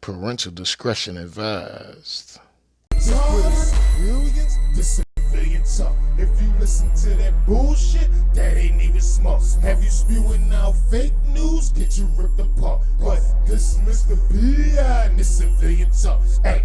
Parental discretion advised. This civilian talk. If you listen to that bullshit, that ain't even smart. Have you spewing out fake news? Get you ripped apart. But this Mr. P.I. and this civilian talk. Hey.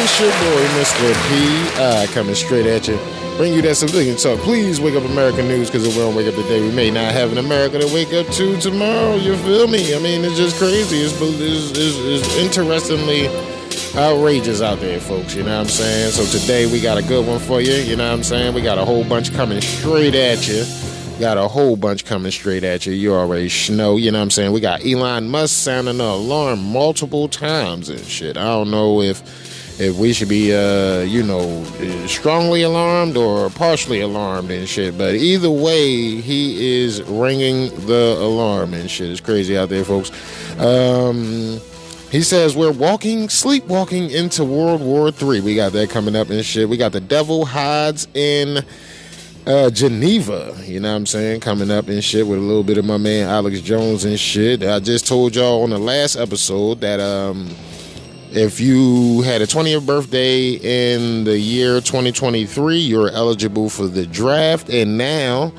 It's your boy, Mr. P.I. coming straight at you. Bring you that civilian talk. Please wake up American news, because if we don't wake up today, we may not have an America to wake up to tomorrow. You feel me? I mean, it's just crazy. It's interestingly outrageous out there, folks. You know what I'm saying? So today we got a good one for you. You know what I'm saying? We got a whole bunch coming straight at you. Got a whole bunch coming straight at you. You already know. You know what I'm saying? We got Elon Musk sounding the alarm multiple times and shit. I don't know if we should be, strongly alarmed or partially alarmed and shit. But either way, he is ringing the alarm and shit. It's crazy out there, folks. He says we're sleepwalking into World War III. We got that coming up and shit. We got the devil hides in Geneva, you know what I'm saying, coming up and shit with a little bit of my man Alex Jones and shit. I just told y'all on the last episode that if you had a 20th birthday in the year 2023, you're eligible for the draft. And now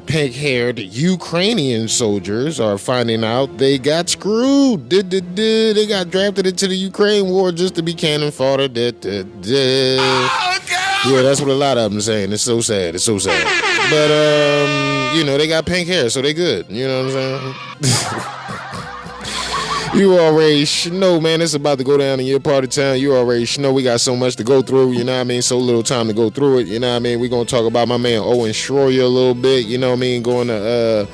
pink-haired Ukrainian soldiers are finding out they got screwed. They got drafted into the Ukraine war just to be cannon fodder. Yeah, that's what a lot of them saying. It's so sad. It's so sad. But, they got pink hair, so they good. You know what I'm saying? You already know, man. It's about to go down in your part of town. You already know we got so much to go through. You know what I mean? So little time to go through it. You know what I mean? We're going to talk about my man Owen Schroyer a little bit. You know what I mean? Going to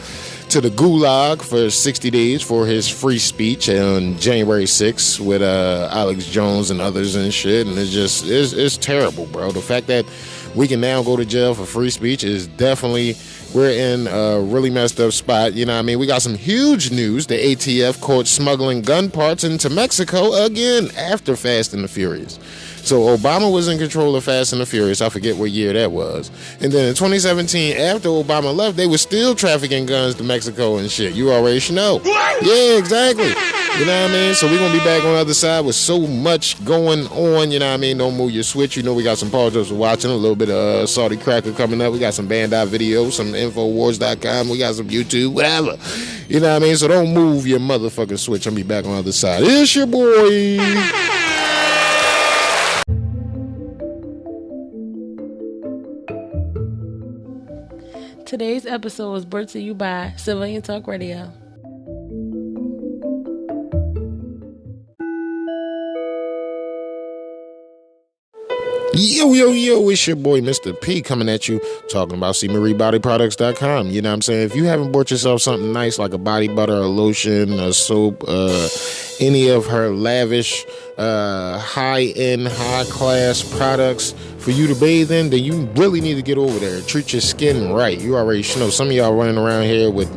the gulag for 60 days for his free speech on January 6th with Alex Jones and others and shit. And it's terrible, bro. The fact that we can now go to jail for free speech is definitely, we're in a really messed up spot. You know what I mean? We got some huge news. The ATF caught smuggling gun parts into Mexico again after Fast and the Furious. So Obama was in control of Fast and the Furious. I forget what year that was. And then in 2017, after Obama left, they were still trafficking guns to Mexico and shit. You already know. Yeah, exactly. You know what I mean? So we're going to be back on the other side with so much going on. You know what I mean? Don't move your switch. You know we got some politics we're watching. A little bit of Saudi Cracker coming up. We got some Bandai videos, some Infowars.com. We got some YouTube, whatever. You know what I mean? So don't move your motherfucking switch. I'll be back on the other side. It's your boy. Today's episode was brought to you by Civilian Talk Radio. Yo, it's your boy, Mr. P, coming at you, talking about CMarieBodyProducts.com. You know what I'm saying? If you haven't bought yourself something nice like a body butter, a lotion, a soap, any of her lavish, high-end, high-class products for you to bathe in, then you really need to get over there. Treat your skin right. You already know. Some of y'all running around here with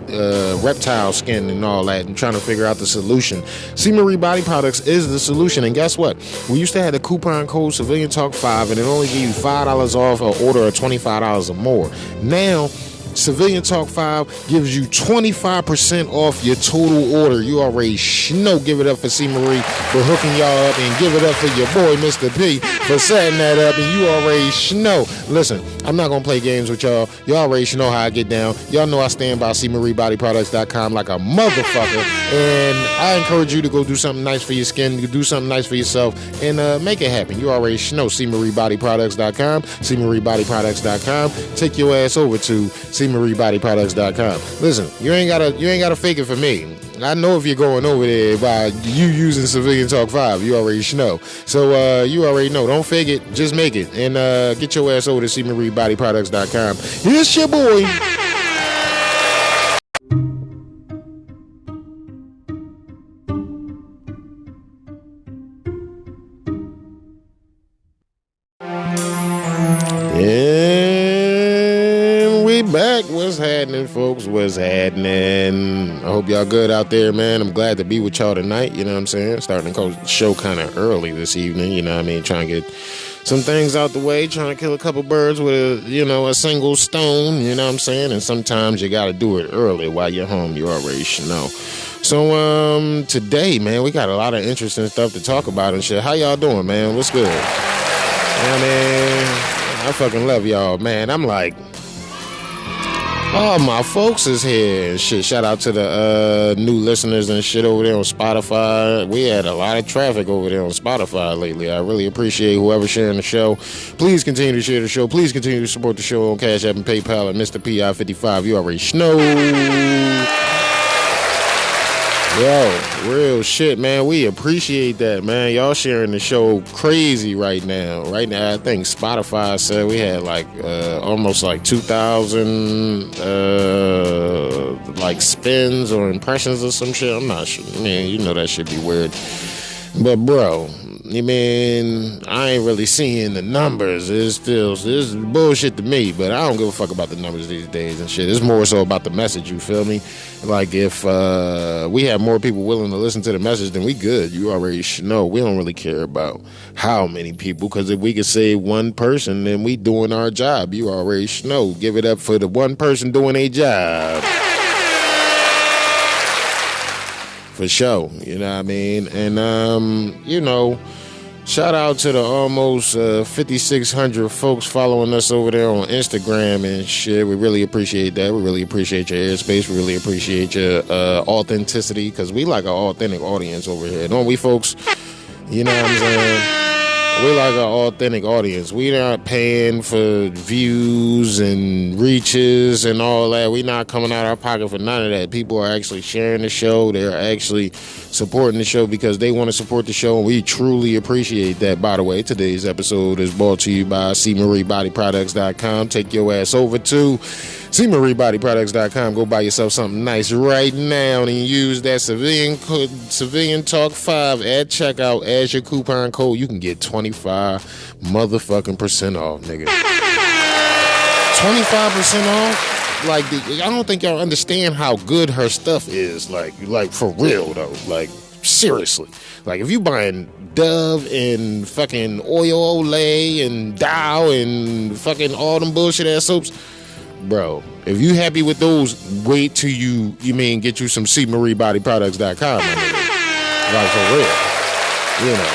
reptile skin and all that and trying to figure out the solution. C. Marie Body Products is the solution. And guess what? We used to have the coupon code Civilian Talk 5, and it only gave you $5 off an order of $25 or more. Now, Civilian Talk 5 gives you 25% off your total order. You already know. Give it up for C. Marie for hooking y'all up, and give it up for your boy, Mr. P, for setting that up. And you already know. Listen, I'm not going to play games with y'all. Y'all already know how I get down. Y'all know I stand by CMarieBodyProducts.com like a motherfucker. And I encourage you to go do something nice for your skin, do something nice for yourself, and make it happen. You already know. CMarieBodyProducts.com, CMarieBodyProducts.com. Take your ass over to CMarieBodyProducts.com. Listen, you ain't gotta fake it for me. I know if you're going over there by you using Civilian Talk 5, you already know. So you already know. Don't fake it, just make it. And get your ass over to CMarieBodyProducts.com. It's your boy. And we back. What's happening, folks? What's happening? hope y'all good out there, man. I'm glad to be with y'all tonight. You know what I'm saying? Starting the show kind of early this evening. You know what I mean? Trying to get some things out the way. Trying to kill a couple birds with a single stone. You know what I'm saying? And sometimes you got to do it early while you're home. You already should know. So today, man, we got a lot of interesting stuff to talk about and shit. How y'all doing, man? What's good? Yeah, man, I fucking love y'all, man. I'm like, oh, my folks is here and shit. Shout out to the new listeners and shit over there on Spotify. We had a lot of traffic over there on Spotify lately. I really appreciate whoever's sharing the show. Please continue to share the show. Please continue to support the show on Cash App and PayPal at Mr. PI55. You already know. Yo, real shit, man. We appreciate that, man. Y'all sharing the show crazy right now. Right now, I think Spotify said we had like almost like 2,000 like spins or impressions or some shit. I'm not sure. Man, you know that should be weird. But bro, I mean, I ain't really seeing the numbers. It's bullshit to me, but I don't give a fuck about the numbers these days and shit. It's more so about the message, you feel me? Like, if we have more people willing to listen to the message, then we good. You already should know. We don't really care about how many people, because if we could save one person, then we doing our job. You already should know. Give it up for the one person doing a job. For sure, you know what I mean? And, shout out to the almost 5,600 folks following us over there on Instagram and shit. We really appreciate that. We really appreciate your airspace. We really appreciate your authenticity, because we like an authentic audience over here. Don't we, folks? You know what I'm saying? We like an authentic audience. We not paying for views and reaches and all that. We not coming out of our pocket for none of that. People are actually sharing the show. They're actually supporting the show because they want to support the show, and we truly appreciate that. By the way, today's episode is brought to you by CMarieBodyProducts.com. Take your ass over to CMarieBodyProducts.com. Go buy yourself something nice right now and use that Civilian Talk 5 at checkout as your coupon code. You can get 25 motherfucking percent off, nigga. 25% off? Like, I don't think y'all understand how good her stuff is. Like for real though. Like, seriously. Like, if you buying Dove and fucking Oil Olay and Dow and fucking all them bullshit ass soaps, bro, if you happy with those, wait till you get you some CMarieBodyProducts.com, my nigga. Like, for real. You know.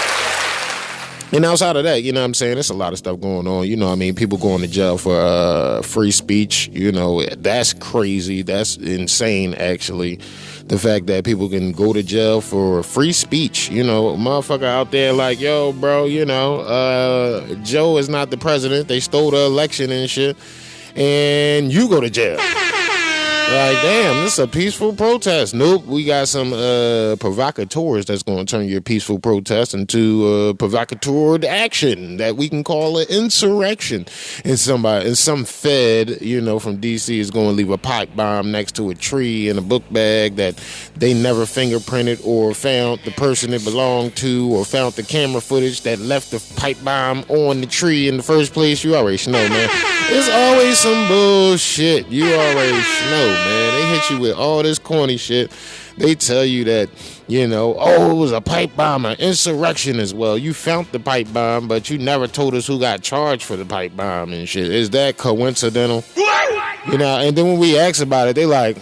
And outside of that, you know what I'm saying, there's a lot of stuff going on. You know what I mean? People going to jail for free speech. You know, that's crazy. That's insane, actually. The fact that people can go to jail for free speech. You know, a motherfucker out there like, yo, bro, Joe is not the president. They stole the election and shit. And you go to jail. Like, damn, this is a peaceful protest. Nope, we got some provocateurs that's going to turn your peaceful protest into provocateur action that we can call an insurrection. And some fed, from D.C. is going to leave a pipe bomb next to a tree in a book bag that they never fingerprinted or found the person it belonged to or found the camera footage that left the pipe bomb on the tree in the first place. You already know, man. There's always some bullshit. You already know, man. They hit you with all this corny shit. They tell you that, it was a pipe bomb, an insurrection as well. You found the pipe bomb, but you never told us who got charged for the pipe bomb and shit. Is that coincidental? And then when we ask about it, they like,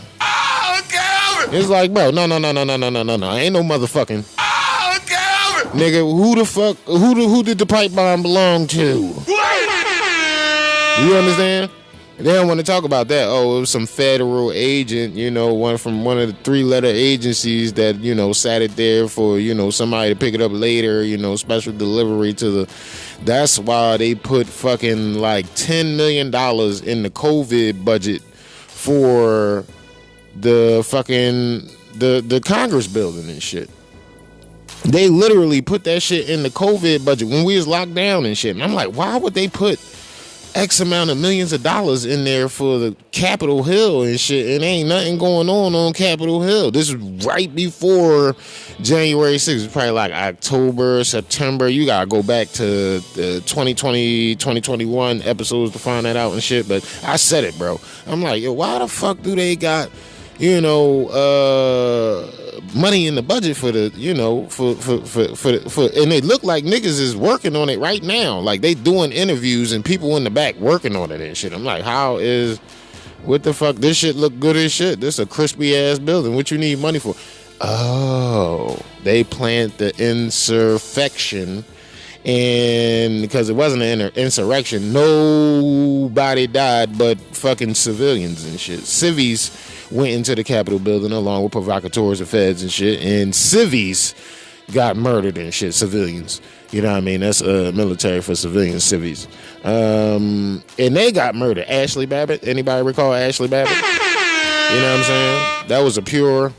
it's like, bro, no. Ain't no motherfucking. Nigga, who the fuck, who did the pipe bomb belong to? You understand? They don't want to talk about that. Oh, it was some federal agent, one from one of the 3-letter agencies that, sat it there for, somebody to pick it up later, special delivery to the. That's why they put fucking like $10 million in the COVID budget for the fucking, the Congress building and shit. They literally put that shit in the COVID budget when we was locked down and shit. And I'm like, why would they put X amount of millions of dollars in there for the Capitol Hill and shit, and ain't nothing going on Capitol Hill? This is right before January 6th. It's probably like October, September. You gotta go back to the 2020, 2021 episodes to find that out and shit. But I said it, bro. I'm like, yo, why the fuck do they got, money in the budget for the, and it look like niggas is working on it right now. Like they doing interviews and people in the back working on it and shit. I'm like, what the fuck? This shit look good as shit. This a crispy ass building. What you need money for? Oh, they planned the insurrection. And because it wasn't an insurrection, nobody died but fucking civilians and shit. Civies went into the Capitol building along with provocateurs and feds and shit, and civies got murdered and shit, civilians. You know what I mean? That's military for civilians, civies. And they got murdered. Ashley Babbitt, anybody recall Ashley Babbitt? You know what I'm saying? That was a pure...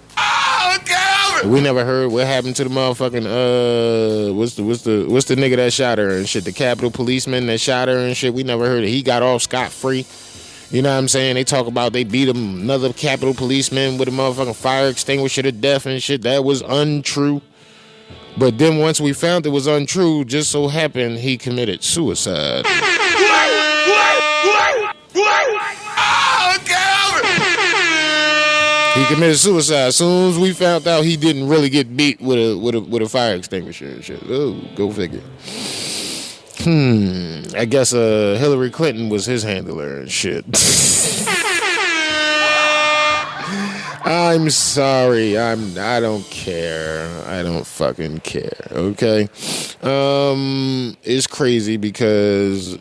We never heard what happened to the motherfucking what's the nigga that shot her and shit, the Capitol policeman that shot her and shit. We never heard it. He got off scot-free. You know what I'm saying? They talk about they beat another Capitol policeman with a motherfucking fire extinguisher to death and shit. That was untrue. But then once we found it was untrue, just so happened he committed suicide. He committed suicide as soon as we found out he didn't really get beat with a fire extinguisher and shit. Oh, go figure. I guess Hillary Clinton was his handler and shit. I'm sorry. I don't care. I don't fucking care. Okay. It's crazy because,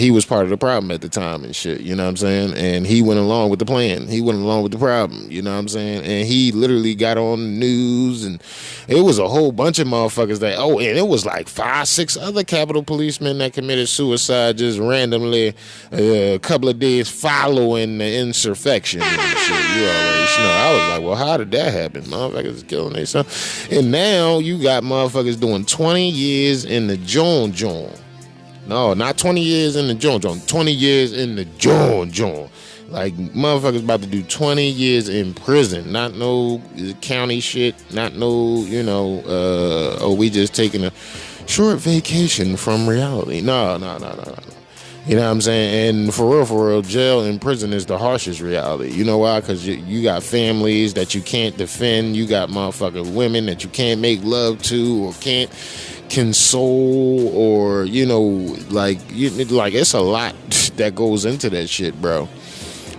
he was part of the problem at the time and shit, you know what I'm saying? And he went along with the plan. He went along with the problem, you know what I'm saying? And he literally got on the news, and it was a whole bunch of motherfuckers and it was like 5-6 other Capitol policemen that committed suicide just randomly a couple of days following the insurrection and shit. You already know. I was like, well, how did that happen? Motherfuckers is killing themselves. And now you got motherfuckers doing 20 years in the John. No, not 20 years in the John. 20 years in the John. Like, motherfuckers about to do 20 years in prison. Not no county shit. Not no, we just taking a short vacation from reality. No. You know what I'm saying? And for real, jail and prison is the harshest reality. You know why? Because you got families that you can't defend. You got motherfucking women that you can't make love to or can't console, or, it's a lot that goes into that shit, bro.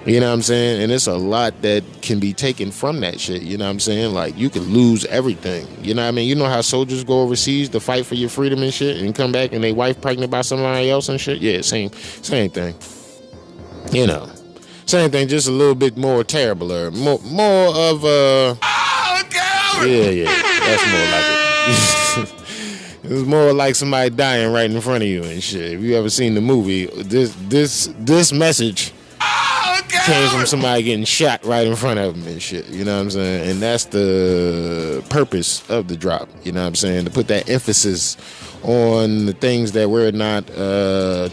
You know what I'm saying? And it's a lot that can be taken from that shit. You know what I'm saying? Like, you can lose everything. You know what I mean? You know how soldiers go overseas to fight for your freedom and shit and come back and they wife pregnant by somebody else and shit? Yeah, same thing. Same thing, just a little bit more terrible. More of a... Yeah, that's more like it. It was more like somebody dying right in front of you and shit. If you ever seen the movie, this message... came from somebody getting shot right in front of them and shit, you know what I'm saying? And that's the purpose of the drop, you know what I'm saying? To put that emphasis on the things that we're not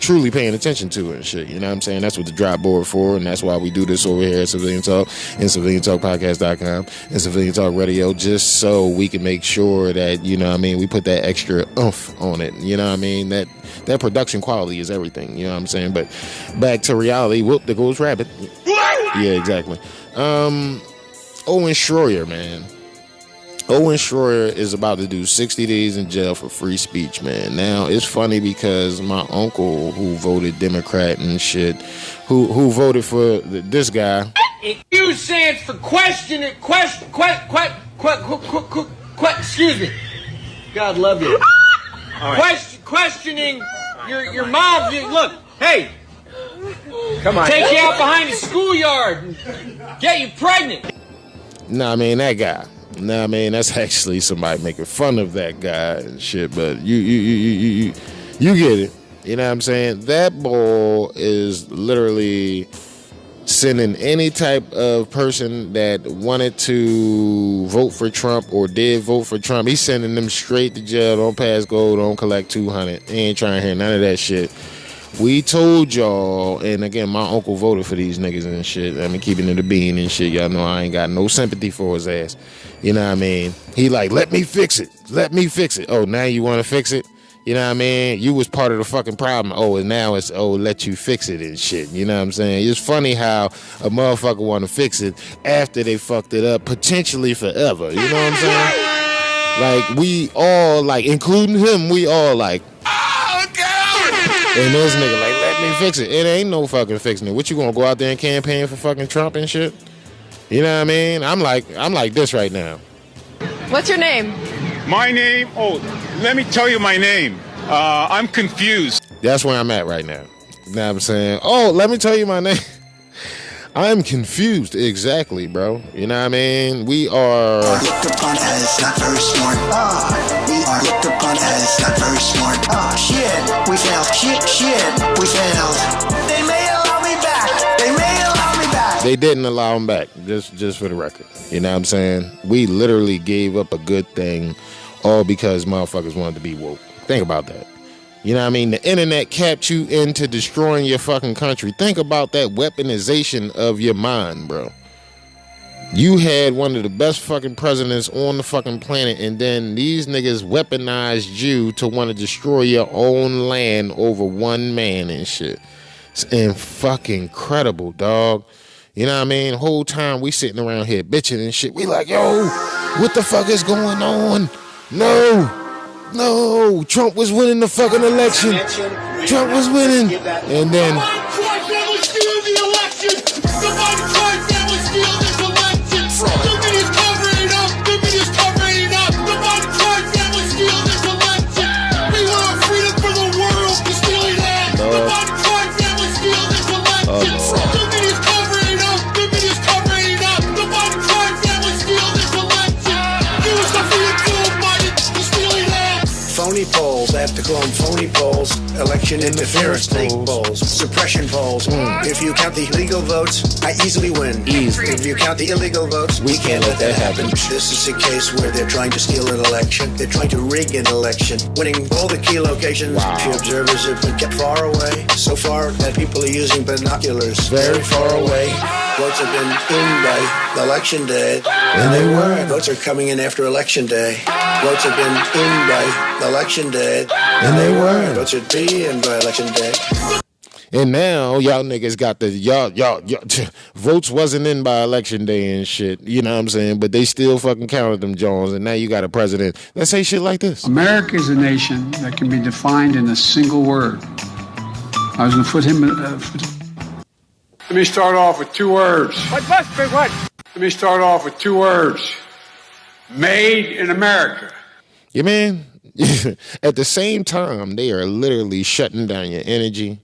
truly paying attention to and shit, you know what I'm saying? That's what the drop board for, and that's why we do this over here at Civilian Talk and CivilianTalkPodcast.com and Civilian Talk Radio, just so we can make sure that, we put that extra oomph on it, you know what I mean? That production quality is everything, you know what I'm saying? But back to reality, whoop, there goes Rabbit. Yeah, exactly. Owen Schroyer, man. Owen Schroyer is about to do 60 days in jail for free speech, man. Now, it's funny because my uncle, who voted Democrat and shit, who voted for this guy. Q stands for excuse me. God love you. Questioning your mom. Look, hey. Come on. Take you out behind the schoolyard and get you pregnant. Nah, man, that guy. Nah, man, that's actually somebody making fun of that guy and shit, but you get it. You know what I'm saying? That boy is literally sending any type of person that wanted to vote for Trump or did vote for Trump, he's sending them straight to jail. Don't pass go, don't collect 200. He ain't trying to hear none of that shit. We told y'all, and again, my uncle voted for these niggas and shit. I mean, keeping it a bean and shit. Y'all know I ain't got no sympathy for his ass. You know what I mean? He like, let me fix it. Let me fix it. Oh, now you want to fix it? You know what I mean? You was part of the fucking problem. Oh, and now it's, let you fix it and shit. You know what I'm saying? It's funny how a motherfucker want to fix it after they fucked it up, potentially forever. You know what I'm saying? Like, we all, like, including him, we all like, oh, God! And this nigga like, let me fix it. It ain't no fucking fixing it. What, you gonna go out there and campaign for fucking Trump and shit? You know what I mean? I'm like this right now. What's your name? My name? Oh, let me tell you my name. I'm confused. That's where I'm at right now. You know what I'm saying? Oh, let me tell you my name. I'm confused. Exactly, bro. You know what I mean? We are looked upon as not very smart. We are looked upon as not very smart. Shit, we failed. Shit, we failed. They may allow me back. They may allow me back. They didn't allow him back, just for the record. You know what I'm saying? We literally gave up a good thing all because motherfuckers wanted to be woke. Think about that. You know what I mean? The internet capped you into destroying your fucking country. Think about that weaponization of your mind, bro. You had one of the best fucking presidents on the fucking planet, and then these niggas weaponized you to want to destroy your own land over one man and shit. It's fucking incredible, dog. You know what I mean? The whole time we sitting around here bitching and shit. We like, yo, what the fuck is going on? No, Trump was winning the fucking election. Trump was winning. And then phony polls, I have to call them phony polls, election interference fake polls, suppression polls. If you count the legal votes, I easily win. If you count the illegal votes, we can't let that happen. This is a case where they're trying to steal an election. They're trying to rig an election, winning all the key locations. Few observers have been kept far away, so far that people are using binoculars very far away. Votes have been in by election day, and they were. Votes are coming in after election day. Votes have been in by election day, and they were. Votes should be in by election day. And now y'all niggas got the y'all votes wasn't in by election day and shit. You know what I'm saying? But they still fucking counted them Jones. And now you got a president that say shit like this. America is a nation that can be defined in a single word. I was going to put him. Let me start off with two words. What must be what? Let me start off with two words. Made in America. You mean? At the same time, they are literally shutting down your energy.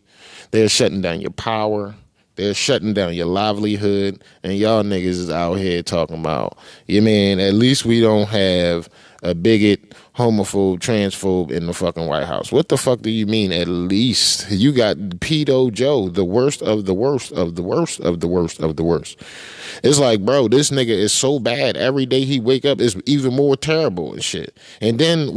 They're shutting down your power. They're shutting down your livelihood. And y'all niggas is out here talking about, you mean, at least we don't have a bigot, homophobe, transphobe in the fucking White House. What the fuck do you mean at least? You got Pedo Joe, the worst of the worst of the worst of the worst of the worst. It's like, bro, this nigga is so bad. Every day he wake up is even more terrible and shit. And then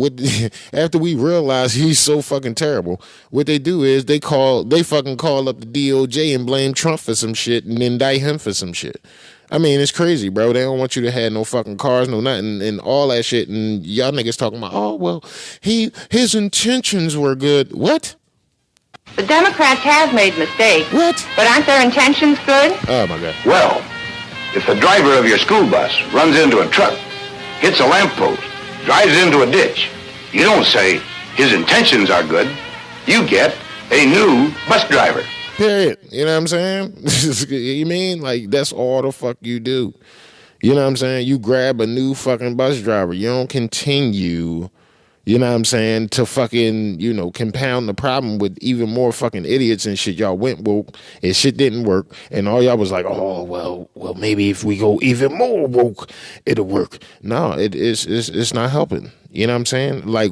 after we realize he's so fucking terrible, what they do is they fucking call up the DOJ and blame Trump for some shit and indict him for some shit. I mean, it's crazy, bro. They don't want you to have no fucking cars, no nothing, and all that shit. And y'all niggas talking about, oh, well, his intentions were good. What? The Democrats have made mistakes. What? But aren't their intentions good? Oh, my God. Well, if the driver of your school bus runs into a truck, hits a lamppost, drives into a ditch, you don't say his intentions are good. You get a new bus driver. Period. You know what I'm saying? You mean? Like, that's all the fuck you do. You know what I'm saying? You grab a new fucking bus driver. You don't continue, you know what I'm saying, to fucking, you know, compound the problem with even more fucking idiots and shit. Y'all went woke and shit didn't work. And all y'all was like, oh, well, maybe if we go even more woke, it'll work. No, it's not helping. You know what I'm saying? Like,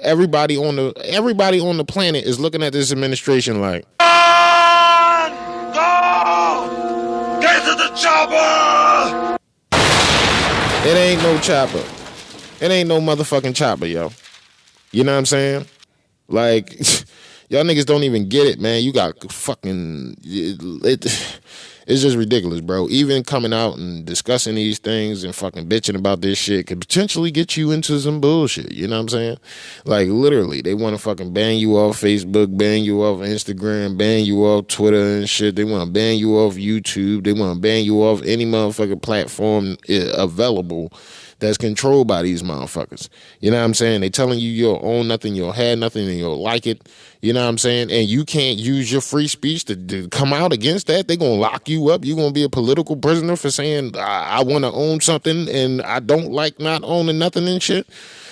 everybody on the planet is looking at this administration like, Get to the chopper! it ain't no chopper. It ain't no motherfucking chopper, yo. You know what I'm saying? Like, Y'all niggas don't even get it, man. You got fucking... It's just ridiculous, bro. Even coming out and discussing these things and fucking bitching about this shit could potentially get you into some bullshit. You know what I'm saying? Like, literally, they want to fucking ban you off Facebook, ban you off Instagram, ban you off Twitter and shit. They want to ban you off YouTube. They want to ban you off any motherfucking platform available that's controlled by these motherfuckers. You know what I'm saying? They telling you you'll own nothing, you'll have nothing, and you'll like it. You know what I'm saying? And you can't use your free speech to come out against that. They're going to lock you up. You're going to be a political prisoner for saying, I want to own something and I don't like not owning nothing and shit.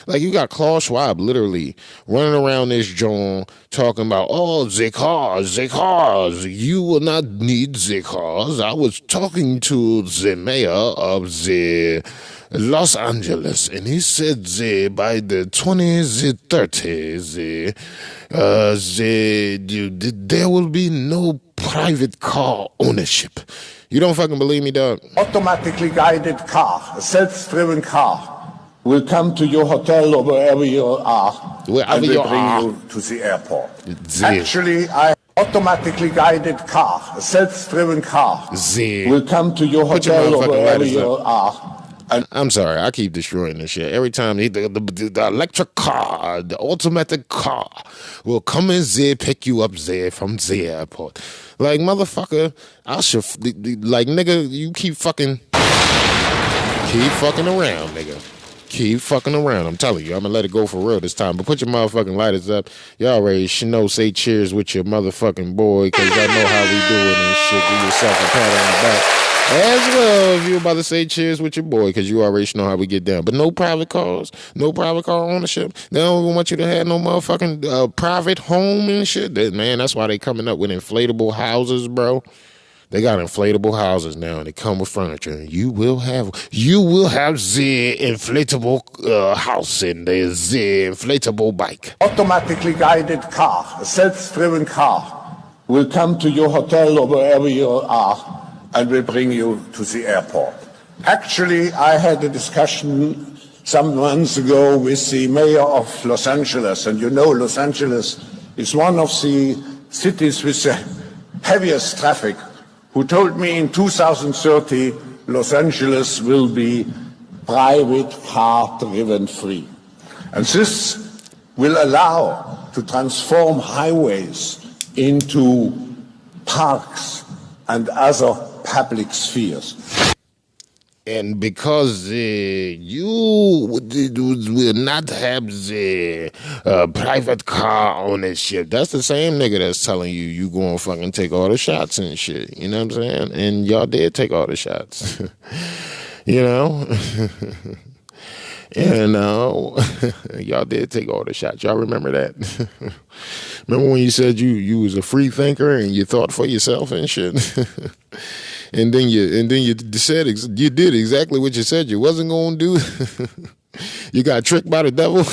Like, you got Klaus Schwab literally running around this joint talking about, oh, the cars. You will not need the cars. I was talking to the mayor of the Los Angeles, and he said by the 20s, the 30s, there will be no private car ownership. You don't fucking believe me, dog? Automatically guided car, a self-driven car, will come to your hotel or wherever you are, and will bring you to the airport. Actually, automatically guided car, a self-driven car, will come to your hotel or wherever you are. I'm sorry, I keep destroying this shit. Every time the electric car, the automatic car will come and pick you up from the airport. Like, motherfucker, like, nigga, you keep fucking around, nigga. Keep fucking around. I'm telling you, I'm gonna let it go for real this time. But put your motherfucking lighters up. Y'all already know, say cheers with your motherfucking boy, because y'all know how we doing and shit. Give yourself a pat on the back. As well, if you're about to say cheers with your boy, because you already know how we get down. But no private cars, no private car ownership. They don't even want you to have no motherfucking private home and shit. Man, that's why they coming up with inflatable houses, bro. They got inflatable houses now, and they come with furniture. And you will have the inflatable house and the inflatable bike. Automatically guided car, a self-driven car, will come to your hotel or wherever you are, and will bring you to the airport. Actually, I had a discussion some months ago with the mayor of Los Angeles, and you know Los Angeles is one of the cities with the heaviest traffic, who told me in 2030 Los Angeles will be private car-driven free. And this will allow to transform highways into parks and other public spheres. And because you will not have the private car ownership, that's the same nigga that's telling you gonna fucking take all the shots and shit. You know what I'm saying? And y'all did take all the shots. You know? And y'all did take all the shots. Y'all remember that? Remember when you said you was a free thinker and you thought for yourself and shit? And then you said you did exactly what you said you wasn't gonna do. You got tricked by the devil.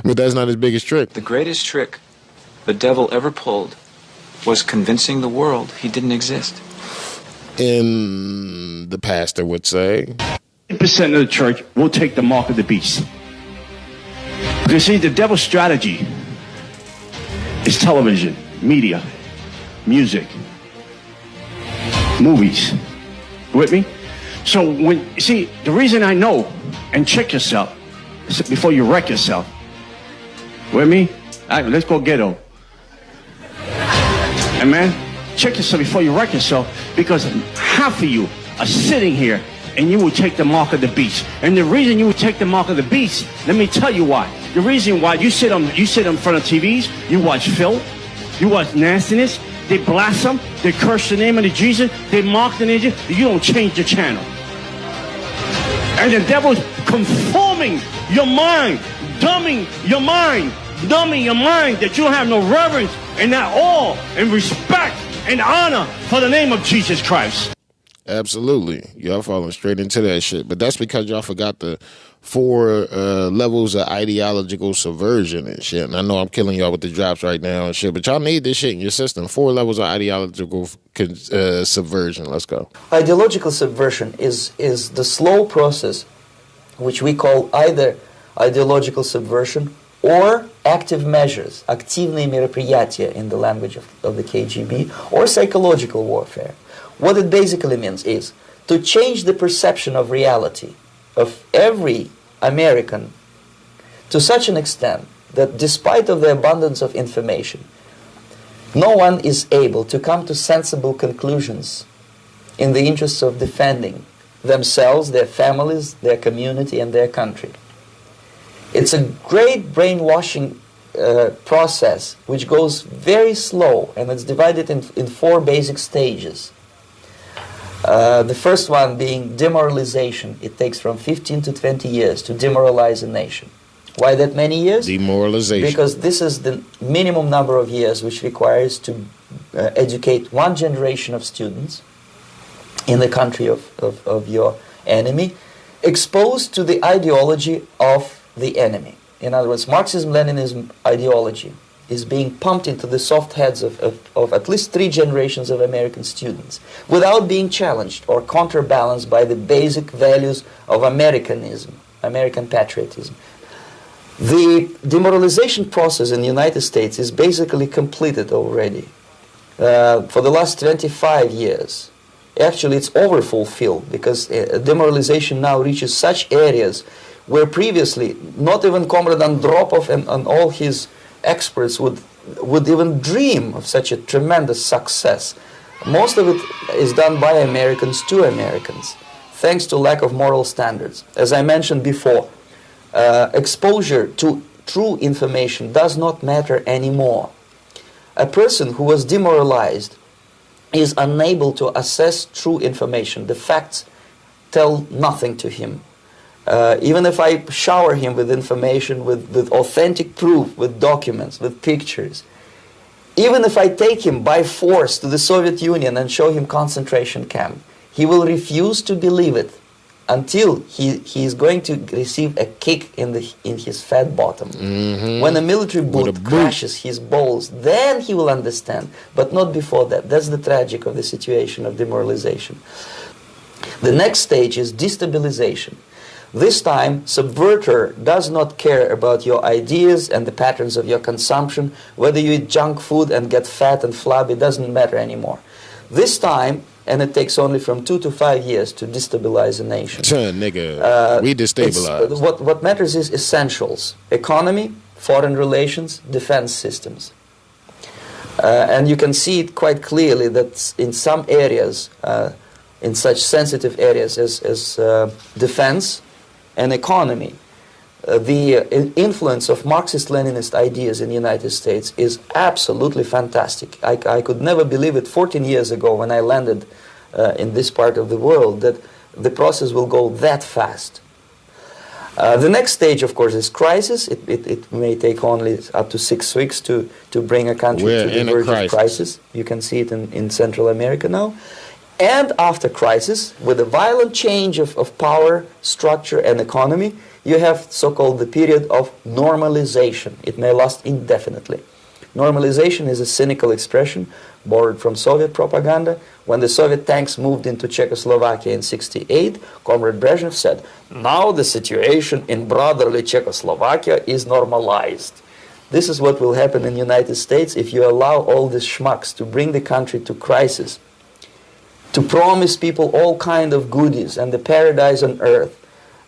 But that's not his biggest trick. The greatest trick the devil ever pulled was convincing the world he didn't exist. And the pastor would say, 10% of the church will take the mark of the beast. Because see, the devil's strategy is television, media, music, movies. With me? So the reason I know, and check yourself before you wreck yourself. With me? All right, let's go ghetto. And man, check yourself before you wreck yourself, because half of you are sitting here and you will take the mark of the beast. And the reason you will take the mark of the beast, let me tell you why. The reason why you sit in front of TVs, you watch filth, you watch nastiness, they blaspheme, they curse the name of the Jesus, they mock the name of Jesus, you don't change the channel. And the devil's conforming your mind, numbing your mind that you have no reverence and not awe and respect and honor for the name of Jesus Christ. Absolutely. Y'all falling straight into that shit. But that's because y'all forgot the 4 levels of ideological subversion and shit. And I know I'm killing y'all with the drops right now and shit, but y'all need this shit in your system. 4 levels of ideological subversion. Let's go. Ideological subversion is the slow process which we call either ideological subversion or active measures, активные мероприятия in the language of the KGB, or psychological warfare. What it basically means is to change the perception of reality of every American to such an extent that despite of the abundance of information, no one is able to come to sensible conclusions in the interests of defending themselves, their families, their community, and their country. It's a great brainwashing process which goes very slow, and it's divided in 4 basic stages. The first one being demoralization. It takes from 15 to 20 years to demoralize a nation. Why that many years? Demoralization. Because this is the minimum number of years which requires to educate one generation of students in the country of your enemy, exposed to the ideology of the enemy. In other words, Marxism-Leninism ideology is being pumped into the soft heads of at least 3 generations of American students without being challenged or counterbalanced by the basic values of Americanism, American patriotism. The demoralization process in the United States is basically completed already. For the last 25 years, actually it's overfulfilled, because demoralization now reaches such areas where previously not even Comrade Andropov and all his experts would even dream of such a tremendous success. Most of it is done by Americans to Americans, thanks to lack of moral standards. As I mentioned before, exposure to true information does not matter anymore. A person who was demoralized is unable to assess true information. The facts tell nothing to him. Even if I shower him with information, with authentic proof, with documents, with pictures, even if I take him by force to the Soviet Union and show him concentration camp, he will refuse to believe it until he is going to receive a kick in his fat bottom. Mm-hmm. When a military boot crashes his balls, then he will understand, but not before that. That's the tragic of the situation of demoralization. The next stage is destabilization. This time, subverter does not care about your ideas and the patterns of your consumption. Whether you eat junk food and get fat and flabby, doesn't matter anymore. This time, and it takes only from 2 to 5 years to destabilize a nation. Nigga, we destabilize. What matters is essentials: economy, foreign relations, defense systems. And you can see it quite clearly that in some areas, in such sensitive areas as defense and economy, the influence of Marxist-Leninist ideas in the United States is absolutely fantastic. I could never believe it 14 years ago when I landed in this part of the world that the process will go that fast. The next stage, of course, is crisis. It may take only up to 6 weeks to bring a country to the verge of crisis. You can see it in Central America now. And after crisis, with a violent change of power, structure, and economy, you have so-called the period of normalization. It may last indefinitely. Normalization is a cynical expression borrowed from Soviet propaganda. When the Soviet tanks moved into Czechoslovakia in '68, Comrade Brezhnev said, "Now the situation in brotherly Czechoslovakia is normalized." This is what will happen in the United States if you allow all these schmucks to bring the country to crisis, to promise people all kind of goodies and the paradise on earth,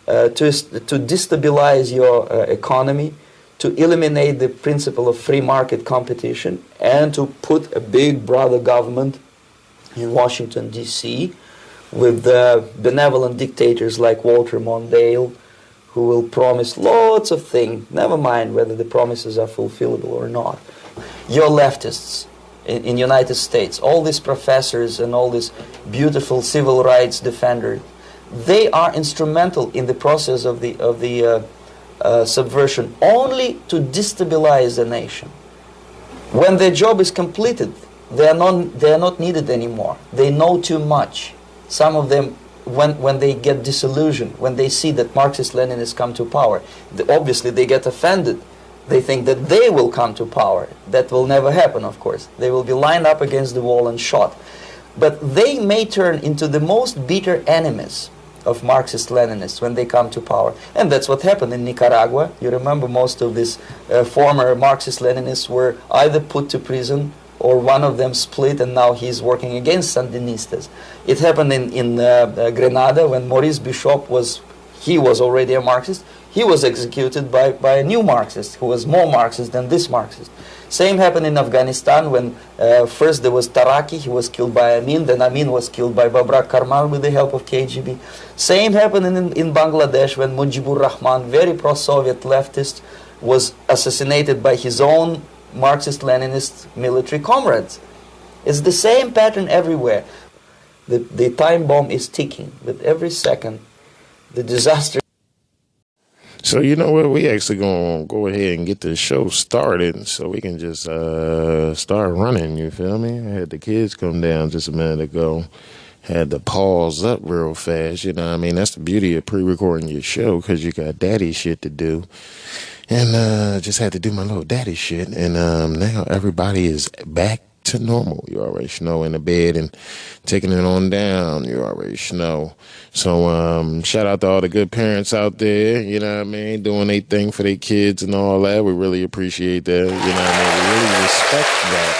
to destabilize your economy, to eliminate the principle of free market competition, and to put a big brother government in Washington, D.C., with benevolent dictators like Walter Mondale, who will promise lots of things, never mind whether the promises are fulfillable or not. Your leftists in the United States, all these professors and all these beautiful civil rights defenders, they are instrumental in the process of the subversion only to destabilize the nation. When their job is completed, they are not needed anymore. They know too much. Some of them, when they get disillusioned, when they see that Marxist-Leninists come to power, obviously they get offended. They think that they will come to power. That will never happen, of course. They will be lined up against the wall and shot. But they may turn into the most bitter enemies of Marxist-Leninists when they come to power. And that's what happened in Nicaragua. You remember most of these former Marxist-Leninists were either put to prison or one of them split, and now he's working against Sandinistas. It happened in Grenada when Maurice Bishop was already a Marxist. He was executed by a new Marxist who was more Marxist than this Marxist. Same happened in Afghanistan when first there was Taraki, he was killed by Amin, then Amin was killed by Babrak Karmal with the help of KGB. Same happened in Bangladesh when Mujibur Rahman, very pro-Soviet leftist, was assassinated by his own Marxist-Leninist military comrades. It's the same pattern everywhere. The time bomb is ticking with every second. The disaster. So you know what? We actually gonna go ahead and get the show started, so we can just start running. You feel me? I had the kids come down just a minute ago. Had to pause up real fast. You know what I mean? That's the beauty of pre-recording your show, because you got daddy shit to do. And just had to do my little daddy shit. And now everybody is back to normal. You already know, in the bed and taking it on down. You already know. So shout out to all the good parents out there. You know what I mean? Doing their thing for their kids and all that. We really appreciate that. You know what I mean? We really respect that.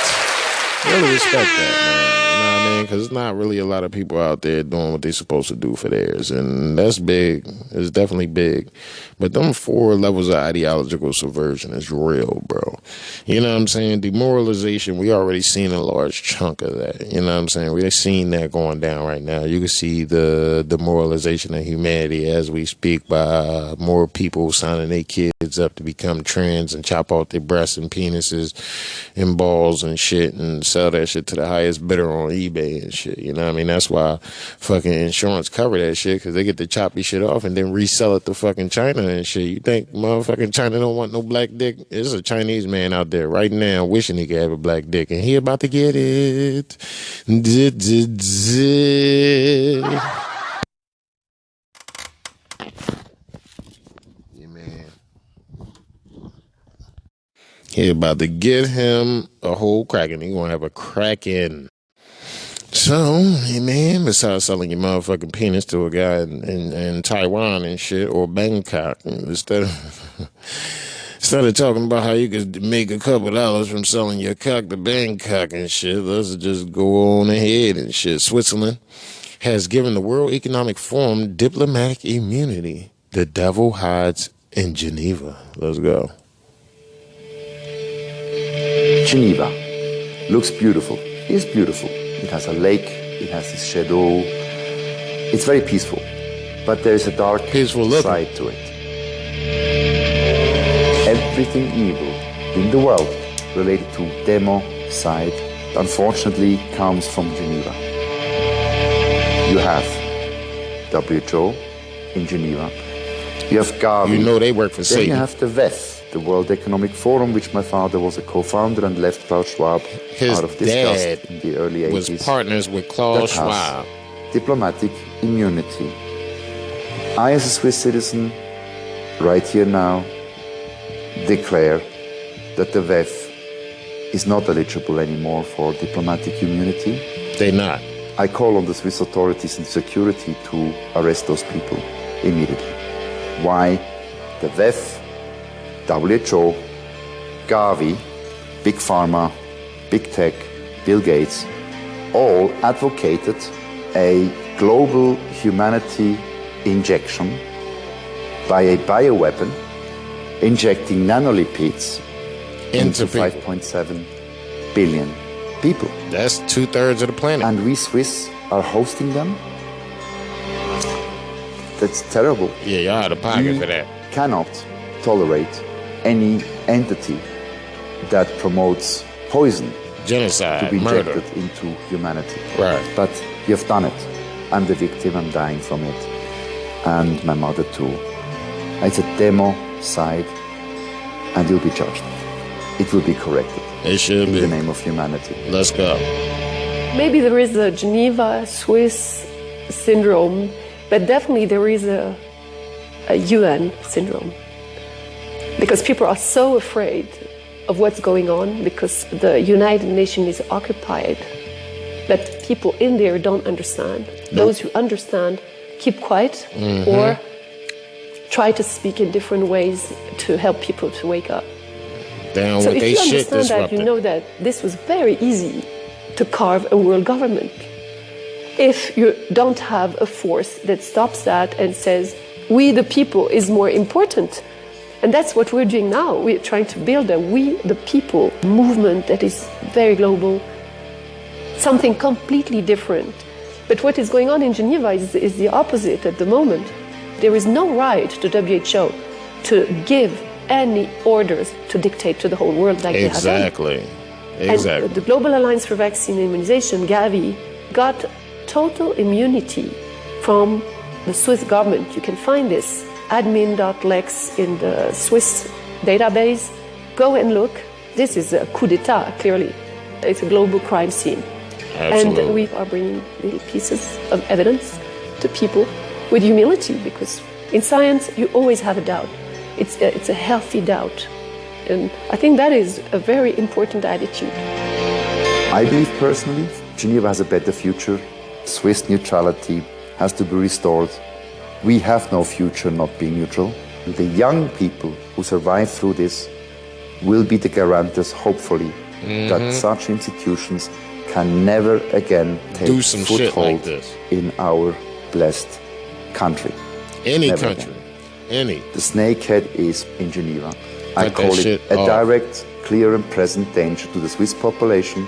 Really respect that, man. Because there's not really a lot of people out there doing what they're supposed to do for theirs, and that's big. It's definitely big. But them 4 levels of ideological subversion is real, bro. You know what I'm saying? Demoralization, we already seen a large chunk of that. You know what I'm saying? We've seen that going down right now. You can see the demoralization of humanity as we speak by more people signing their kids up to become trans and chop off their breasts and penises and balls and shit and sell that shit to the highest bidder on eBay and shit. You know what I mean? That's why fucking insurance cover that shit, because they get to chop your shit off and then resell it to fucking China and shit. You think motherfucking China don't want no black dick? There's a Chinese man out there right now wishing he could have a black dick, and he about to get it. Yeah, man. He about to get him a whole crackin'. He gonna have a crackin'. So, hey man, besides selling your motherfucking penis to a guy in Taiwan and shit, or Bangkok, instead of talking about how you could make a couple dollars from selling your cock to Bangkok and shit, let's just go on ahead and shit. Switzerland has given the World Economic Forum diplomatic immunity. The devil hides in Geneva. Let's go. Geneva looks beautiful. It's beautiful. It has a lake, it has this shadow. It's very peaceful, but there is a dark side to it. Everything evil in the world related to democide, unfortunately, comes from Geneva. You have WHO in Geneva. You have Gavi. You know they work for Satan. Then you have the WEF, the World Economic Forum, which my father was a co-founder and left Klaus Schwab out of disgust in the early 80s. Was partners with Klaus Schwab. Diplomatic immunity. I, as a Swiss citizen, right here now, declare that the WEF is not eligible anymore for diplomatic immunity. They're not. I call on the Swiss authorities and security to arrest those people immediately. Why? The WEF, WHO, Gavi, Big Pharma, Big Tech, Bill Gates, all advocated a global humanity injection by a bioweapon, injecting nanolipids into 5.7 billion people. That's 2/3 of the planet. And we Swiss are hosting them? That's terrible. Yeah, you're out of pocket for that. Cannot tolerate any entity that promotes poison, genocide, to be murder injected into humanity. Right. But you've done it. I'm the victim, I'm dying from it. And my mother too. It's a democide, and you'll be judged. It will be corrected. It should be. In the name of humanity. Let's go. Maybe there is a Geneva Swiss syndrome, but definitely there is a UN syndrome. Because people are so afraid of what's going on because the United Nations is occupied that people in there don't understand. Nope. Those who understand keep quiet or try to speak in different ways to help people to wake up. Down So with if they you shit understand that, disrupted. you know that this was very easy to carve a world government. If you don't have a force that stops that and says, we the people is more important. And that's what we're doing now. We're trying to build a we the people movement that is very global, something completely different. But what is going on in Geneva is the opposite at the moment. There is no right to WHO to give any orders to dictate to the whole world like they have done. Exactly. And the Global Alliance for Vaccine Immunization, Gavi, got total immunity from the Swiss government. You can find this, admin.lex in the Swiss database. Go and look. This is a coup d'etat, clearly. It's a global crime scene. Absolutely. And we are bringing little pieces of evidence to people with humility, because in science, you always have a doubt. It's a healthy doubt. And I think that is a very important attitude. I believe personally, Geneva has a better future. Swiss neutrality has to be restored. We have no future not being neutral. The young people who survive through this will be the guarantors, hopefully, that such institutions can never again take Do some shit foothold like this. in our blessed country. Any Never country. again. Any. The snakehead is in Geneva. I Cut call that it shit a off. direct, clear and present danger to the Swiss population,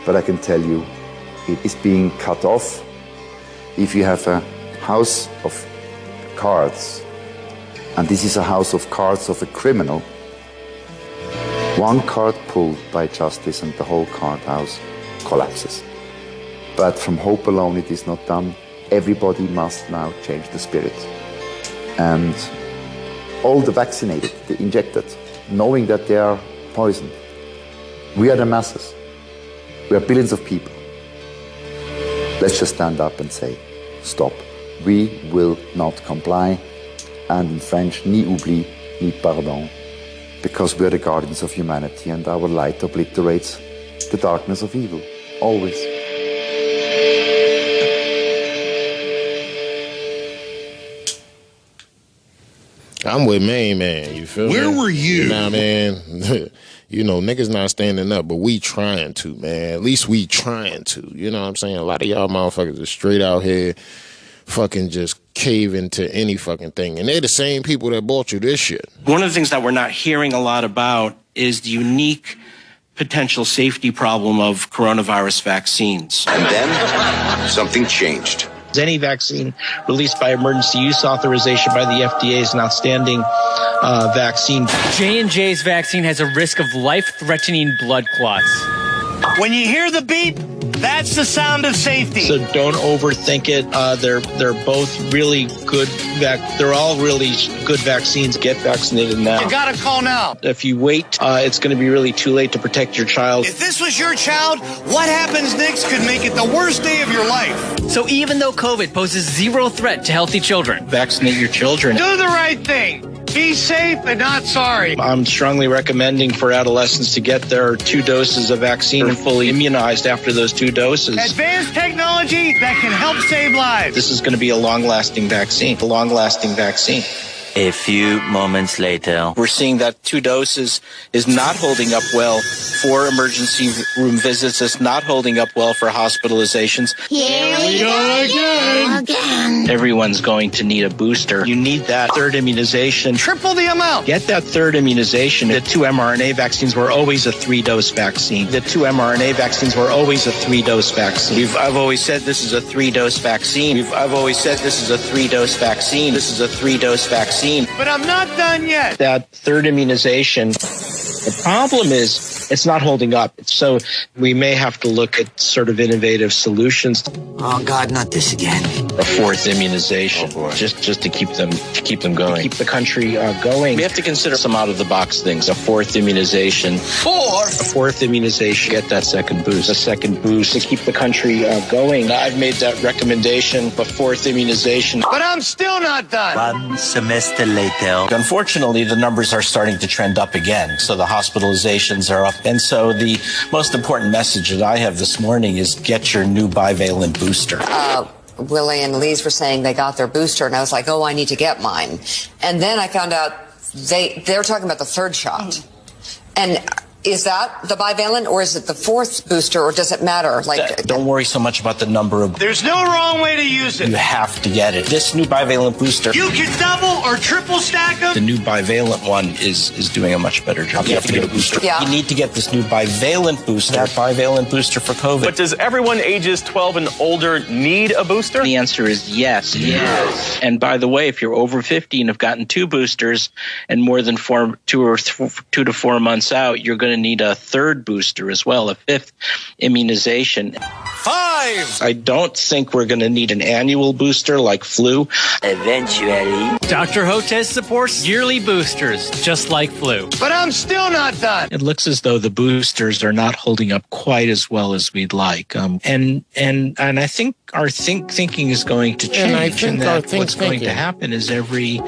but I can tell you it is being cut off. If you have a house of cards, and this is a house of cards of a criminal, one card pulled by justice and the whole card house collapses. But from hope alone it is not done. Everybody must now change the spirit. And all the vaccinated, the injected, knowing that they are poisoned. We are the masses. We are billions of people. Let's just stand up and say, stop. We will not comply. And in French, ni oubli, ni pardon. Because we are the guardians of humanity and our light obliterates the darkness of evil. Always. I'm with Main Man, you feel me? Where were you? Nah, man. You know, niggas not standing up, but we trying to, man. At least we trying to. You know what I'm saying? A lot of y'all motherfuckers are straight out here fucking just caving to any fucking thing. And they're the same people that bought you this shit. One of the things that we're not hearing a lot about is the unique potential safety problem of coronavirus vaccines. And then something changed. Any vaccine released by emergency use authorization by the FDA is an outstanding vaccine. J&J's vaccine has a risk of life-threatening blood clots. When you hear the beep, that's the sound of safety. So don't overthink it. They're both really good. They're all really good vaccines. Get vaccinated now. You gotta call now. If you wait, it's going to be really too late to protect your child. If this was your child, what happens next could make it the worst day of your life. So even though COVID poses zero threat to healthy children, vaccinate your children. Do the right thing. Be safe and not sorry. I'm strongly recommending for adolescents to get their 2 doses of vaccine and fully immunized after those 2 doses. Advanced technology that can help save lives. This is going to be a long-lasting vaccine. A long-lasting vaccine. A few moments later, we're seeing that 2 doses is not holding up well for emergency room visits. It's not holding up well for hospitalizations. Here we go again. Everyone's going to need a booster. You need that 3rd immunization. Triple the amount. Get that 3rd immunization. The 2 mRNA vaccines were always a 3-dose vaccine. The 2 mRNA vaccines were always a 3-dose vaccine. I've always said this is a 3-dose vaccine. I've always said this is a 3-dose vaccine. This is a 3-dose vaccine. But I'm not done yet. That 3rd immunization, the problem is it's not holding up. So we may have to look at sort of innovative solutions. Oh God, not this again. A 4th immunization, just to keep them going, to keep the country going. We have to consider some out of the box things. A 4th immunization. A 4th immunization. Get that 2nd boost. A 2nd boost to keep the country going. I've made that recommendation. A 4th immunization. But I'm still not done. 1 semester later. Unfortunately, the numbers are starting to trend up again. So the hospitalizations are up. And so the most important message that I have this morning is get your new bivalent booster. Willie and Lise were saying they got their booster, and I was like, oh, I need to get mine. And then I found out they're talking about the third shot. And is that the bivalent, or is it the fourth booster, or does it matter? Like, don't worry so much about the number of. There's no wrong way to use it. You have to get it. This new bivalent booster. You can double or triple stack them. The new bivalent one is doing a much better job. You have to get a booster. Yeah. You need to get this new bivalent booster. That bivalent booster for COVID. But does everyone ages 12 and older need a booster? The answer is yes. Yes. And by the way, if you're over 50 and have gotten 2 boosters and more than 2 to 4 months out, you're going to need a third booster as well, a 5th immunization. 5! I don't think we're going to need an annual booster like flu. Eventually. Dr. Hotez supports yearly boosters, just like flu. But I'm still not done. It looks as though the boosters are not holding up quite as well as we'd like. And I think our thinking is going to change. And I think what's going to happen is every,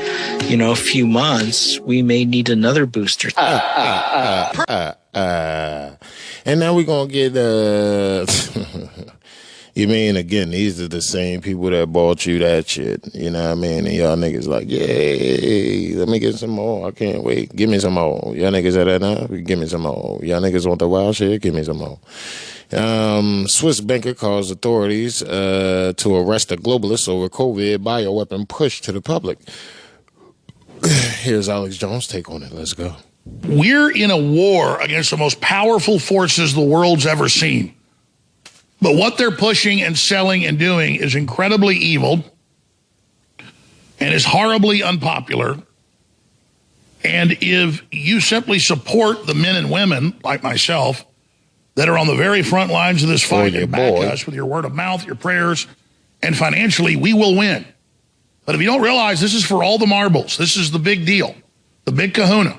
few months, we may need another booster. And now we're going to get, you mean, again, these are the same people that bought you that shit. You know what I mean? And y'all niggas like, yay, let me get some more. I can't wait. Give me some more. Y'all niggas at that now? Give me some more. Y'all niggas want the wild shit? Give me some more. Swiss banker calls authorities to arrest a globalist over COVID bioweapon push to the public. Here's Alex Jones' take on it. Let's go. We're in a war against the most powerful forces the world's ever seen. But what they're pushing and selling and doing is incredibly evil and is horribly unpopular. And if you simply support the men and women, like myself, that are on the very front lines of this fight and back us with your word of mouth, your prayers, and financially, we will win. But if you don't realize this is for all the marbles, this is the big deal, the big kahuna.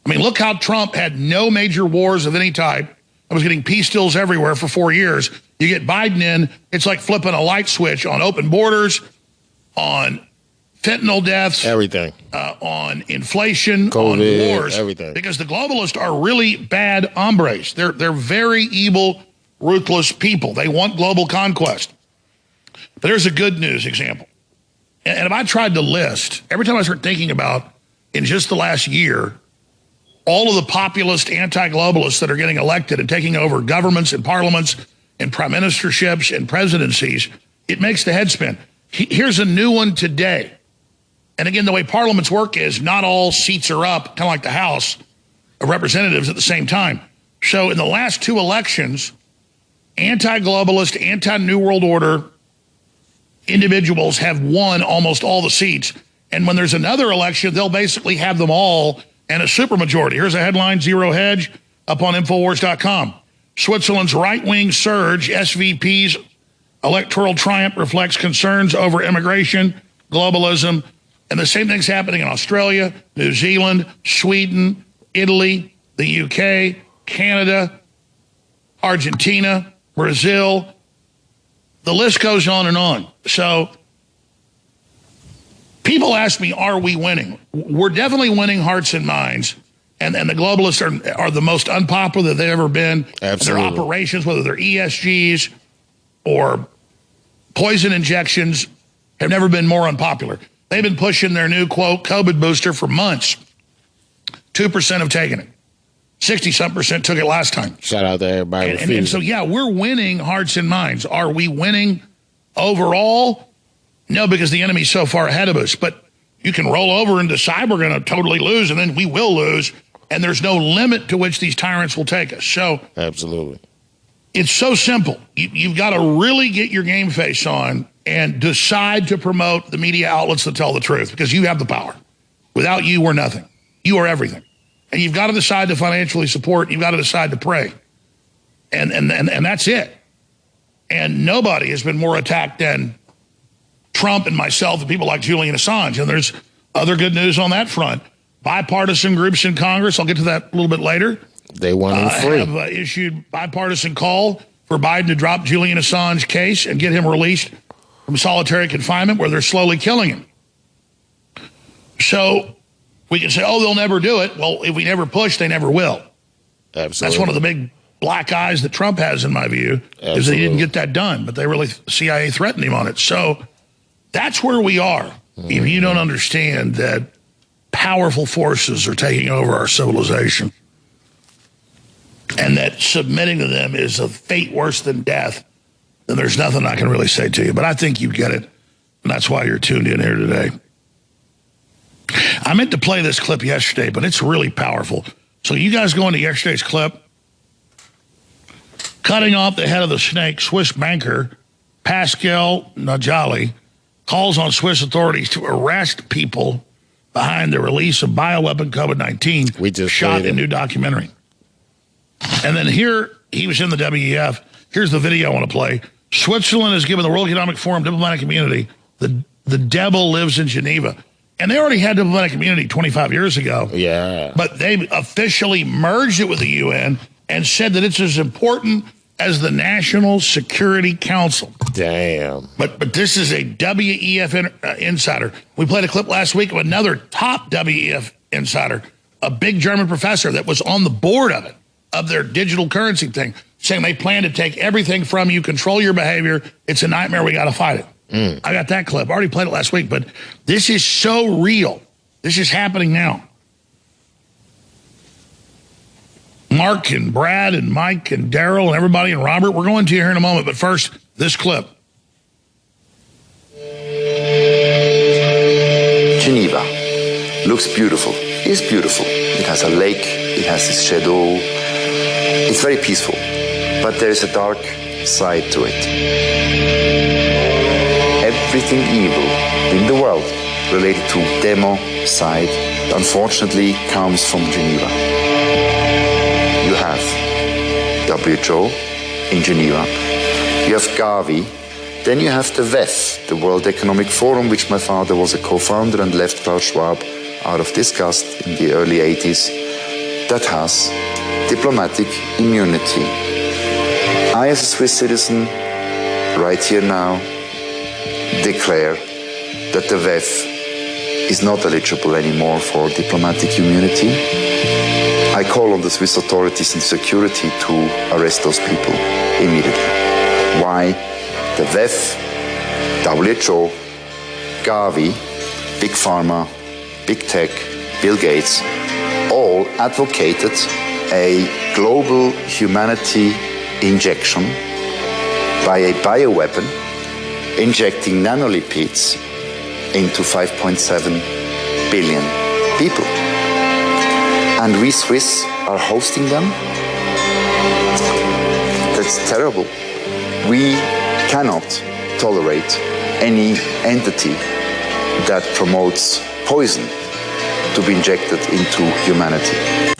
I mean, look how Trump had no major wars of any type. I was getting peace deals everywhere for 4 years. You get Biden in, it's like flipping a light switch on open borders, on fentanyl deaths, everything, on inflation, COVID, on wars, everything. Because the globalists are really bad hombres. They're very evil, ruthless people. They want global conquest. But there's a good news example. And if I tried to list, every time I start thinking about, in just the last year, all of the populist anti-globalists that are getting elected and taking over governments and parliaments and prime ministerships and presidencies, it makes the head spin. Here's a new one today. And again, the way parliaments work is not all seats are up, kind of like the House of Representatives at the same time. So in the last 2 elections, anti-globalist, anti-New World Order individuals have won almost all the seats. And when there's another election, they'll basically have them all and a supermajority. Here's a headline, Zero Hedge, up on Infowars.com. Switzerland's right-wing surge, SVP's electoral triumph reflects concerns over immigration, globalism, and the same thing's happening in Australia, New Zealand, Sweden, Italy, the UK, Canada, Argentina, Brazil. The list goes on and on. So people ask me, are we winning? We're definitely winning hearts and minds. And the globalists are the most unpopular they've ever been. Absolutely. Their operations, whether they're ESGs or poison injections, have never been more unpopular. They've been pushing their new, quote, COVID booster for months. 2% have taken it. 60-some% took it last time. Shout out to everybody. And so, yeah, we're winning hearts and minds. Are we winning overall? No, because the enemy's so far ahead of us. But you can roll over and decide we're going to totally lose, and then we will lose. And there's no limit to which these tyrants will take us. So absolutely, it's so simple. You've got to really get your game face on and decide to promote the media outlets that tell the truth, because you have the power. Without you, we're nothing. You are everything. And you've got to decide to financially support. You've got to decide to pray. And that's it. And nobody has been more attacked than Trump and myself and people like Julian Assange. And there's other good news on that front. Bipartisan groups in Congress, I'll get to that a little bit later. They want him free. Have issued bipartisan call for Biden to drop Julian Assange case and get him released from solitary confinement, where they're slowly killing him. So we can say, oh, they'll never do it. Well, if we never push, they never will. Absolutely. That's one of the big black eyes that Trump has, in my view, is that he didn't get that done. But CIA threatened him on it. So that's where we are. If you don't understand that powerful forces are taking over our civilization and that submitting to them is a fate worse than death, then there's nothing I can really say to you. But I think you get it, and that's why you're tuned in here today. I meant to play this clip yesterday, but it's really powerful. So you guys go into yesterday's clip. Cutting off the head of the snake, Swiss banker Pascal Najali calls on Swiss authorities to arrest people behind the release of bioweapon COVID-19 we just shot in new documentary. And then here, he was in the WEF. Here's the video I want to play. Switzerland has given the World Economic Forum diplomatic immunity. The devil lives in Geneva. And they already had diplomatic immunity 25 years ago. Yeah. But they officially merged it with the UN and said that it's as important as the National Security Council. Damn. But this is a WEF insider. We played a clip last week of another top WEF insider, a big German professor that was on the board of it, of their digital currency thing, saying they plan to take everything from you, control your behavior. It's a nightmare. We got to fight it. I got that clip. I already played it last week, but this is so real. This is happening now. Mark and Brad and Mike and Daryl and everybody and Robert, we're going to you here in a moment. But first, this clip. Geneva looks beautiful, is beautiful. It has a lake, it has its shadow. It's very peaceful, but there is a dark side to it. Everything evil in the world related to democide, unfortunately, comes from Geneva. You have WHO in Geneva, you have Gavi, then you have the WEF, the World Economic Forum, which my father was a co-founder and left Klaus Schwab out of disgust in the early 80s, that has diplomatic immunity. I, as a Swiss citizen, right here now, declare that the WEF is not eligible anymore for diplomatic immunity. I call on the Swiss authorities and security to arrest those people immediately. Why? The WEF, WHO, Gavi, Big Pharma, Big Tech, Bill Gates, all advocated a global humanity injection by a bioweapon, injecting nanolipids into 5.7 billion people. And we Swiss are hosting them? That's terrible. We cannot tolerate any entity that promotes poison to be injected into humanity.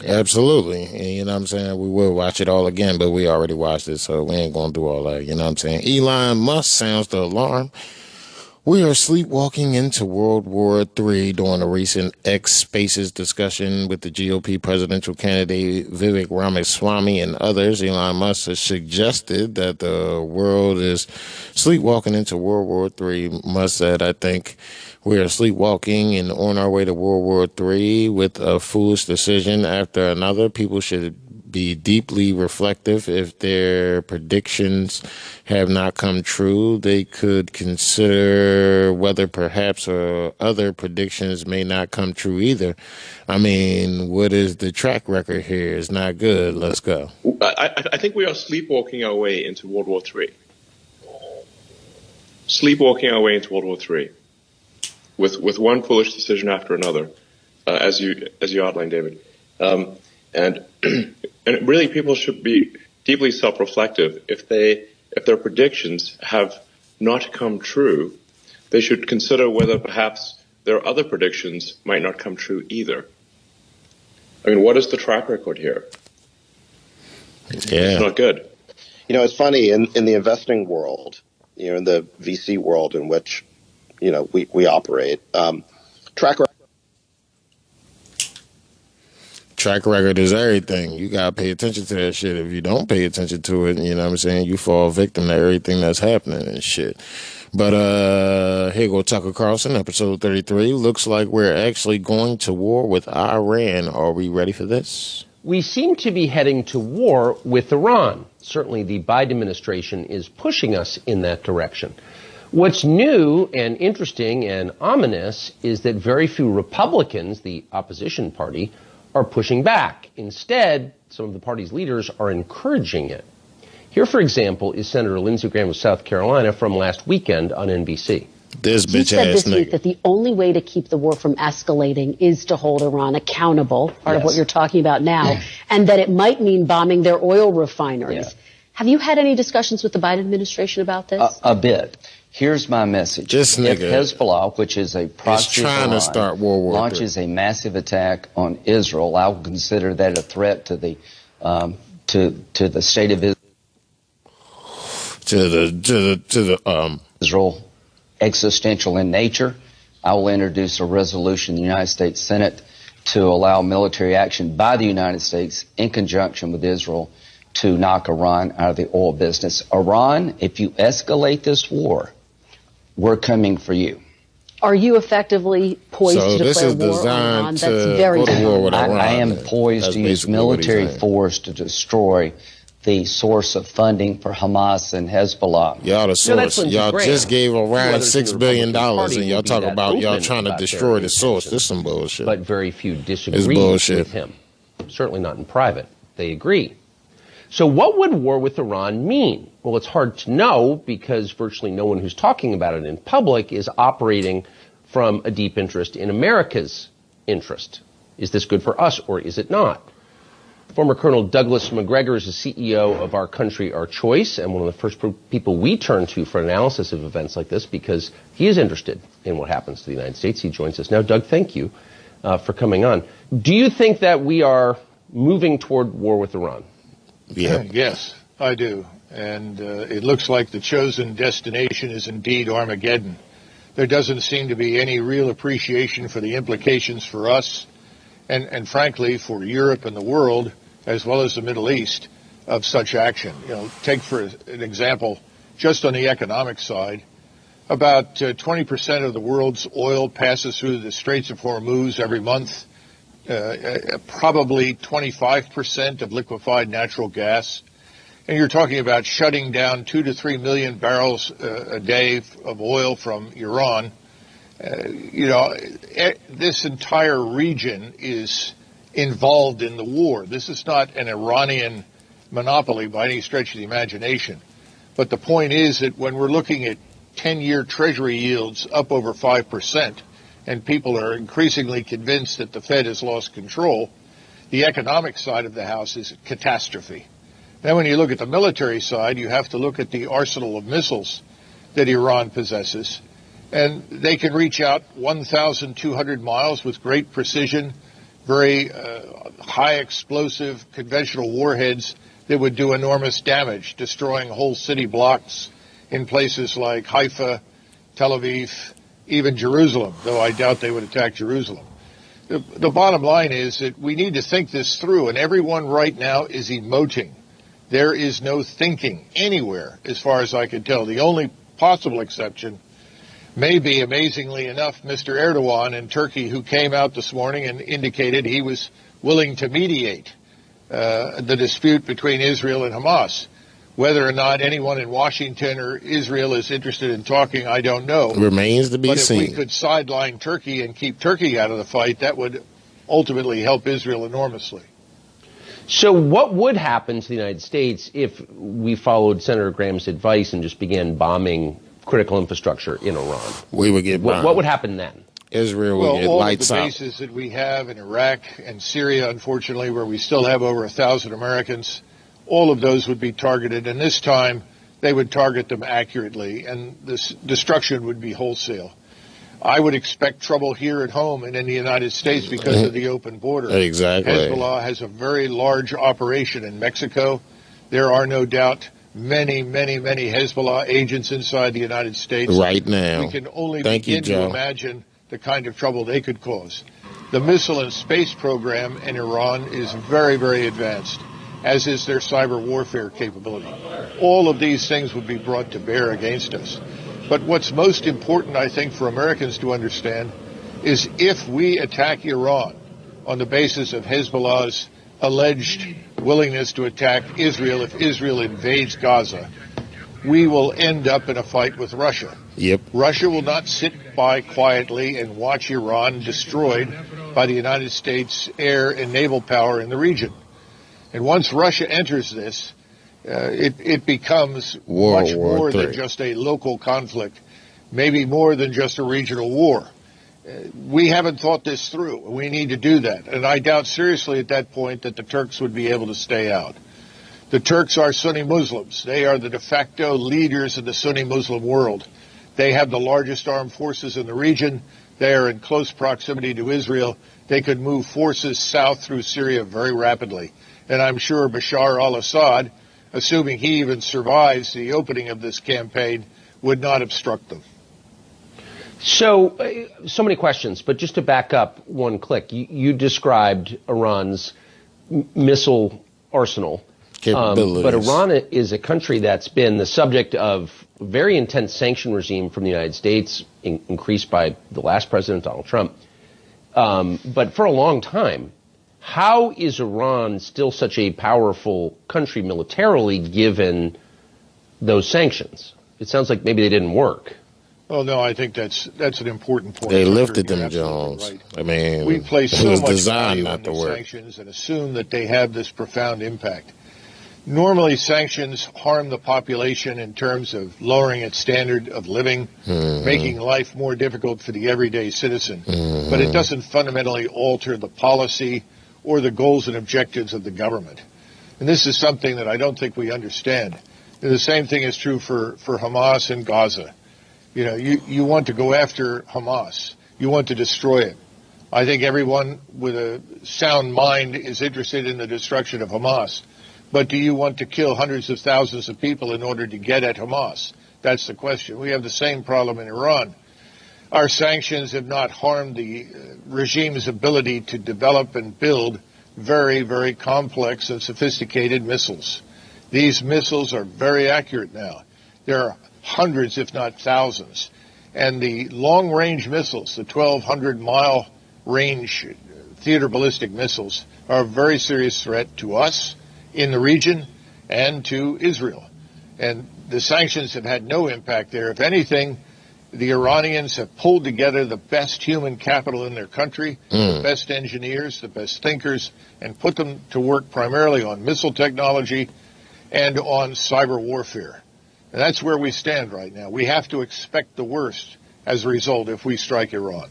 Absolutely. And you know what I'm saying? We will watch it all again, but we already watched it, so we ain't going to do all that. You know what I'm saying? Elon Musk sounds the alarm. We are sleepwalking into World War III during a recent X Spaces discussion with the GOP presidential candidate Vivek Ramaswamy and others. Elon Musk has suggested that the world is sleepwalking into World War III. Musk said, I think we are sleepwalking and on our way to World War III with a foolish decision after another. People should be deeply reflective. If their predictions have not come true, they could consider whether perhaps other predictions may not come true either. I mean, what is the track record here? It's not good. Let's go. I think we are sleepwalking our way into World War III. Sleepwalking our way into World War III with one foolish decision after another, as you outlined, David. And really, people should be deeply self-reflective. If their predictions have not come true, they should consider whether perhaps their other predictions might not come true either. I mean, what is the track record here? Yeah. It's not good. You know, it's funny in the investing world, you know, in the VC world in which, you know, we operate, Track record is everything. You got to pay attention to that shit. If you don't pay attention to it, you know what I'm saying, you fall victim to everything that's happening and shit. But here go Tucker Carlson, episode 33. Looks like we're actually going to war with Iran. Are we ready for this? we seem to be heading to war with Iran. Certainly the Biden administration is pushing us in that direction. What's new and interesting and ominous is that very few Republicans, the opposition party, are pushing back. Instead, some of the party's leaders are encouraging it. Here, for example, is Senator Lindsey Graham of South Carolina from last weekend on NBC. This You said bitch-ass this week nigga. that the only way to keep the war from escalating is to hold Iran accountable, part of what you're talking about now, and that it might mean bombing their oil refineries. Yeah. Have you had any discussions with the Biden administration about this? A bit. Here's my message. This If nigga Hezbollah, which is a proxy of trying to Iran, start World War III. launches a massive attack on Israel, I will consider that a threat to the state of Israel. Israel existential in nature. I will introduce a resolution in the United States Senate to allow military action by the United States in conjunction with Israel to knock Iran out of the oil business. Iran, if you escalate this war, we're coming for you. Are you effectively poised So to this declare is war on designed Iran? to That's very go to war with Iran. I am then. poised That's to use basically what he's military saying. force to destroy the source of funding for Hamas and Hezbollah. Y'all the source. Y'all just gave Iran others in the $6 billion, Republican and y'all Party talk will be about that y'all open trying to about destroy their the source. This is some bullshit. But very few It's disagree bullshit. with him. Certainly not in private. They agree. So what would war with Iran mean? Well, it's hard to know because virtually no one who's talking about it in public is operating from a deep interest in America's interest. Is this good for us or is it not? Former Colonel Douglas McGregor is the CEO of Our Country, Our Choice, and one of the first people we turn to for analysis of events like this because he is interested in what happens to the United States. He joins us now. Doug, thank you for coming on. Do you think that we are moving toward war with Iran? Yeah. Yes, I do. And it looks like the chosen destination is indeed Armageddon. There doesn't seem to be any real appreciation for the implications for us and frankly, for Europe and the world, as well as the Middle East, of such action. You know, take for an example, just on the economic side, about 20% of the world's oil passes through the Straits of Hormuz every month. Probably 25% of liquefied natural gas. And you're talking about shutting down 2 to 3 million barrels a day of oil from Iran. This entire region is involved in the war. This is not an Iranian monopoly by any stretch of the imagination. But the point is that when we're looking at 10-year Treasury yields up over 5%, and people are increasingly convinced that the Fed has lost control, the economic side of the house is a catastrophe. Then when you look at the military side, you have to look at the arsenal of missiles that Iran possesses. And they can reach out 1,200 miles with great precision, very high explosive conventional warheads that would do enormous damage, destroying whole city blocks in places like Haifa, Tel Aviv, even Jerusalem, though I doubt they would attack Jerusalem. The bottom line is that we need to think this through, and everyone right now is emoting. There is no thinking anywhere, as far as I can tell. The only possible exception may be, amazingly enough, Mr. Erdogan in Turkey, who came out this morning and indicated he was willing to mediate the dispute between Israel and Hamas. Whether or not anyone in Washington or Israel is interested in talking, I don't know. Remains to be But seen. if we could sideline Turkey and keep Turkey out of the fight, that would ultimately help Israel enormously. So what would happen to the United States if we followed Senator Graham's advice and just began bombing critical infrastructure in Iran? We would get bombed. What would happen then? Israel would get all lights of the out. bases that we have in Iraq and Syria, unfortunately, where we still have over 1,000 Americans, all of those would be targeted, and this time they would target them accurately, and this destruction would be wholesale. I would expect trouble here at home and in the United States because of the open border. Exactly. Hezbollah has a very large operation in Mexico. There are no doubt many, many, many Hezbollah agents inside the United States. Right now. We can only Thank you, begin to Joe. imagine the kind of trouble they could cause. The missile and space program in Iran is very, very advanced, as is their cyber warfare capability. All of these things would be brought to bear against us. But what's most important, I think, for Americans to understand is if we attack Iran on the basis of Hezbollah's alleged willingness to attack Israel if Israel invades Gaza, we will end up in a fight with Russia. Yep. Russia will not sit by quietly and watch Iran destroyed by the United States air and naval power in the region. And once Russia enters this, it becomes much more than just a local conflict, maybe more than just a regional war. We haven't thought this through. We need to do that. And I doubt seriously at that point that the Turks would be able to stay out. The Turks are Sunni Muslims. They are the de facto leaders of the Sunni Muslim world. They have the largest armed forces in the region. They are in close proximity to Israel. They could move forces south through Syria very rapidly. And I'm sure Bashar al-Assad, assuming he even survives the opening of this campaign, would not obstruct them. So many questions, but just to back up one click, you described Iran's missile arsenal. But Iran is a country that's been the subject of a very intense sanction regime from the United States, increased by the last president, Donald Trump. But for a long time, how is Iran still such a powerful country militarily given those sanctions? It sounds like maybe they didn't work. Oh, no, I think that's an important point. They lifted them, Jones. Right. I mean, we place it so was much designed value not on to these work. sanctions and assume that they have this profound impact. Normally, sanctions harm the population in terms of lowering its standard of living, making life more difficult for the everyday citizen. But it doesn't fundamentally alter the policy or the goals and objectives of the government. And this is something that I don't think we understand. And the same thing is true for Hamas in Gaza. You know, you want to go after Hamas. You want to destroy it. I think everyone with a sound mind is interested in the destruction of Hamas. But do you want to kill hundreds of thousands of people in order to get at Hamas? That's the question. We have the same problem in Iran. Our sanctions have not harmed the regime's ability to develop and build very, very complex and sophisticated missiles. These missiles are very accurate now. There are hundreds, if not thousands. And the long-range missiles, the 1,200-mile range theater ballistic missiles, are a very serious threat to us in the region and to Israel. And the sanctions have had no impact there. If anything, the Iranians have pulled together the best human capital in their country, the best engineers, the best thinkers, and put them to work primarily on missile technology and on cyber warfare. And that's where we stand right now. We have to expect the worst as a result if we strike Iran.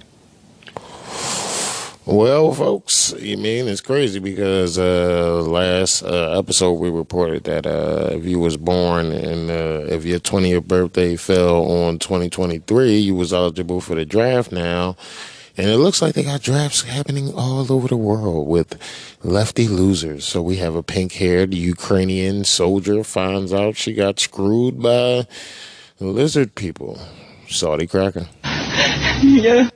Well, folks, you mean it's crazy because last episode we reported that if you was born and if your 20th birthday fell on 2023, you was eligible for the draft now. And it looks like they got drafts happening all over the world with lefty losers. So we have a pink-haired Ukrainian soldier finds out she got screwed by lizard people. Saudi cracker. Yeah.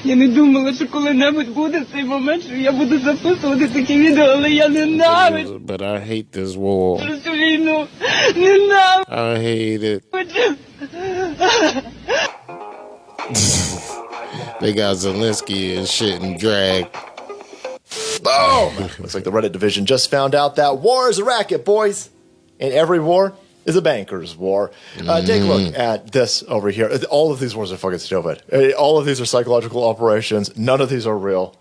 Я не думала, що коли-небудь буде цей момент, що я буду записувати такі відео, але я ненавиджу. But I hate this war. Цю війну. Ненавиджу. I hate it. They got Zelensky and shit and drag. Boom! Looks like the Reddit division just found out that war is a racket, boys. And every war is a banker's war. Take a look at this over here. All of these wars are fucking stupid. All of these are psychological operations. None of these are real.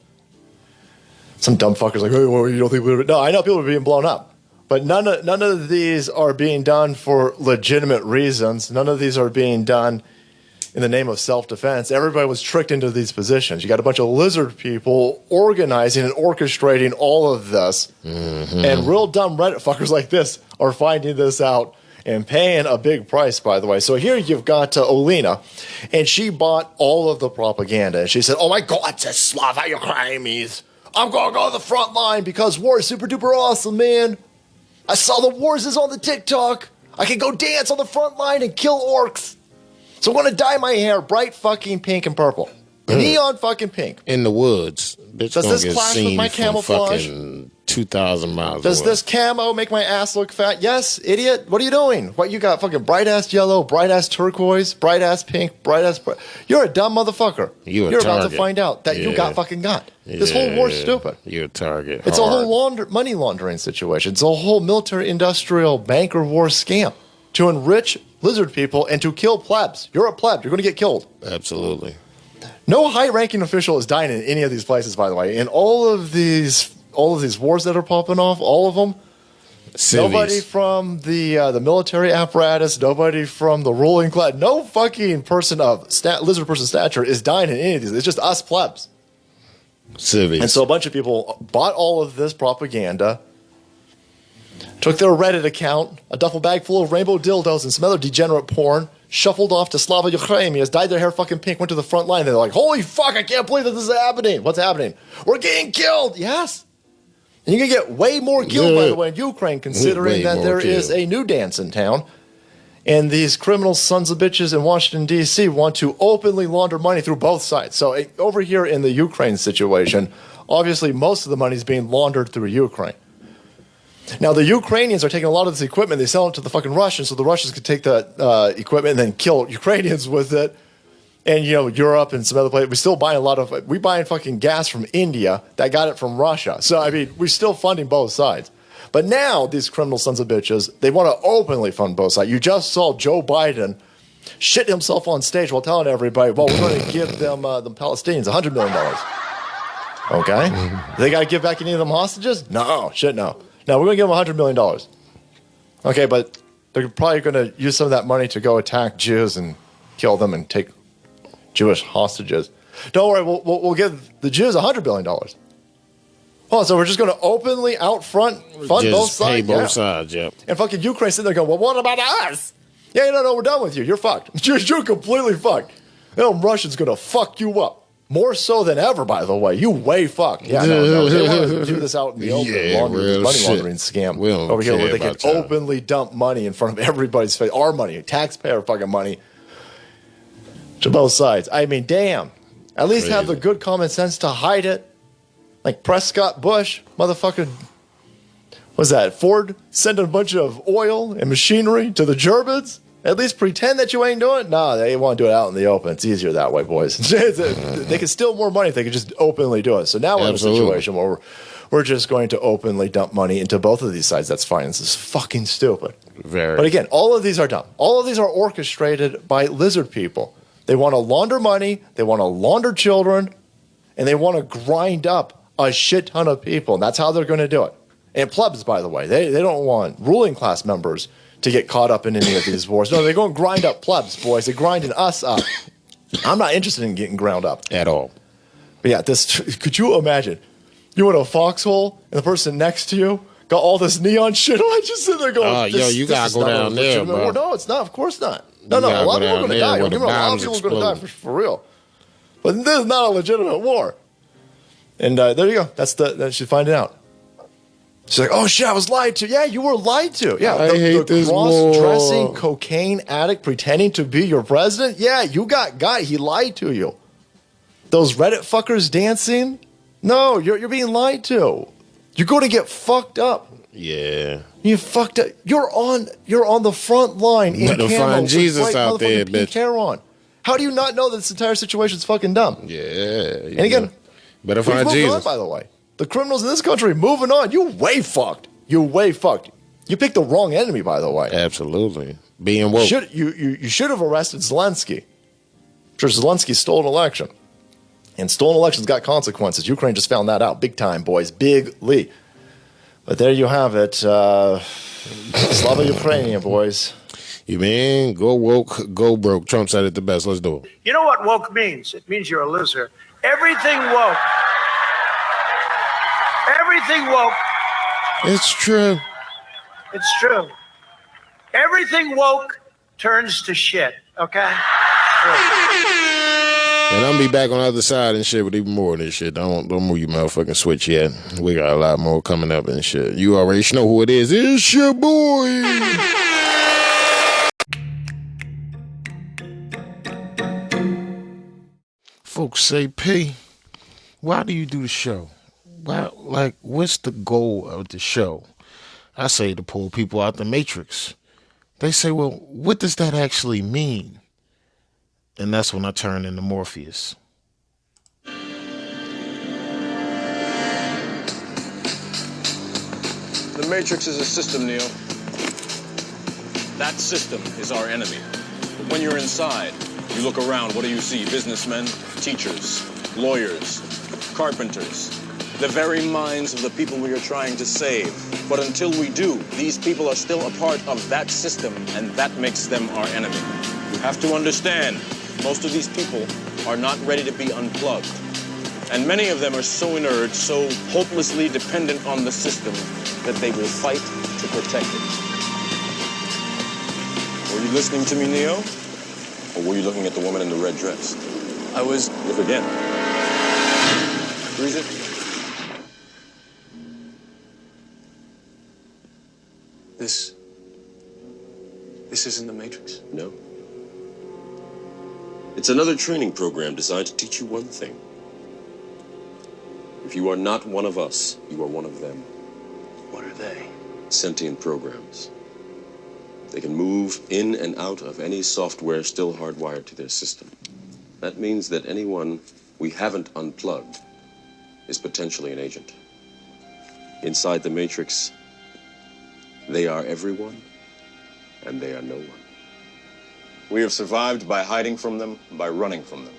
Some dumb fuckers like, hey, well, you don't think we're... No, I know people are being blown up. But none of these are being done for legitimate reasons. None of these are being done in the name of self-defense. Everybody was tricked into these positions. You got a bunch of lizard people organizing and orchestrating all of this. And real dumb Reddit fuckers like this are finding this out and paying a big price, by the way. So here you've got Olena, and she bought all of the propaganda. And she said, oh my God, Slava Ukraine, I'm going to go to the front line because war is super duper awesome, man. I saw the wars is on the TikTok. I can go dance on the front line and kill orcs. So I'm going to dye my hair bright fucking pink and purple. Neon fucking pink. In the woods. Bitch Does gonna this get clash with seen my from camouflage? fucking 2,000 miles Does away. this camo make my ass look fat? Yes, idiot. What are you doing? What, you got fucking bright ass yellow, bright ass turquoise, bright ass pink, bright ass. You're a dumb motherfucker. You're about to target. find out that you got fucking got. This whole war's stupid. You're a target. It's Hard. a whole money laundering situation. It's a whole military industrial banker war scam to enrich lizard people and to kill plebs. You're a pleb. You're going to get killed. Absolutely. No high-ranking official is dying in any of these places, by the way. In all of these wars that are popping off, all of them, nobody from the military apparatus, nobody from the ruling class, no fucking person of lizard person stature is dying in any of these. It's just us plebs. Civies. And so a bunch of people bought all of this propaganda, took their Reddit account, a duffel bag full of rainbow dildos and some other degenerate porn, shuffled off to Slava Ukrainians, dyed their hair fucking pink, went to the front line. They're like, holy fuck, I can't believe that this is happening. What's happening? We're getting killed. Yes. And you're going to get way more killed, by the way, in Ukraine, considering that there is a new dance in town. And these criminal sons of bitches in Washington, D.C. want to openly launder money through both sides. So over here in the Ukraine situation, obviously most of the money is being laundered through Ukraine. Now, the Ukrainians are taking a lot of this equipment. They sell it to the fucking Russians, so the Russians could take the equipment and then kill Ukrainians with it. And, you know, Europe and some other places, we still buying we buying fucking gas from India that got it from Russia. So, I mean, we're still funding both sides. But now, these criminal sons of bitches, they want to openly fund both sides. You just saw Joe Biden shit himself on stage while telling everybody, well, we're going to give them the Palestinians $100 million. Okay? They got to give back any of them hostages? No. Shit, no. Now, we're going to give them $100 million. Okay, but they're probably going to use some of that money to go attack Jews and kill them and take Jewish hostages. Don't worry, we'll give the Jews $100 billion. Oh, so we're just going to openly out front fund Just both sides? pay both sides, yep. And fucking Ukraine sitting there going, well, what about us? Yeah, no, we're done with you. You're fucked. You're completely fucked. Them Russians going to fuck you up. More so than ever, by the way. You way fucked. Yeah, no. They want to do this out in the open. Money laundering scam over here where they can openly dump money in front of everybody's face. Our money, taxpayer fucking money. To both sides. I mean, damn. At least have the good common sense to hide it. Like Prescott Bush, motherfucker. What's that? Ford sending a bunch of oil and machinery to the Germans? At least pretend that you ain't doing it? No, they want to do it out in the open. It's easier that way, boys. They can steal more money if they could just openly do it. So now we're in a situation where we're just going to openly dump money into both of these sides. That's fine. This is fucking stupid. Very. But again, all of these are dumb. All of these are orchestrated by lizard people. They want to launder money, they want to launder children, and they want to grind up a shit ton of people. And that's how they're going to do it. And plebs, by the way, they don't want ruling class members to get caught up in any of these wars. No, they're going to grind up plebs, boys. They're grinding us up. I'm not interested in getting ground up. At all. But yeah, could you imagine? You in a foxhole, and the person next to you got all this neon shit on, just sitting there going, yo, you got to go down there, bro. No, it's not. Of course not. No, a lot of people are going to die. A lot of people are going to die for real. But this is not a legitimate war. And there you go. That she's finding out. She's like, oh shit, I was lied to. Yeah, you were lied to. Yeah, the cross-dressing cocaine addict pretending to be your president. Yeah, you got. He lied to you. Those Reddit fuckers dancing. No, you're being lied to. You're going to get fucked up. Yeah. You fucked up. You're on the front line in camo. Find Jesus out there, bitch. Hair on. How do you not know that this entire situation's fucking dumb? Yeah. And again, better find Jesus. On, by the way. The criminals in this country moving on. You way fucked. You way fucked. You picked the wrong enemy, by the way. Absolutely. Being woke. You should have arrested Zelensky. I'm sure Zelensky stole an election. And stolen elections got consequences. Ukraine just found that out. Big time, boys. Bigly. But there you have it. Slava Ukrainian, boys. You mean go woke, go broke. Trump said it the best. Let's do it. You know what woke means? It means you're a loser. Everything woke. Everything woke. It's true. It's true. Everything woke turns to shit, okay? And I'm be back on the other side and shit with even more of this shit. Don't move your motherfucking switch yet. We got a lot more coming up and shit. You already know who it is. It's your boy. Folks say, P, why do you do the show? Why, like, what's the goal of the show? I say to pull people out the Matrix. They say, well, what does that actually mean? And that's when I turn into Morpheus. The Matrix is a system, Neo. That system is our enemy. But when you're inside, you look around, what do you see? Businessmen, teachers, lawyers, carpenters, the very minds of the people we are trying to save. But until we do, these people are still a part of that system, and that makes them our enemy. You have to understand, most of these people are not ready to be unplugged. And many of them are so inert, so hopelessly dependent on the system, that they will fight to protect it. Were you listening to me, Neo? Or were you looking at the woman in the red dress? I was. Look again. Freeze it. This isn't the Matrix. No. It's another training program designed to teach you one thing. If you are not one of us, you are one of them. What are they? Sentient programs. They can move in and out of any software still hardwired to their system. That means that anyone we haven't unplugged is potentially an agent. Inside the Matrix, they are everyone, and they are no one. We have survived by hiding from them, by running from them.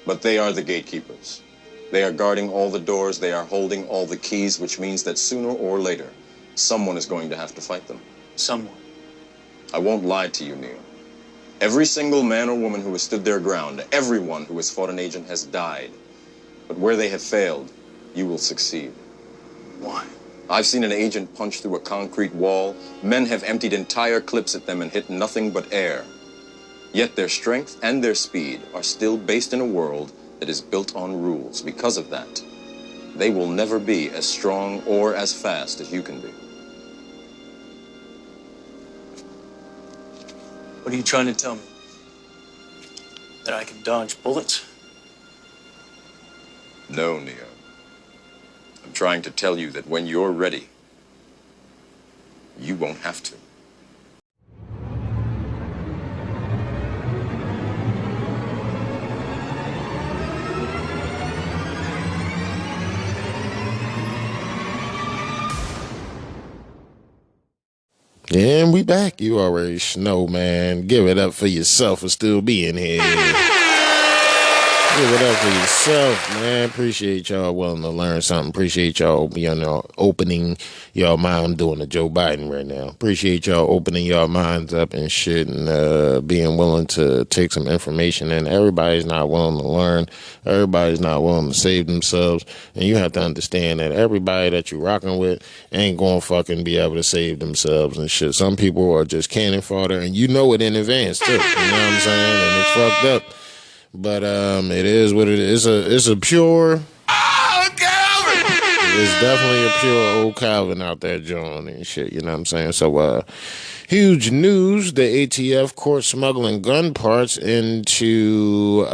But they are the gatekeepers. They are guarding all the doors, they are holding all the keys, which means that sooner or later, someone is going to have to fight them. Someone. I won't lie to you, Neo. Every single man or woman who has stood their ground, everyone who has fought an agent has died. But where they have failed, you will succeed. Why? I've seen an agent punch through a concrete wall. Men have emptied entire clips at them and hit nothing but air. Yet their strength and their speed are still based in a world that is built on rules. Because of that, they will never be as strong or as fast as you can be. What are you trying to tell me? That I can dodge bullets? No, Neo. I'm trying to tell you that when you're ready, you won't have to. And we back. You already know, man. Give it up for yourself for still being here. Give it up for yourself, man. Appreciate y'all willing to learn something. Appreciate y'all opening y'all mind. I'm doing a Joe Biden right now. Appreciate y'all opening y'all minds up and shit and being willing to take some information in. Everybody's not willing to learn. Everybody's not willing to save themselves. And you have to understand that everybody that you're rocking with ain't gonna fucking be able to save themselves and shit. Some people are just cannon fodder, and you know it in advance too. You know what I'm saying? And it's fucked up. But it is what it is. It's a pure. Oh, Calvin! It's definitely a pure old Calvin out there, John, and shit. You know what I'm saying? So, huge news: the ATF caught smuggling gun parts into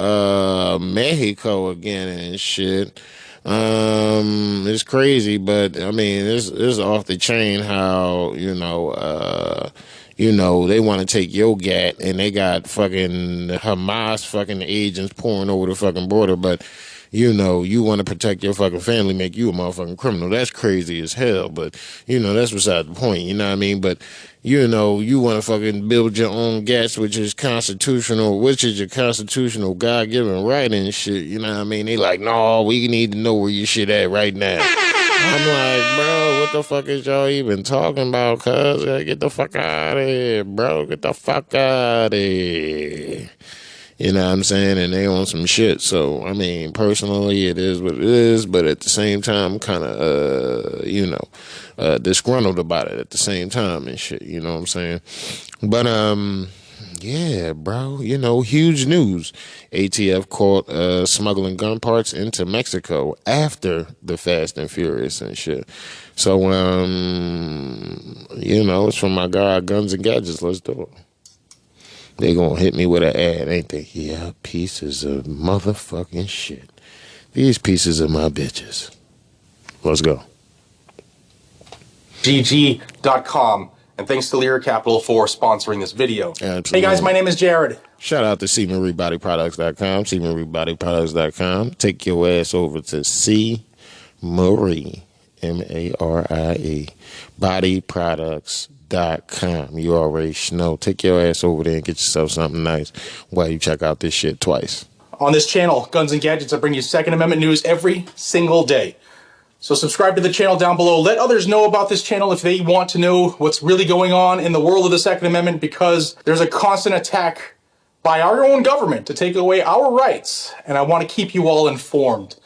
Mexico again and shit. It's crazy, but I mean, it's off the chain how they want to take your gat, and they got fucking Hamas fucking agents pouring over the fucking border, but, you want to protect your fucking family, make you a motherfucking criminal. That's crazy as hell, but, that's beside the point, you know what I mean? But, you want to fucking build your own gats, which is your constitutional God-given right and shit, you know what I mean? They like, no, we need to know where your shit at right now. I'm like, bro, what the fuck is y'all even talking about, cuz? Get the fuck out of here, bro. Get the fuck out of here. You know what I'm saying? And they on some shit. So, I mean, personally, it is what it is. But at the same time, kind of, disgruntled about it at the same time and shit. You know what I'm saying? But, yeah, bro, huge news. ATF caught smuggling gun parts into Mexico after the Fast and Furious and shit. So, it's from my guy, Guns and Gadgets. Let's do it. They gonna hit me with an ad, ain't they? Yeah, pieces of motherfucking shit. These pieces of my bitches. Let's go. GG.com. And thanks to Lyra Capital for sponsoring this video. Absolutely. Hey guys, my name is Jared. Shout out to cmariebodyproducts.com, cmariebodyproducts.com. Take your ass over to C. Marie, M-A-R-I-E, bodyproducts.com. You already know. Take your ass over there and get yourself something nice while you check out this shit twice. On this channel, Guns and Gadgets, I bring you Second Amendment news every single day. So subscribe to the channel down below. Let others know about this channel if they want to know what's really going on in the world of the Second Amendment, because there's a constant attack by our own government to take away our rights, and I want to keep you all informed.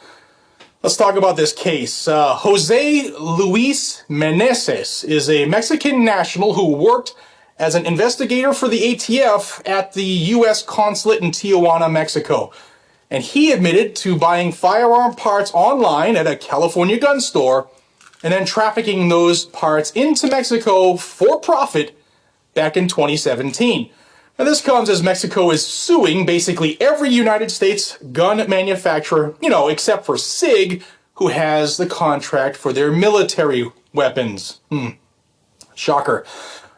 Let's talk about this case. Jose Luis Meneses is a Mexican national who worked as an investigator for the ATF at the U.S. consulate in Tijuana, Mexico. And he admitted to buying firearm parts online at a California gun store and then trafficking those parts into Mexico for profit back in 2017. Now this comes as Mexico is suing basically every United States gun manufacturer, except for SIG, who has the contract for their military weapons. Shocker.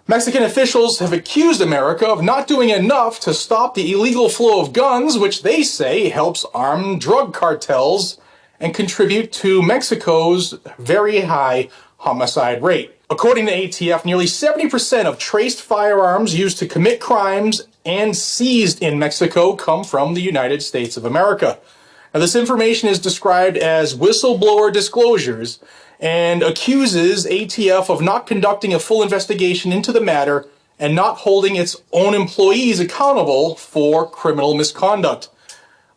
Mexican officials have accused America of not doing enough to stop the illegal flow of guns, which they say helps arm drug cartels and contribute to Mexico's very high homicide rate. According to ATF, nearly 70% of traced firearms used to commit crimes and seized in Mexico come from the United States of America. Now, this information is described as whistleblower disclosures and accuses ATF of not conducting a full investigation into the matter and not holding its own employees accountable for criminal misconduct.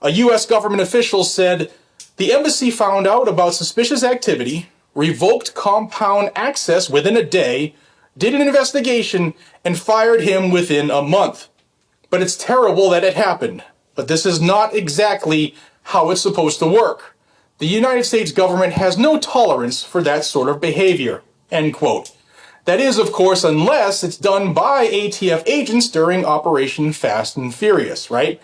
A U.S. government official said the embassy found out about suspicious activity, revoked compound access within a day, did an investigation, and fired him within a month. But it's terrible that it happened. But this is not exactly how it's supposed to work. The United States government has no tolerance for that sort of behavior, end quote. That is, of course, unless it's done by ATF agents during Operation Fast and Furious, right?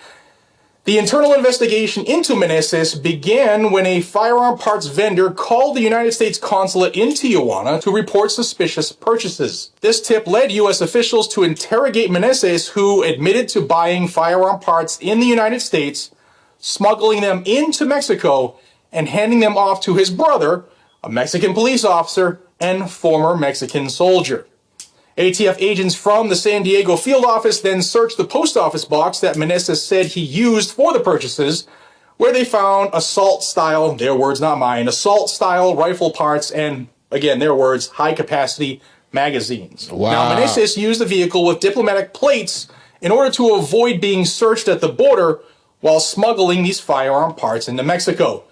The internal investigation into Meneses began when a firearm parts vendor called the United States consulate in Tijuana to report suspicious purchases. This tip led U.S. officials to interrogate Meneses, who admitted to buying firearm parts in the United States, smuggling them into Mexico, and handing them off to his brother, a Mexican police officer and former Mexican soldier. ATF agents from the San Diego field office then searched the post office box that Meneses said he used for the purchases, where they found assault-style, their words not mine, assault-style rifle parts and, again, their words, high-capacity magazines. Wow. Now, Meneses used the vehicle with diplomatic plates in order to avoid being searched at the border while smuggling these firearm parts into Mexico.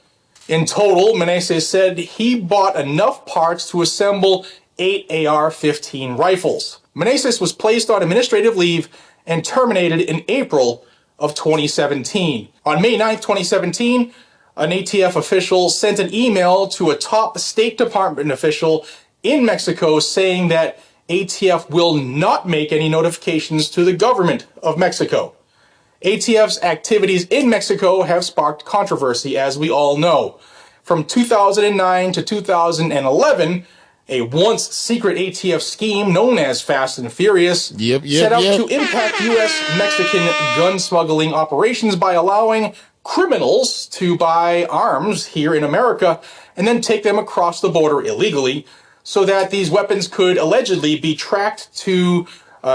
In total, Meneses said he bought enough parts to assemble 8 AR-15 rifles. Meneses was placed on administrative leave and terminated in April of 2017. On May 9, 2017, an ATF official sent an email to a top State Department official in Mexico saying that ATF will not make any notifications to the government of Mexico. ATF's activities in Mexico have sparked controversy, as we all know. From 2009 to 2011, a once secret ATF scheme known as Fast and Furious set out to impact U.S.-Mexican gun smuggling operations by allowing criminals to buy arms here in America and then take them across the border illegally so that these weapons could allegedly be tracked to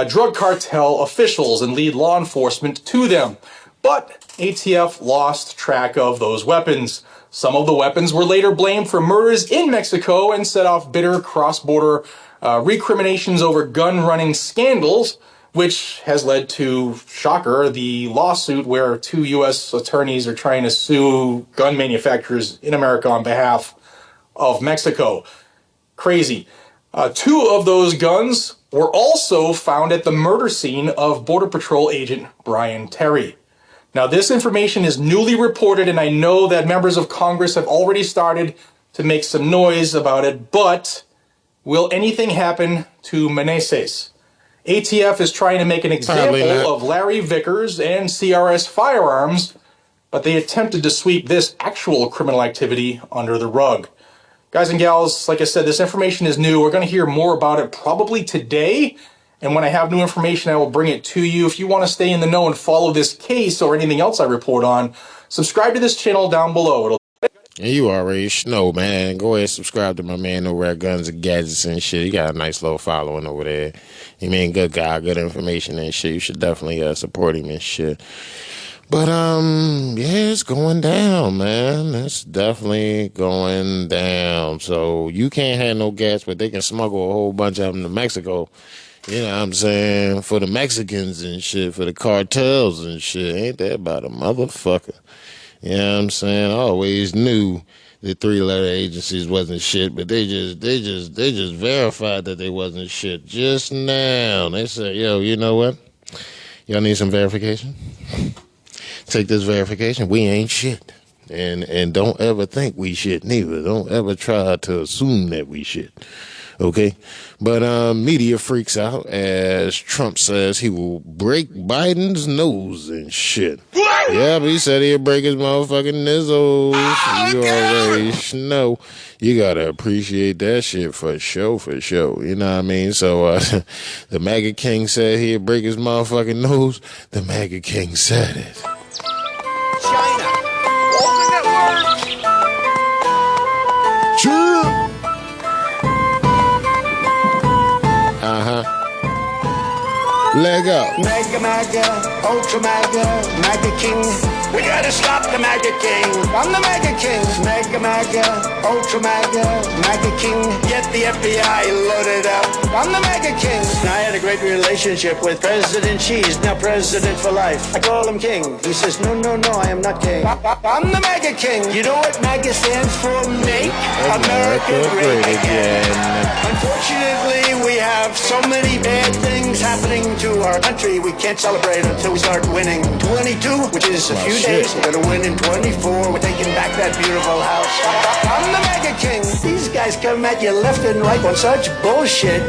drug cartel officials and lead law enforcement to them. But ATF lost track of those weapons. Some of the weapons were later blamed for murders in Mexico and set off bitter cross-border recriminations over gun-running scandals, which has led to, shocker, the lawsuit where 2 U.S. attorneys are trying to sue gun manufacturers in America on behalf of Mexico. Crazy. 2 of those guns were also found at the murder scene of Border Patrol agent Brian Terry. Now, this information is newly reported, and I know that members of Congress have already started to make some noise about it, but will anything happen to Meneses? ATF is trying to make an example of Larry Vickers and CRS Firearms, but they attempted to sweep this actual criminal activity under the rug. Guys and gals, like I said, this information is new. We're going to hear more about it probably today. And when I have new information, I will bring it to you. If you want to stay in the know and follow this case or anything else I report on, subscribe to this channel down below. And you already know, man. Go ahead and subscribe to my man over at Guns and Gadgets and shit. He got a nice little following over there. He mean, good guy, good information and shit. You should definitely support him and shit. But, yeah, it's going down, man. It's definitely going down. So you can't have no gas, but they can smuggle a whole bunch of them to Mexico. You know what I'm saying? For the Mexicans and shit, for the cartels and shit. Ain't that about a motherfucker? You know what I'm saying? I always knew the three-letter agencies wasn't shit, but they just verified that they wasn't shit just now. They said, yo, you know what? Y'all need some verification? Take this verification. We ain't shit. And don't ever think we shit neither. Don't ever try to assume that we shit. Okay? But media freaks out as Trump says he will break Biden's nose and shit. Yeah, but he said he'll break his motherfucking nizzles. You already know. You gotta appreciate that shit for sure, for sure. You know what I mean? So the MAGA King said he'll break his motherfucking nose. The MAGA King said it. China. All the networks. Sure. Leg up. MAGA, MAGA, Ultra MAGA, MAGA King. We gotta stop the MAGA King. I'm the MAGA King. MAGA, MAGA, Ultra MAGA, MAGA King. Get the FBI loaded up. I'm the MAGA King. I had a great relationship with President Cheese, now President for life. I call him King. He says, no, no, no, I am not King. I'm the MAGA King. You know what MAGA stands for? Make America Great Again. Unfortunately, we have so many bad things happening to our country. We can't celebrate until we start winning 22, which is a few days. We're going to win in 24. We're taking back that beautiful house. I'm the MAGA King. These guys come at you left and right on such bullshit.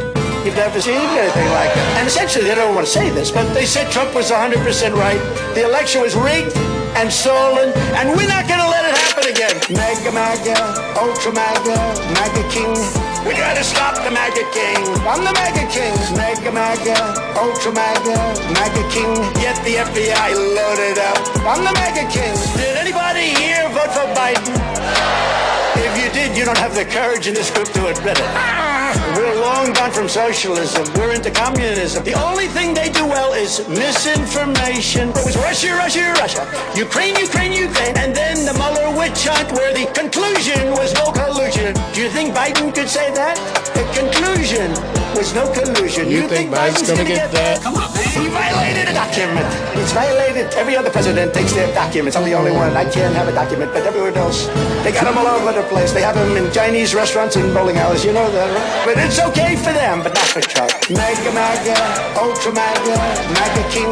You've never seen anything like it. And essentially, they don't want to say this, but they said Trump was 100% right. The election was rigged and stolen, and we're not going to let it happen again. MAGA, MAGA, Ultra MAGA, MAGA King. We gotta stop the MAGA King. I'm the MAGA King. MAGA, MAGA, Ultra MAGA, MAGA King. Get the FBI loaded up. I'm the MAGA King. Did anybody here vote for Biden? If you did, you don't have the courage in this group to admit it. We're long gone from socialism. We're into communism. The only thing they do well is misinformation. It was Russia, Russia, Russia. Ukraine, Ukraine, Ukraine. And then the Mueller witch hunt where the conclusion was no collusion. Do you think Biden could say that? The conclusion was no collusion. You think Biden's gonna get that? Come on, man. He violated a document. He's violated. Every other president takes their documents. I'm the only one. I can't have a document, but everyone else, they got them all over the place. They have them in Chinese restaurants and bowling alleys. You know that, right? But it's okay for them, but not for Trump. MAGA, MAGA, Ultra MAGA, MAGA King.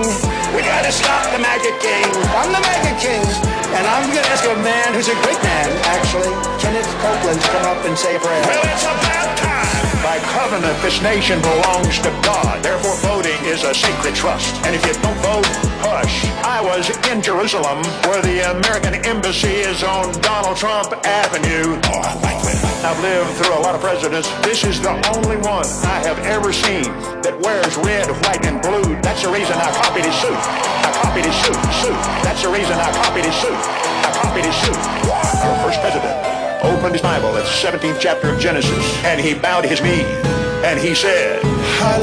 We gotta stop the MAGA King. I'm the MAGA King. And I'm gonna ask a man who's a great man, actually, Kenneth Copeland, to come up and say a prayer. Well, it's about time. By covenant, this nation belongs to God. Therefore, voting is a sacred trust. And if you don't vote, hush. I was in Jerusalem, where the American embassy is on Donald Trump Avenue. Oh, I like that. I've lived through a lot of presidents. This is the only one I have ever seen that wears red, white, and blue. That's the reason I copied his suit. I copied his suit. That's the reason I copied his suit. I copied his suit. Our first president opened his Bible at the 17th chapter of Genesis, and he bowed his knee, and he said, I'm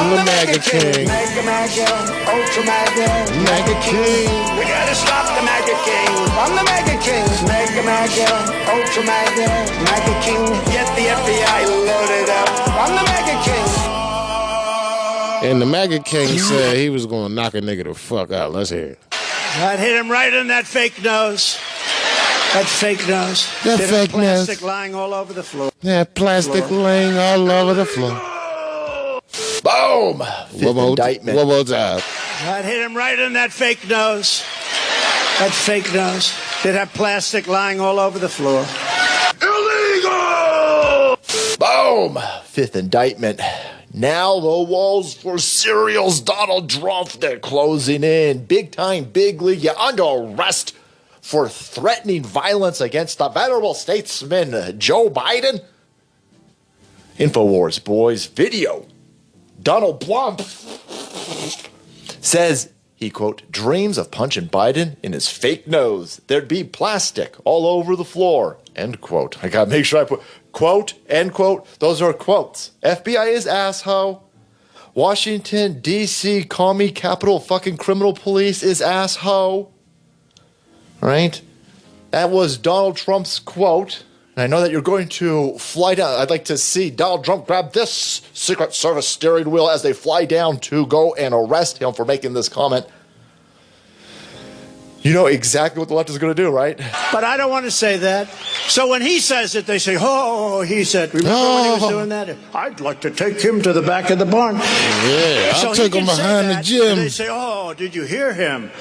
the MAGA King. MAGA, MAGA, Ultra MAGA, MAGA King. We gotta stop the MAGA King. I'm the MAGA King. MAGA, MAGA, Ultra MAGA, MAGA King. Get the FBI loaded up. I'm the MAGA King. And the MAGA King said he was going to knock a nigga the fuck out. Let's hear it. I'd hit him right in that fake nose. That fake nose. That fake nose. Plastic lying all over the floor. That plastic laying all over the floor. Boom! One more time. I'd hit him right in that fake nose. That fake nose. They'd have plastic lying all over the floor. illegal! Boom! Fifth indictment. Now the walls for Serial's Donald Trump, they're closing in. Big time, big league. You're under arrest for threatening violence against the venerable statesman Joe Biden. InfoWars, boys. Video. Donald Plump says he, quote, dreams of punching Biden in his fake nose. There'd be plastic all over the floor, end quote. I gotta make sure I put quote, end quote. Those are quotes. FBI is asshole. Washington, D.C., commie capital fucking criminal police is asshole. Right? That was Donald Trump's quote. And I know that you're going to fly down. I'd like to see Donald Trump grab this Secret Service steering wheel as they fly down to go and arrest him for making this comment. You know exactly what the left is going to do, right? But I don't want to say that. So when he says it, they say, oh, he said, remember when he was doing that? I'd like to take him to the back of the barn. Yeah, I'll take him behind the gym. And they say, oh, did you hear him?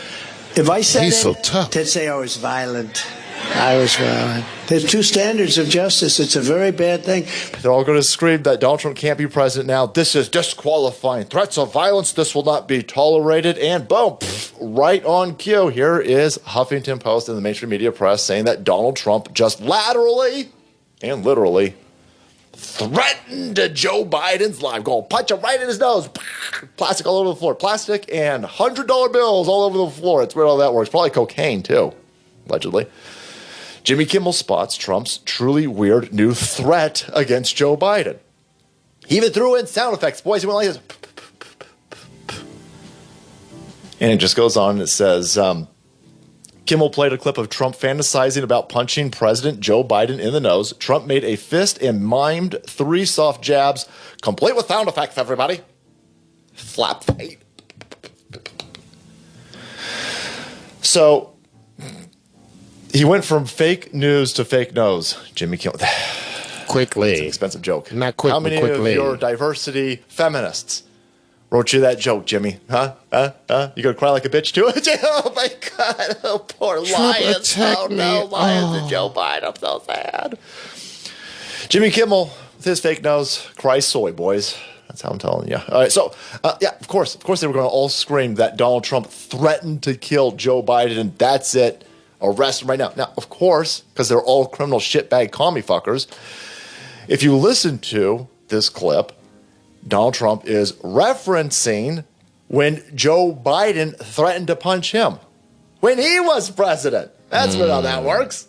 If I said He's so tough. They'd say I was violent. I was violent. There's two standards of justice. It's a very bad thing. They're all going to scream that Donald Trump can't be president now. This is disqualifying. Threats of violence. This will not be tolerated. And boom, right on cue. Here is Huffington Post and the mainstream media press saying that Donald Trump just laterally and literally threatened Joe Biden's life. Go punch him right in his nose. Plastic all over the floor. Plastic and $100 bills all over the floor. It's weird how that works. Probably cocaine too, allegedly. Jimmy Kimmel spots Trump's truly weird new threat against Joe Biden. He even threw in sound effects. Boys, he went like this. And it just goes on and it says, Kimmel played a clip of Trump fantasizing about punching President Joe Biden in the nose. Trump made a fist and mimed 3 soft jabs, complete with sound effects, everybody. Flap fate. So he went from fake news to fake nose. Jimmy Kimmel. Quickly. It's an expensive joke. Not quickly. How many quickly. of your diversity feminists wrote you that joke, Jimmy? Huh? You gonna cry like a bitch too? Oh my God. Oh, poor Lions. Oh no, Lions and Joe Biden. I'm so sad. Jimmy Kimmel, with his fake nose, cries soy, boys. That's how I'm telling you. All right, so, yeah, of course they were going to all scream that Donald Trump threatened to kill Joe Biden, and that's it. Arrest him right now. Now, of course, because they're all criminal shitbag commie fuckers, if you listen to this clip, Donald Trump is referencing when Joe Biden threatened to punch him when he was president. That's not how that works.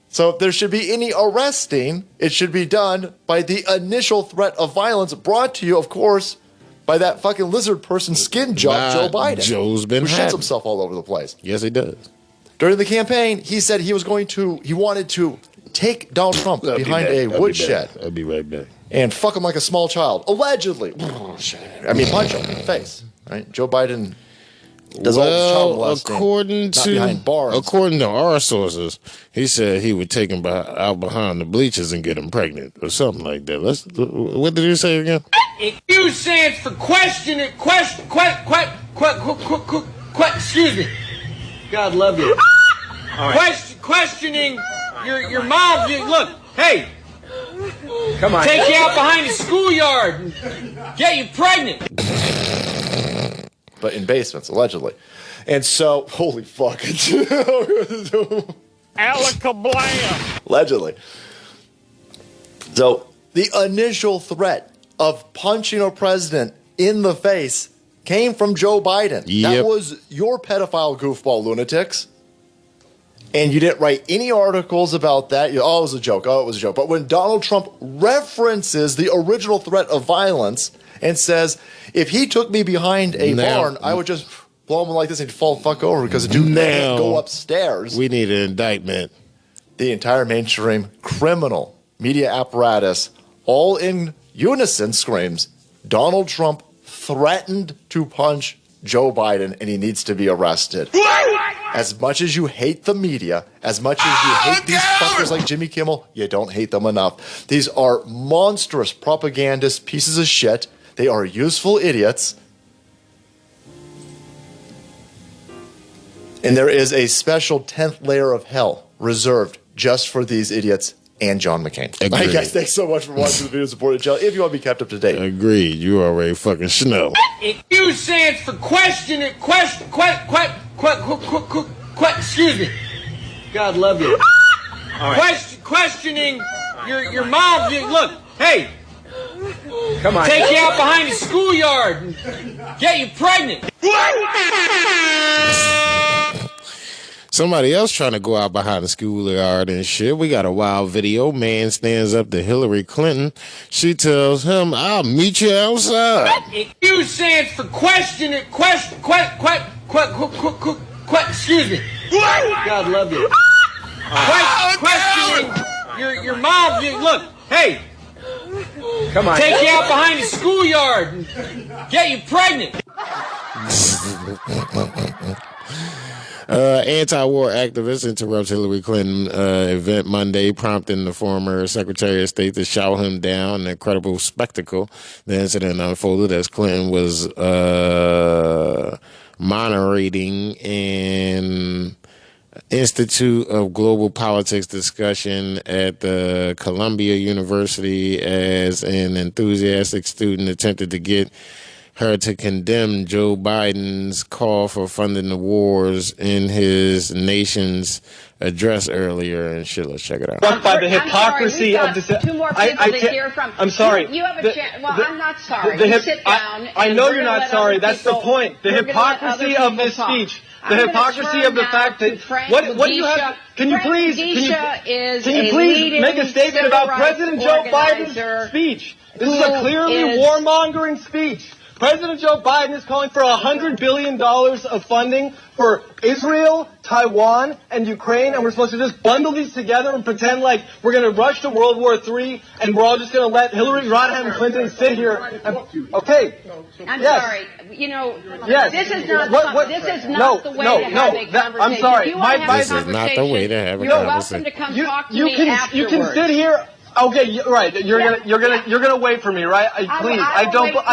So if there should be any arresting, it should be done by the initial threat of violence brought to you, of course, by that fucking lizard person skin job, Joe Biden. Joe's been who shits having. himself all over the place. Yes, he does. During the campaign, he said he wanted to take Donald Trump behind a woodshed. I'll be right back. And fuck him like a small child. Allegedly. I mean, punch him in the face. Right? Joe Biden does all this child molesting, not behind bars. According to our sources, he said he would take him out behind the bleachers and get him pregnant or something like that. What did you say again? Q stands for excuse me. God love you. Questioning your mom. Look, hey. Come on. Take you out behind the schoolyard and get you pregnant. But in basements, allegedly. And so, holy fuck. Alakablam. Allegedly. So, the initial threat of punching a president in the face came from Joe Biden. Yep. That was your pedophile goofball lunatics. And you didn't write any articles about that. It was a joke. Oh, it was a joke. But when Donald Trump references the original threat of violence and says, if he took me behind a barn, I would just blow him like this and he'd fall the fuck over because the dude can't go upstairs. We need an indictment. The entire mainstream criminal media apparatus, all in unison, screams, Donald Trump threatened to punch Joe Biden and he needs to be arrested. As much as you hate the media, as much as you hate these fuckers like Jimmy Kimmel, you don't hate them enough. These are monstrous propagandist pieces of shit. They are useful idiots. And there is a special 10th layer of hell reserved just for these idiots and John McCain. Agreed. All right, guys, thanks so much for watching the video. Support the channel if you want to be kept up to date. Agreed. You already fucking know. Q stands for excuse me. God love you. Questioning your mom. Look, hey. Come on. Take you out behind the schoolyard and get you pregnant. Somebody else trying to go out behind the schoolyard and shit. We got a wild video. Man stands up to Hillary Clinton. She tells him, "I'll meet you outside." Q stands for excuse me. God love you. Questioning your mom. Look, hey. Come on. Take you out behind the schoolyard and get you pregnant. Anti-war activist interrupts Hillary Clinton event Monday, prompting the former Secretary of State to shout him down. An incredible spectacle. The incident unfolded as Clinton was moderating an Institute of Global Politics discussion at the Columbia University as an enthusiastic student attempted to get her to condemn Joe Biden's call for funding the wars in his nation's address earlier and shit. Let's check it out. By the hypocrisy of this. Two more people to hear from. I'm sorry. You have a chance. Well, I'm not sorry. Sit down. I know you're not sorry. That's the point. The hypocrisy of this speech. The hypocrisy of the fact that what do you have? Can you please make a statement about President Joe Biden's speech? This is a clearly warmongering speech. President Joe Biden is calling for $100 billion of funding for Israel, Taiwan, and Ukraine, and we're supposed to just bundle these together and pretend like we're going to rush to World War III, and we're all just going to let Hillary Rodham Clinton sit here. Okay. I'm sorry. You know, this is not the way to have a conversation. I'm sorry. This is not the way to have a conversation. You're welcome to come talk to me afterwards. You can sit here. Okay, right. You're gonna wait for me, right? Please, I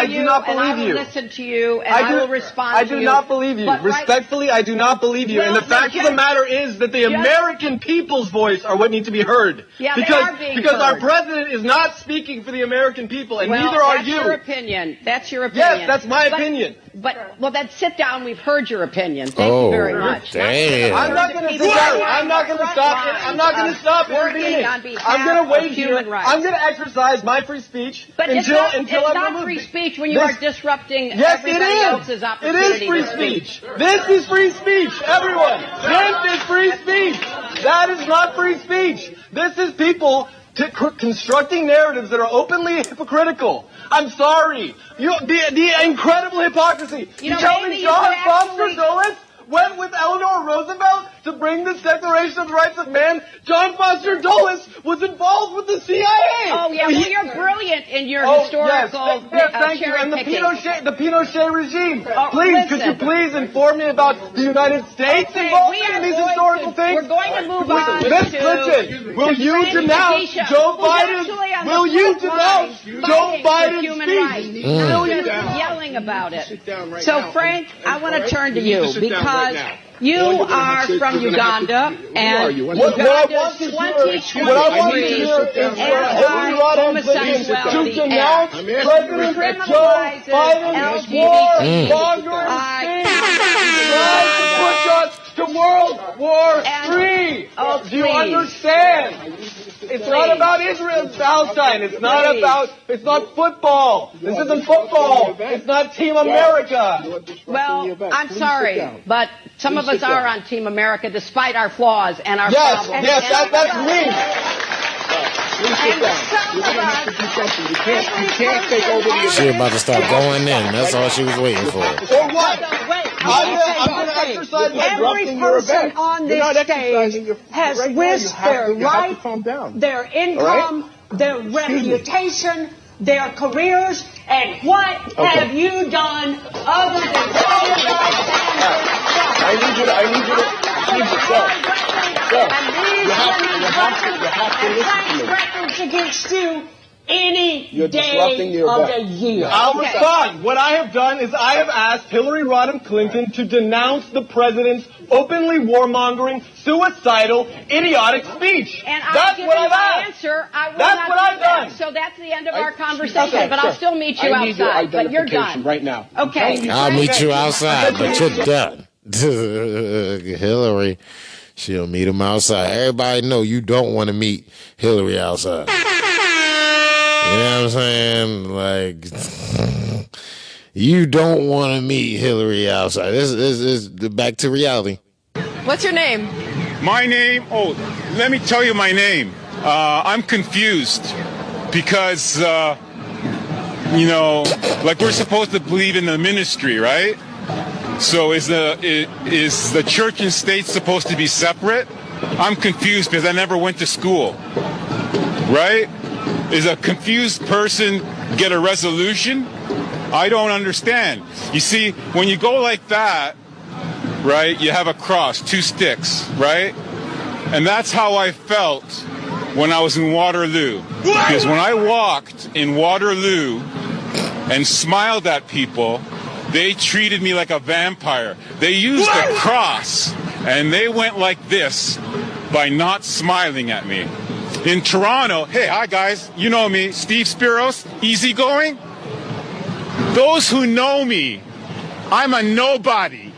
do not believe you. I will listen to you, and I will respond to you. I do not believe you. Respectfully, I do not believe you. And the fact of the matter is that the American people's voice are what needs to be heard. Yeah, because our president is not speaking for the American people, and neither are you. That's your opinion. That's your opinion. Yes, that's my opinion. Well, then sit down. We've heard your opinion. Thank you very much. Damn. I'm not going to sit down. I'm not going to stop. I'm not going to stop intervening. I'm going to wait here. I'm going to exercise my free speech until it's not free speech when you are disrupting everybody else's opportunity. It is free speech. This is free speech, everyone. This is free speech. That is not free speech. This is people constructing narratives that are openly hypocritical. I'm sorry. The incredible hypocrisy. You tell me John Foster Dulles went with Eleanor Roosevelt to bring this Declaration of the Rights of Man. John Foster Dulles was involved with the CIA. Oh, yeah. Well, you're brilliant in your historical thank you. And the Pinochet regime. Could you please inform me about the United States involvement in these historical things? We're going to move on. Ms. Clinton, will you denounce Joe Biden's speech? Yelling about it. So, Frank, I want to turn to you because you are from Uganda, and Uganda's 2023 anti-homosexuality act criminalizes to World War III. Do you understand? It's not about Israel and Palestine. It's not football. This isn't football. It's not Team America. Well, I'm sorry, but some of us are on Team America despite our flaws and our problems. Yes, that's me. She was about to start going in. That's all she was waiting for. Or what? I'm going to exercise my Every person on this stage has risked their life, their income, their reputation, their careers, and what have you done other than I need you to records against you any day of the year. I'll respond. What I have done is I have asked Hillary Rodham Clinton to denounce the president's openly warmongering, suicidal, idiotic speech. And that's I've what given I've my asked. answer. I will That's not what do I've that. done. So that's the end of our conversation. Okay, but I'll still meet you outside. But you're done right now. Okay. I'll meet you outside, but you're done. Hillary, she'll meet him outside. Everybody know you don't want to meet Hillary outside. You know what I'm saying? Like, you don't want to meet Hillary outside. This is back to reality. What's your name? My name? Oh, let me tell you my name. I'm confused because, you know, like we're supposed to believe in the ministry, right? So is the church and state supposed to be separate? I'm confused because I never went to school, right? Is a confused person get a resolution? I don't understand. You see, when you go like that, right, you have a cross, 2 sticks, right? And that's how I felt when I was in Waterloo. Because when I walked in Waterloo and smiled at people, they treated me like a vampire. They used a cross, and they went like this by not smiling at me. In Toronto, hey, hi guys, you know me, Steve Spiros, easygoing. Those who know me, I'm a nobody.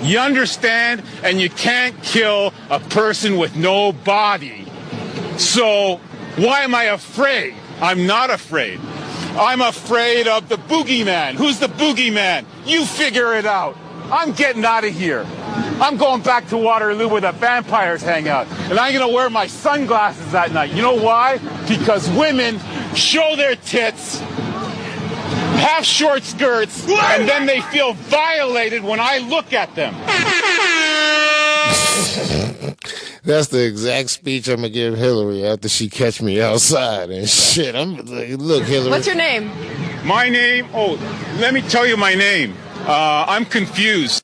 You understand? And you can't kill a person with no body. So why am I afraid? I'm not afraid. I'm afraid of the boogeyman. Who's the boogeyman? You figure it out. I'm getting out of here. I'm going back to Waterloo where the vampires hang out. And I'm going to wear my sunglasses that night. You know why? Because women show their tits, have short skirts, and then they feel violated when I look at them. That's the exact speech I'm going to give Hillary after she catch me outside and shit. I'm like, look, Hillary. What's your name? My name? Oh, let me tell you my name. I'm confused.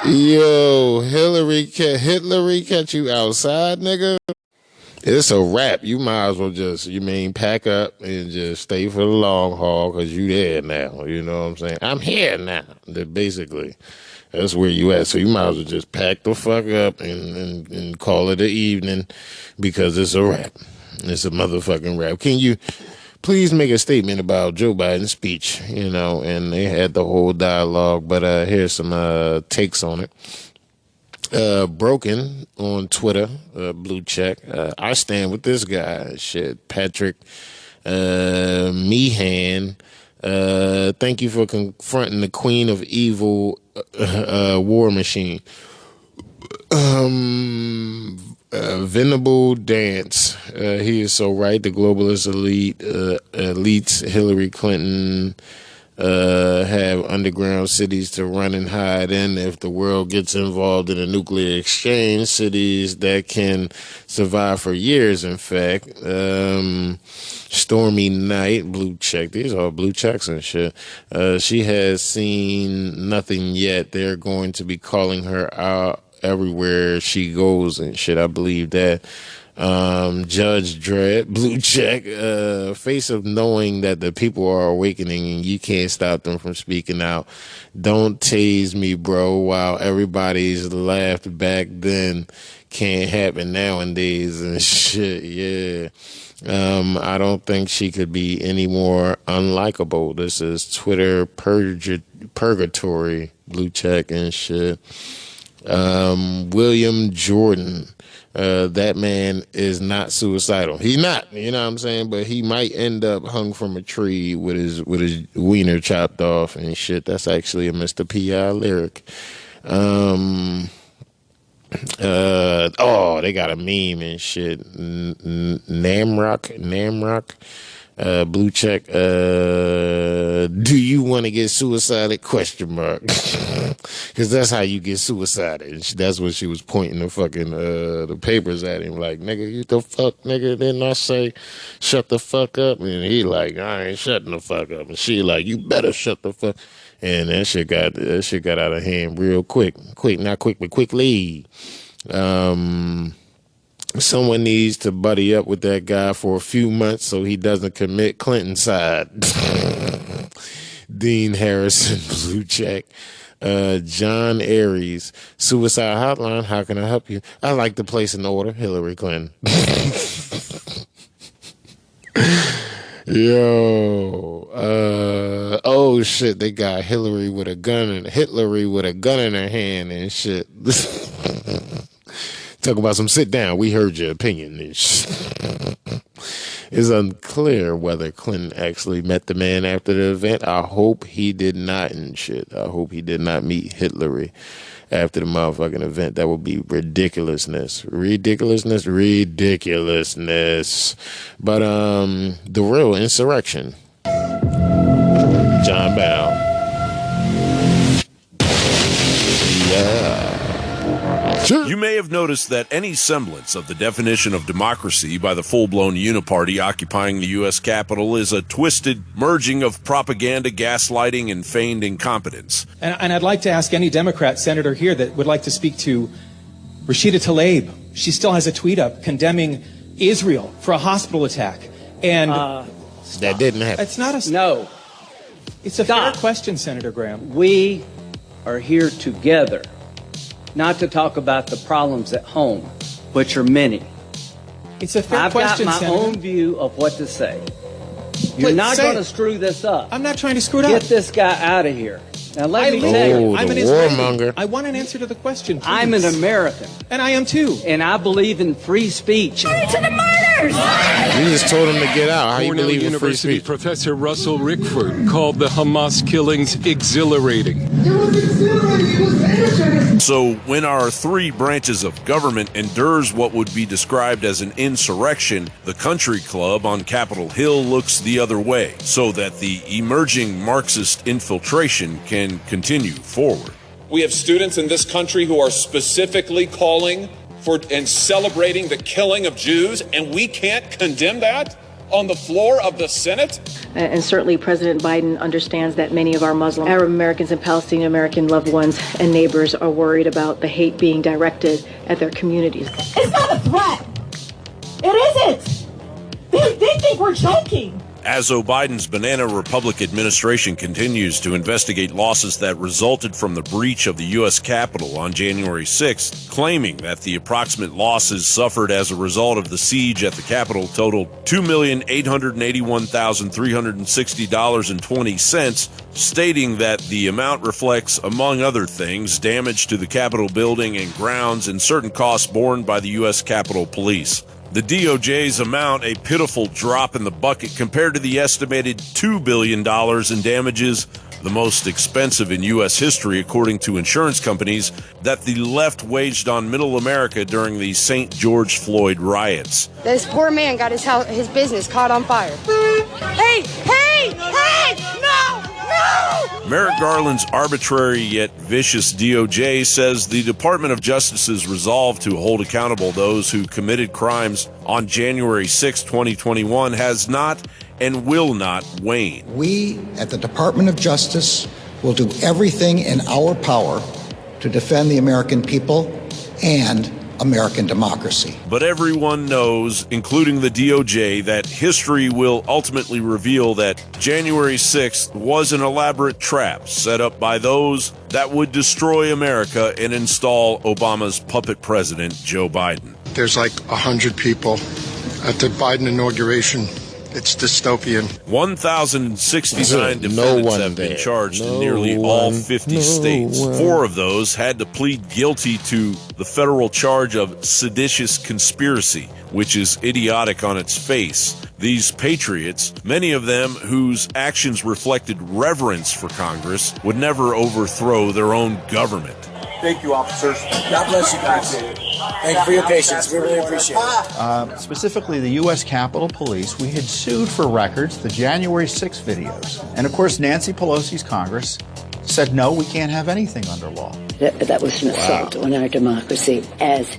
Yo, Hitler catch you outside, nigga? It's a wrap. You might as well just, pack up and just stay for the long haul because you there now. You know what I'm saying? I'm here now. Basically, that's where you at. So you might as well just pack the fuck up and call it an evening because it's a wrap. It's a motherfucking wrap. Can you please make a statement about Joe Biden's speech? You know, and they had the whole dialogue, but here's some takes on it. Broken on Twitter, blue check. I stand with this guy. Shit, Patrick Meehan. Thank you for confronting the queen of evil, war machine. Venerable Dance. He is so right. The globalist elites, Hillary Clinton, have underground cities to run and hide in. If the world gets involved in a nuclear exchange, cities that can survive for years, in fact. Stormy Night, blue check. These are all blue checks and shit. She has seen nothing yet. They're going to be calling her out everywhere she goes and shit. I believe that. Judge Dredd, blue check, face of knowing that the people are awakening and you can't stop them from speaking out. Don't tase me, bro, while everybody's laughed back then. Can't happen nowadays and shit, yeah. I don't think she could be any more unlikable. This is Twitter purgatory, blue check and shit. William Jordan. That man is not suicidal. He's not, you know what I'm saying? But he might end up hung from a tree with his wiener chopped off and shit. That's actually a Mr. P.I. lyric. They got a meme and shit. Namrock. Blue check. Do you want to get suicided? Question mark. Because that's how you get suicided. That's what she was pointing the fucking the papers at him. Like, nigga, you the fuck, nigga. Didn't I say shut the fuck up? And he like, I ain't shutting the fuck up. And she like, you better shut the fuck. And that shit got out of hand real quick. Not quick, but quickly. Someone needs to buddy up with that guy for a few months so he doesn't commit Clinton-side. Dean Harrison, blue check. John Aries, suicide hotline. How can I help you? I like the place in order. Hillary Clinton. Yo, oh shit! They got Hitler with a gun in her hand and shit. Talk about some sit down. We heard your opinion. It's unclear whether Clinton actually met the man after the event. I hope he did not and shit. I hope he did not meet Hitler after the motherfucking event. That would be ridiculousness. Ridiculousness. But the real insurrection. John Bell. Yeah. You may have noticed that any semblance of the definition of democracy by the full-blown uniparty occupying the U.S. Capitol is a twisted merging of propaganda, gaslighting, and feigned incompetence. And I'd like to ask any Democrat senator here that would like to speak to Rashida Tlaib. She still has a tweet up condemning Israel for a hospital attack. And that didn't happen. It's not a... No. It's a fair question, Senator Graham. We are here together not to talk about the problems at home, which are many. It's a fair question, I've got my Senator. own view of what to say. You're not going to screw this up. I'm not trying to screw it up. Get this guy out of here. Now let me tell you, I'm an Israeli. I want an answer to the question, please. I'm an American. And I am too. And I believe in free speech. To the murders! You just told him to get out. How you Cornell believe in free University speech? Professor Russell Rickford called the Hamas killings exhilarating. So when our three branches of government endures what would be described as an insurrection, the Country Club on Capitol Hill looks the other way, so that the emerging Marxist infiltration can continue forward. We have students in this country who are specifically calling for and celebrating the killing of Jews, and we can't condemn that on the floor of the Senate? And certainly President Biden understands that many of our Muslim, Arab Americans, and Palestinian American loved ones and neighbors are worried about the hate being directed at their communities. It's not a threat. It isn't. They think we're joking. As Biden's Banana Republic administration continues to investigate losses that resulted from the breach of the U.S. Capitol on January 6th, claiming that the approximate losses suffered as a result of the siege at the Capitol totaled $2,881,360.20, stating that the amount reflects, among other things, damage to the Capitol building and grounds and certain costs borne by the U.S. Capitol Police. The DOJ's amount a pitiful drop in the bucket compared to the estimated $2 billion in damages, the most expensive in U.S. history, according to insurance companies, that the left waged on middle America during the St. George Floyd riots. This poor man got his business caught on fire. Hey! No! Merrick Garland's arbitrary yet vicious DOJ says the Department of Justice's resolve to hold accountable those who committed crimes on January 6, 2021 has not and will not wane. We at the Department of Justice will do everything in our power to defend the American people and American democracy. But everyone knows, including the DOJ, that history will ultimately reveal that January 6th was an elaborate trap set up by those that would destroy America and install Obama's puppet president, Joe Biden. There's like 100 people at the Biden inauguration. It's dystopian. 1,069 defendants have been charged in nearly all 50 states. 4 of those had to plead guilty to the federal charge of seditious conspiracy, which is idiotic on its face. These patriots, many of them whose actions reflected reverence for Congress, would never overthrow their own government. Thank you, officers. God bless you guys. Thank you for your patience. We really appreciate it. Specifically, the U.S. Capitol Police, we had sued for records, the January 6 videos. And of course, Nancy Pelosi's Congress said, no, we can't have anything under law. That was an assault on our democracy, as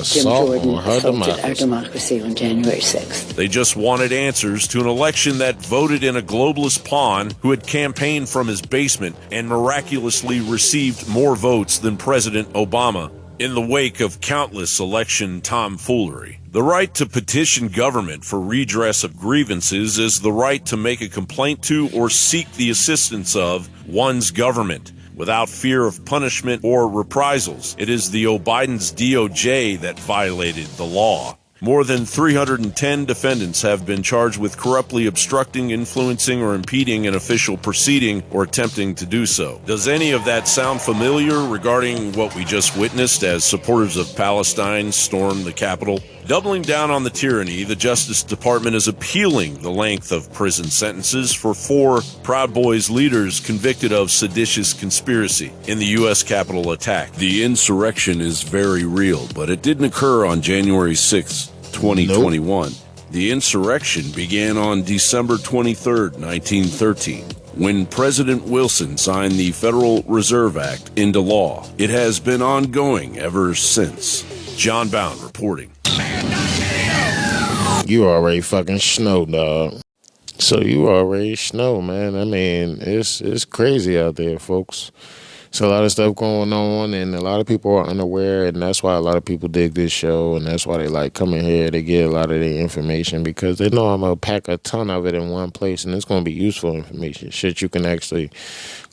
Jim Jordan assaulted our democracy on January 6th. They just wanted answers to an election that voted in a globalist pawn who had campaigned from his basement and miraculously received more votes than President Obama in the wake of countless election tomfoolery. The right to petition government for redress of grievances is the right to make a complaint to or seek the assistance of one's government without fear of punishment or reprisals. It is the Biden's DOJ that violated the law. More than 310 defendants have been charged with corruptly obstructing, influencing, or impeding an official proceeding or attempting to do so. Does any of that sound familiar regarding what we just witnessed as supporters of Palestine stormed the Capitol? Doubling down on the tyranny, the Justice Department is appealing the length of prison sentences for 4 Proud Boys leaders convicted of seditious conspiracy in the U.S. Capitol attack. The insurrection is very real, but it didn't occur on January 6th. 2021. Nope. The insurrection began on December 23, 1913, when President Wilson signed the Federal Reserve Act into law. It has been ongoing ever since. John Bound reporting. You already fucking snow, dog. So you already snow, man. I mean, it's crazy out there, folks. It's a lot of stuff going on, and a lot of people are unaware, and that's why a lot of people dig this show, and that's why they like coming here to get a lot of their information, because they know I'm going to pack a ton of it in one place, and it's going to be useful information. Shit you can actually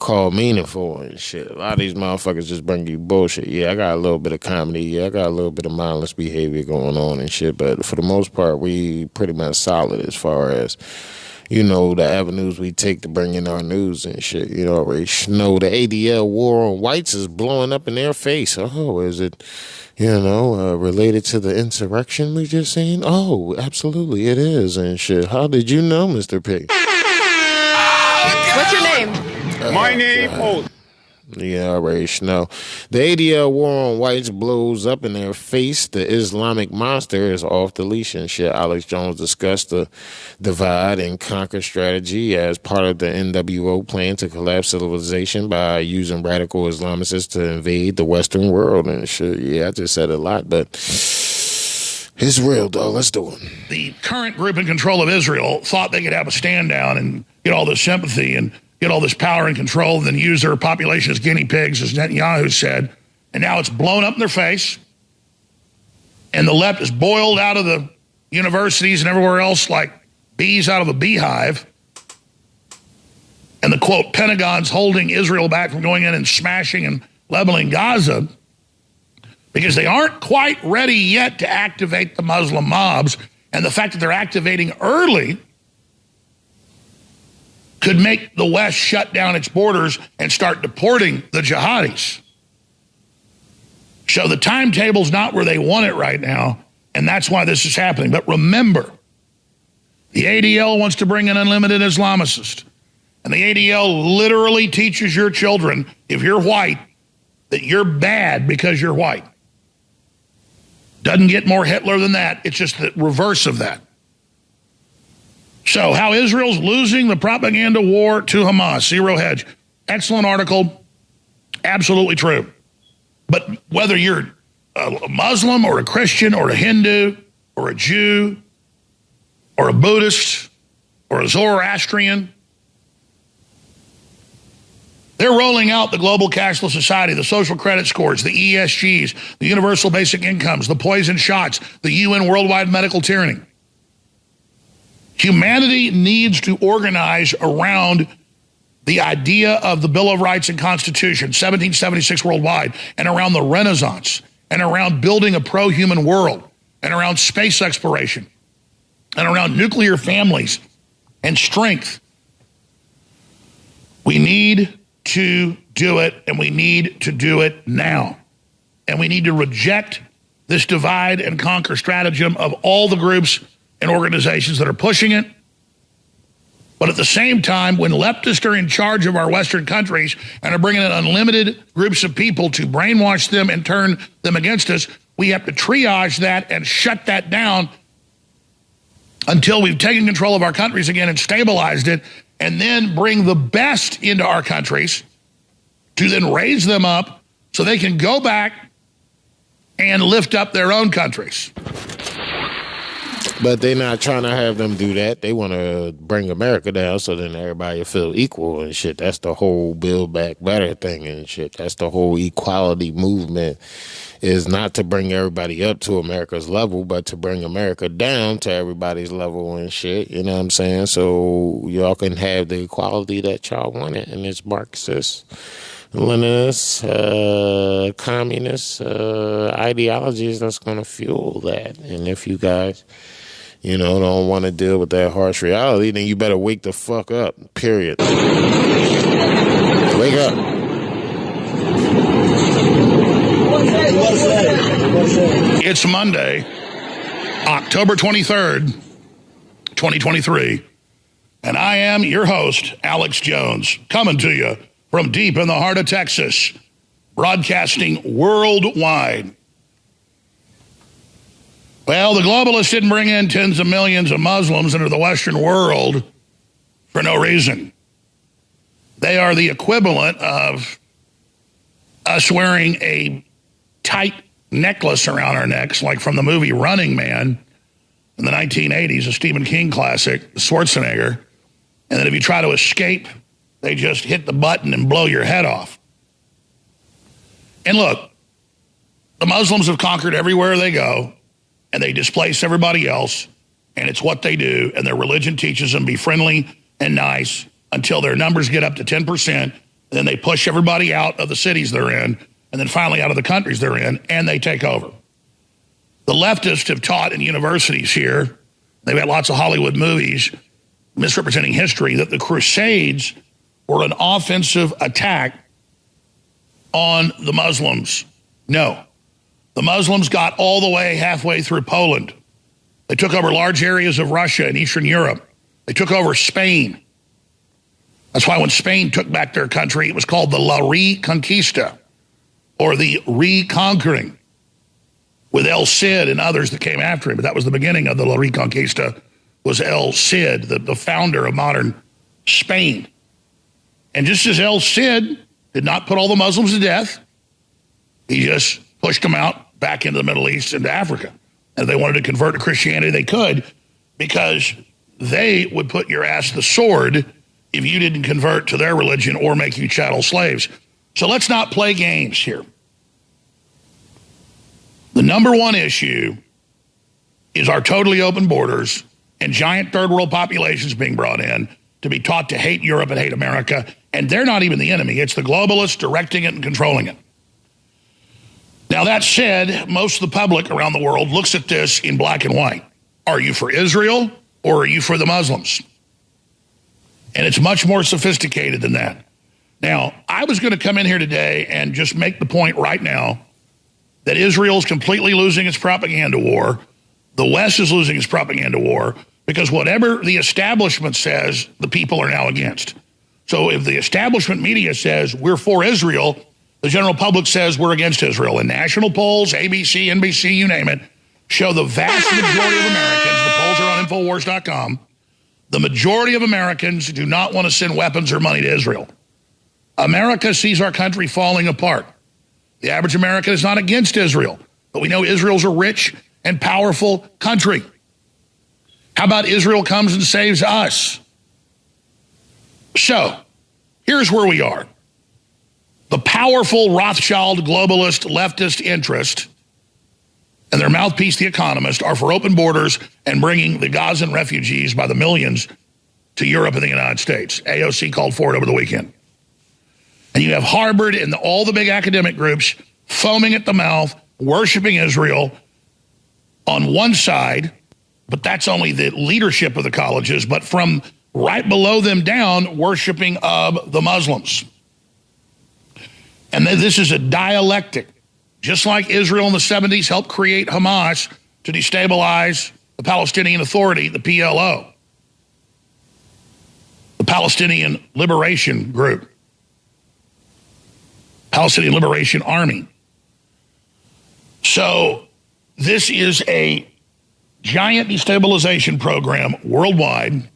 call meaningful and shit. A lot of these motherfuckers just bring you bullshit. Yeah, I got a little bit of comedy. Yeah, I got a little bit of mindless behavior going on and shit, but for the most part, we pretty much solid as far as, you know, the avenues we take to bring in our news and shit. You know, already know the ADL war on whites is blowing up in their face. Oh, is it, related to the insurrection we just seen? Oh, absolutely it is and shit. How did you know, Mr. P? What's your name? My name? Oh. Yeah, already know. The ADL war on whites blows up in their face. The Islamic monster is off the leash and shit. Alex Jones discussed the divide and conquer strategy as part of the NWO plan to collapse civilization by using radical Islamists to invade the Western world and shit. Yeah, I just said a lot, but it's real, dog. Let's do it. The current group in control of Israel thought they could have a stand down and get all this sympathy and get all this power and control, and then use their population as guinea pigs, as Netanyahu said. And now it's blown up in their face. And the left is boiled out of the universities and everywhere else like bees out of a beehive. And the, quote, Pentagon's holding Israel back from going in and smashing and leveling Gaza because they aren't quite ready yet to activate the Muslim mobs. And the fact that they're activating early could make the West shut down its borders and start deporting the jihadis. So the timetable's not where they want it right now, and that's why this is happening. But remember, the ADL wants to bring an unlimited Islamicist, and the ADL literally teaches your children, if you're white, that you're bad because you're white. Doesn't get more Hitler than that. It's just the reverse of that. So, how Israel's losing the propaganda war to Hamas. Zero Hedge. Excellent article. Absolutely true. But whether you're a Muslim or a Christian or a Hindu or a Jew or a Buddhist or a Zoroastrian, they're rolling out the global cashless society, the social credit scores, the ESGs, the universal basic incomes, the poison shots, the UN worldwide medical tyranny. Humanity needs to organize around the idea of the Bill of Rights and Constitution, 1776 worldwide, and around the Renaissance, and around building a pro-human world, and around space exploration, and around nuclear families and strength. We need to do it, and we need to do it now. And we need to reject this divide and conquer stratagem of all the groups and organizations that are pushing it. But at the same time, when leftists are in charge of our Western countries and are bringing in unlimited groups of people to brainwash them and turn them against us, we have to triage that and shut that down until we've taken control of our countries again and stabilized it, and then bring the best into our countries to then raise them up so they can go back and lift up their own countries. But they're not trying to have them do that. They want to bring America down so then everybody will feel equal and shit. That's the whole Build Back Better thing and shit. That's the whole equality movement, is not to bring everybody up to America's level, but to bring America down to everybody's level and shit. You know what I'm saying? So y'all can have the equality that y'all wanted, and it's Marxist, Leninist, communist ideologies that's going to fuel that. And if you guys, you know, don't want to deal with that harsh reality, then you better wake the fuck up, period. Wake up. It's Monday, October 23rd, 2023, and I am your host, Alex Jones, coming to you from deep in the heart of Texas, broadcasting worldwide. Well, the globalists didn't bring in tens of millions of Muslims into the Western world for no reason. They are the equivalent of us wearing a tight necklace around our necks, like from the movie Running Man in the 1980s, a Stephen King classic, Schwarzenegger. And then if you try to escape, they just hit the button and blow your head off. And look, the Muslims have conquered everywhere they go, and they displace everybody else, and it's what they do, and their religion teaches them to be friendly and nice until their numbers get up to 10%, and then they push everybody out of the cities they're in, and then finally out of the countries they're in, and they take over. The leftists have taught in universities here, they've had lots of Hollywood movies misrepresenting history, that the Crusades were an offensive attack on the Muslims. No. The Muslims got all the way halfway through Poland. They took over large areas of Russia and Eastern Europe. They took over Spain. That's why when Spain took back their country, it was called the La Reconquista, or the reconquering, with El Cid and others that came after him. But that was the beginning of the La Reconquista, was El Cid, the founder of modern Spain. And just as El Cid did not put all the Muslims to death, he just pushed them out back into the Middle East, into Africa. And if they wanted to convert to Christianity, they could, because they would put your ass to the sword if you didn't convert to their religion or make you chattel slaves. So let's not play games here. The number one issue is our totally open borders and giant third world populations being brought in to be taught to hate Europe and hate America. And they're not even the enemy. It's the globalists directing it and controlling it. Now, that said, most of the public around the world looks at this in black and white. Are you for Israel or are you for the Muslims? And it's much more sophisticated than that. Now, I was going to come in here today and just make the point right now that Israel's completely losing its propaganda war. The West is losing its propaganda war, because whatever the establishment says, the people are now against. So if the establishment media says we're for Israel, the general public says we're against Israel. And national polls, ABC, NBC, you name it, show the vast majority of Americans, the polls are on Infowars.com, the majority of Americans do not want to send weapons or money to Israel. America sees our country falling apart. The average American is not against Israel, but we know Israel's a rich and powerful country. How about Israel comes and saves us? So, here's where we are. The powerful Rothschild, globalist, leftist interest and their mouthpiece, The Economist, are for open borders and bringing the Gazan refugees by the millions to Europe and the United States. AOC called for it over the weekend. And you have Harvard and all the big academic groups foaming at the mouth, worshiping Israel on one side, but that's only the leadership of the colleges, but from right below them down, worshiping of the Muslims. And this is a dialectic. Just like Israel in the 70s helped create Hamas to destabilize the Palestinian Authority, the PLO, the Palestinian Liberation Group, Palestinian Liberation Army. So this is a giant destabilization program worldwide.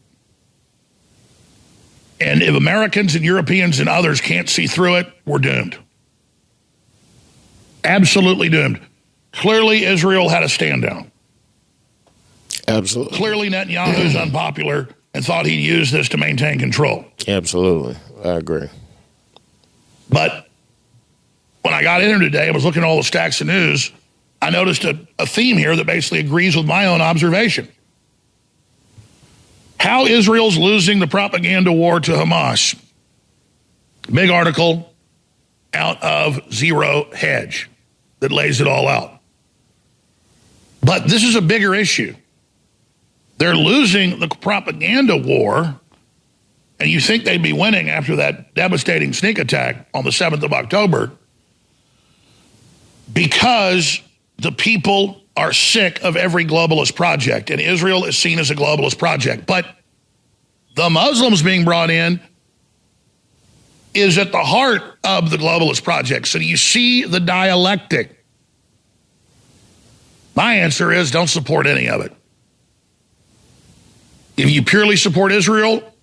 And if Americans and Europeans and others can't see through it, we're doomed. Absolutely doomed. Clearly, Israel had a stand down. Absolutely. Clearly, Netanyahu's unpopular and thought he'd use this to maintain control. Absolutely. I agree. But when I got in here today, I was looking at all the stacks of news. I noticed a theme here that basically agrees with my own observation. How Israel's losing the propaganda war to Hamas. Big article out of Zero Hedge that lays it all out. But this is a bigger issue. They're losing the propaganda war, and you think they'd be winning after that devastating sneak attack on the 7th of October because the people are sick of every globalist project, and Israel is seen as a globalist project. But the Muslims being brought in is at the heart of the globalist project. So do you see the dialectic? My answer is don't support any of it. If you purely support Israel,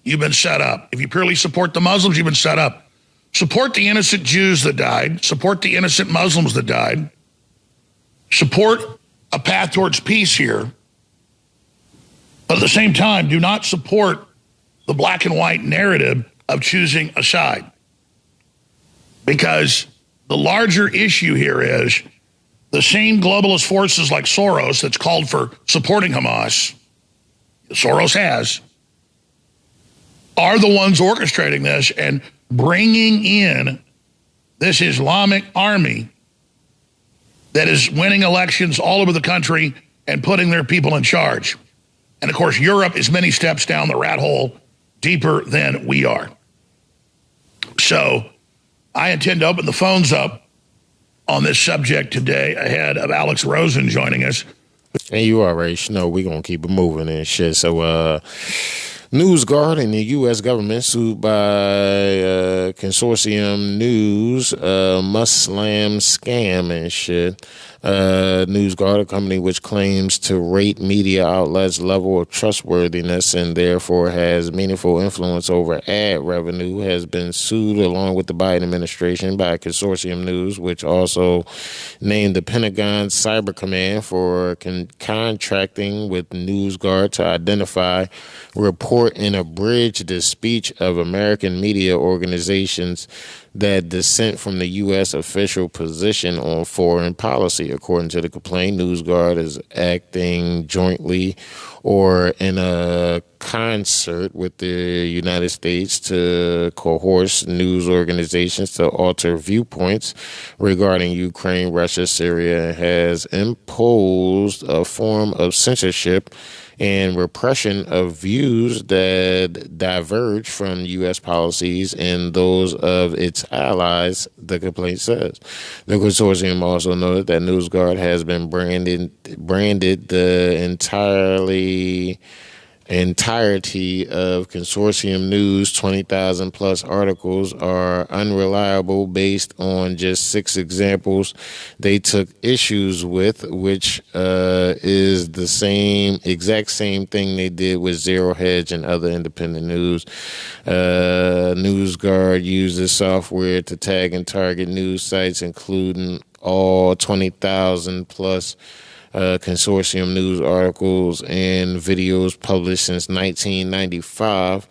you've been set up. If you purely support the Muslims, you've been set up. Support the innocent Jews that died. Support the innocent Muslims that died. Support a path towards peace here. But at the same time, do not support the black and white narrative of choosing a side. Because the larger issue here is the same globalist forces like Soros that's called for supporting Hamas, Soros has, are the ones orchestrating this and bringing in this Islamic army that is winning elections all over the country and putting their people in charge. And of course, Europe is many steps down the rat hole, deeper than we are. So I intend to open the phones up on this subject today ahead of Alex Rosen joining us. And you already know we're going to keep it moving and shit. So, NewsGuard and the U.S. government sued by Consortium News, Muslim scam and shit. NewsGuard, a company which claims to rate media outlets' level of trustworthiness and therefore has meaningful influence over ad revenue, has been sued along with the Biden administration by Consortium News, which also named the Pentagon Cyber Command for contracting with NewsGuard to identify, report, and abridge the speech of American media organizations that dissent from the U.S. official position on foreign policy. According to the complaint, NewsGuard is acting jointly or in a concert with the United States to coerce news organizations to alter viewpoints regarding Ukraine, Russia, Syria, and has imposed a form of censorship and repression of views that diverge from U.S. policies and those of its allies, the complaint says. The consortium also noted that NewsGuard has been branded the entirety of Consortium News' 20,000 plus articles are unreliable based on just 6 examples they took issues with, which is the exact same thing they did with Zero Hedge and other independent news. NewsGuard uses software to tag and target news sites, including all 20,000 plus Consortium News articles and videos published since 1995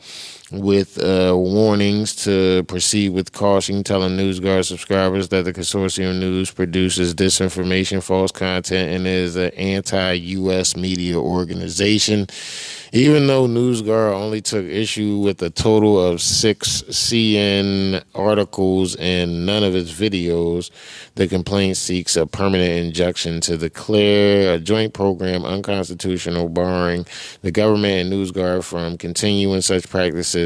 with warnings to proceed with caution, telling NewsGuard subscribers that the Consortium News produces disinformation, false content, and is an anti-U.S. media organization. Even though NewsGuard only took issue with a total of 6 CN articles and none of its videos, the complaint seeks a permanent injunction to declare a joint program unconstitutional, barring the government and NewsGuard from continuing such practices.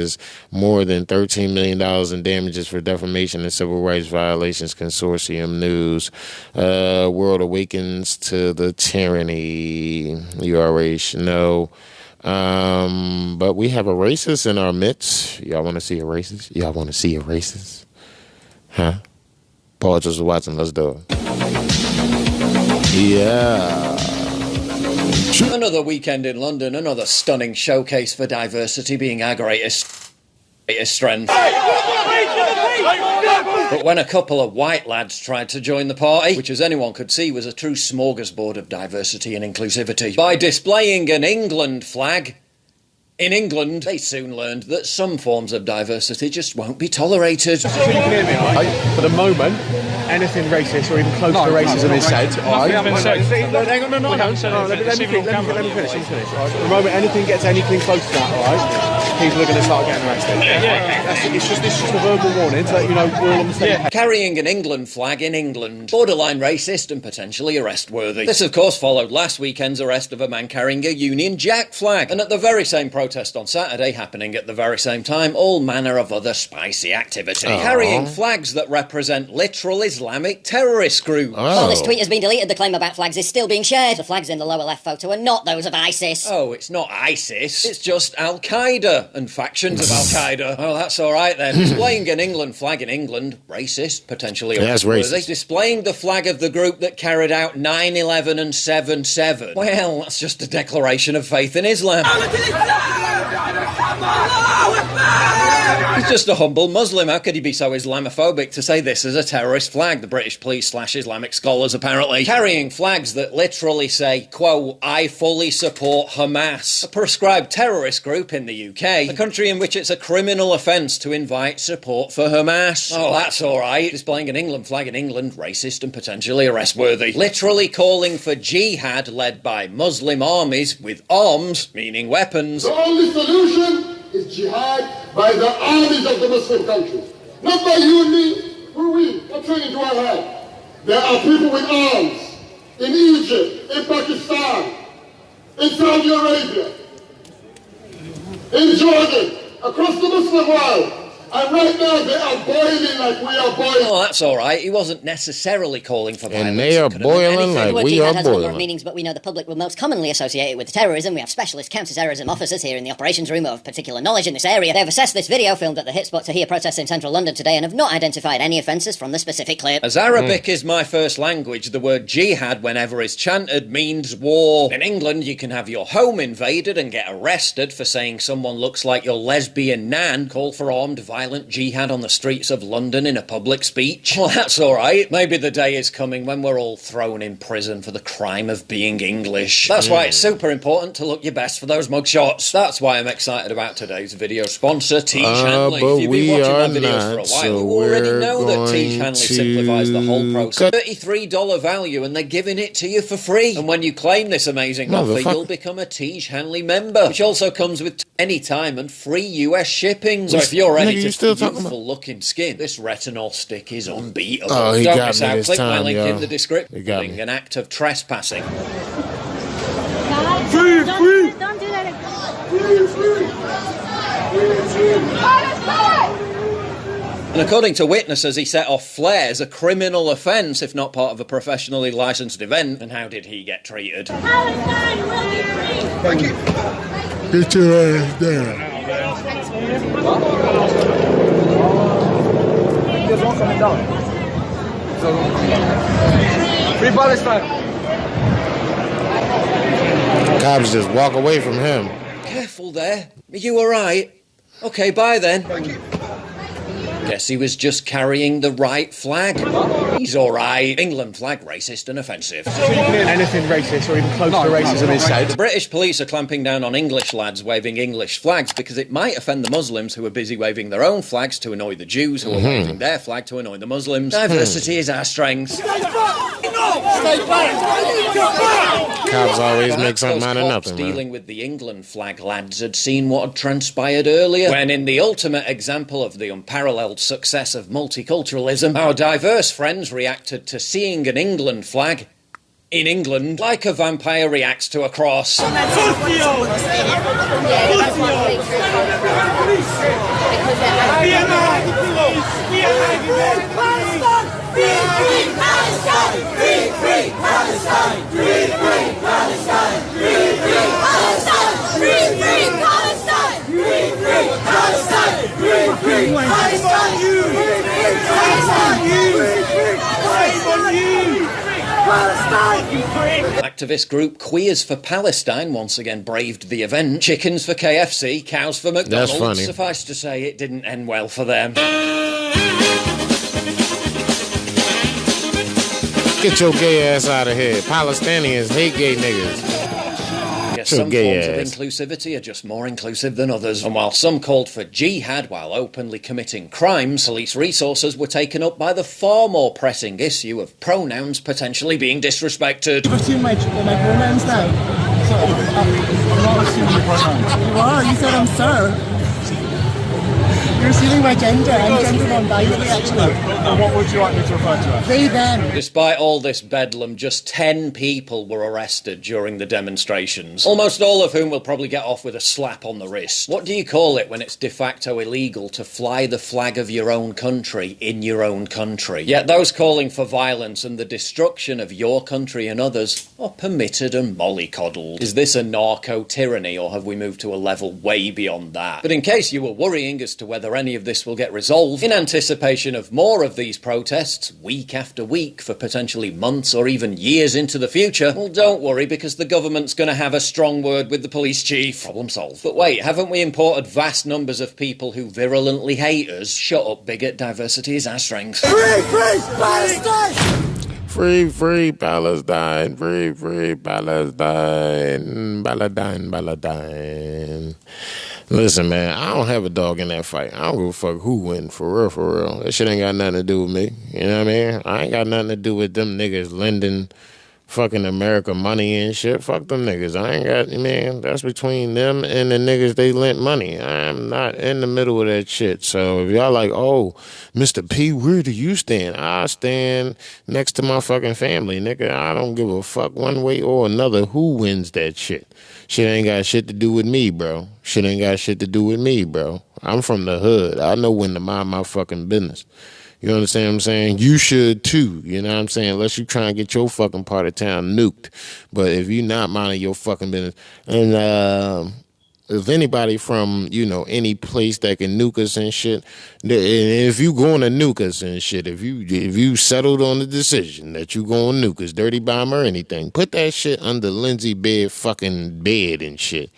More than $13 million in damages for defamation and civil rights violations. Consortium News. World awakens to the tyranny. You already know. But we have a racist in our midst. Y'all want to see a racist? Y'all want to see a racist? Huh? Paul Joseph Watson, let's do it. Yeah. Another weekend in London, another stunning showcase for diversity being aggravated greatest strength. But when a couple of white lads tried to join the party, which as anyone could see was a true smorgasbord of diversity and inclusivity, by displaying an England flag, in England, they soon learned that some forms of diversity just won't be tolerated. For the moment, anything racist or even close to racism is said. Let me finish. For the moment, anything gets anything close to that, all right? People are going to start getting arrested. It's just a verbal warning to let you know we're all on the same page. Carrying an England flag in England. Borderline racist and potentially arrest-worthy. This, of course, followed last weekend's arrest of a man carrying a Union Jack flag. And at the very same protest on Saturday, happening at the very same time, all manner of other spicy activity. Carrying flags that represent literal Islamic terrorist groups. Well, this tweet has been deleted. The claim about flags is still being shared. The flags in the lower left photo are not those of ISIS. Oh, it's not ISIS. It's just Al-Qaeda and factions of Al-Qaeda. Oh, that's all right then. Displaying an England flag in England, racist, potentially arrest-worthy. Displaying the flag of the group that carried out 9/11 and 7/7. Well, that's just a declaration of faith in Islam. He's just a humble Muslim. How could he be so Islamophobic to say this is a terrorist flag? The British police / Islamic scholars apparently. Carrying flags that literally say, quote, I fully support Hamas, a proscribed terrorist group in the UK, a country in which it's a criminal offence to invite support for Hamas. Oh, that's all right. Displaying an England flag in England, racist and potentially arrest-worthy. Literally calling for jihad led by Muslim armies with arms, meaning weapons. The only solution is jihad by the armies of the Muslim countries. Not by you and me. Who are we? What training do I have? There are people with arms in Egypt, in Pakistan, in Saudi Arabia, in Jordan, across the Muslim world. And right now they are boiling like we are boiling. Oh, that's all right. He wasn't necessarily calling for violence. And they are boiling like we are boiling. Has meanings, but we know the public will most commonly associate it with terrorism. We have specialist counter-terrorism officers here in the operations room of particular knowledge in this area. They have assessed this video filmed at the Hitspot Tahrir protests in central London today and have not identified any offences from the specific clip. As Arabic is my first language, the word jihad, whenever it's chanted, means war. In England, you can have your home invaded and get arrested for saying someone looks like your lesbian nan, call for armed violence. Jihad on the streets of London in a public speech. Well, that's all right. Maybe the day is coming when we're all thrown in prison for the crime of being English. That's why it's super important to look your best for those mugshots. That's why I'm excited about today's video sponsor, Tiege Hanley. If you've been watching my videos for a while, you already know that Tiege Hanley simplifies the whole process. $33 value, and they're giving it to you for free. And when you claim this amazing offer, you'll become a Tiege Hanley member, which also comes with anytime and free US shipping. So if you're ready to beautiful looking skin, this retinol stick is unbeatable. Oh, he Don't got miss me out. this Click time, my link yo. in the description. He got me. An act of trespassing. Free! Don't do that again. And according to witnesses, he set off flares, a criminal offence if not part of a professionally licensed event. And how did he get treated? Thank you. Get your ass down. Free Palestine. Cops just walk away from him. Careful there. Are you alright? Okay, bye then. Thank you. Guess he was just carrying the right flag. He's alright. England flag, racist and offensive. Anything racist or even close to racism is said. The British police are clamping down on English lads waving English flags because it might offend the Muslims who are busy waving their own flags to annoy the Jews who are waving their flag to annoy the Muslims. Diversity is our strength. Cops always make something out of nothing, man. Dealing with the England flag lads had seen what had transpired earlier, when in the ultimate example of the unparalleled success of multiculturalism, our diverse friends reacted to seeing an England flag in England like a vampire reacts to a cross. Palestine! Activist group Queers for Palestine once again braved the event. Chickens for KFC, cows for McDonald's. That's funny. Suffice to say, it didn't end well for them. Get your gay ass out of here. Palestinians hate gay niggas. Yes, some forms of inclusivity are just more inclusive than others. And while some called for jihad while openly committing crimes, police resources were taken up by the far more pressing issue of pronouns potentially being disrespected. You've assumed my pronouns now. So, I'm not assuming your pronouns. You are. You said I'm sir. You're assuming my gender. I'm gender non-binary, actually. What would you like me to refer to as? They, them. Despite all this bedlam, just 10 people were arrested during the demonstrations, almost all of whom will probably get off with a slap on the wrist. What do you call it when it's de facto illegal to fly the flag of your own country in your own country? Yet those calling for violence and the destruction of your country and others are permitted and mollycoddled. Is this a narco-tyranny, or have we moved to a level way beyond that? But in case you were worrying as to whether any of this will get resolved, in anticipation of more of these protests, week after week, for potentially months or even years into the future, well, don't worry, because the government's going to have a strong word with the police chief. Problem solved. But wait, haven't we imported vast numbers of people who virulently hate us? Shut up, bigot. Diversity is our strength. Free, free Palestine! Free, free Palestine. Free, free Palestine. Palestine. Listen, man, I don't have a dog in that fight. I don't give a fuck who win, for real, for real. That shit ain't got nothing to do with me. You know what I mean? I ain't got nothing to do with them niggas lending fucking America money and shit. Fuck them niggas. I ain't got, man, that's between them and the niggas they lent money. I'm not in the middle of that shit. So if y'all like, oh, Mr. P, where do you stand? I stand next to my fucking family, nigga. I don't give a fuck one way or another who wins that shit. Shit ain't got shit to do with me, bro. Shit ain't got shit to do with me, bro. I'm from the hood. I know when to mind my fucking business. You understand what I'm saying? You should too. You know what I'm saying? Unless you try and get your fucking part of town nuked. But if you not minding your fucking business, and if anybody from, you know, any place that can nuke us and shit, if you going to nuke us and shit, if you settled on the decision that you going to nuke us, dirty bomb or anything, put that shit under Lindsey fucking bed and shit.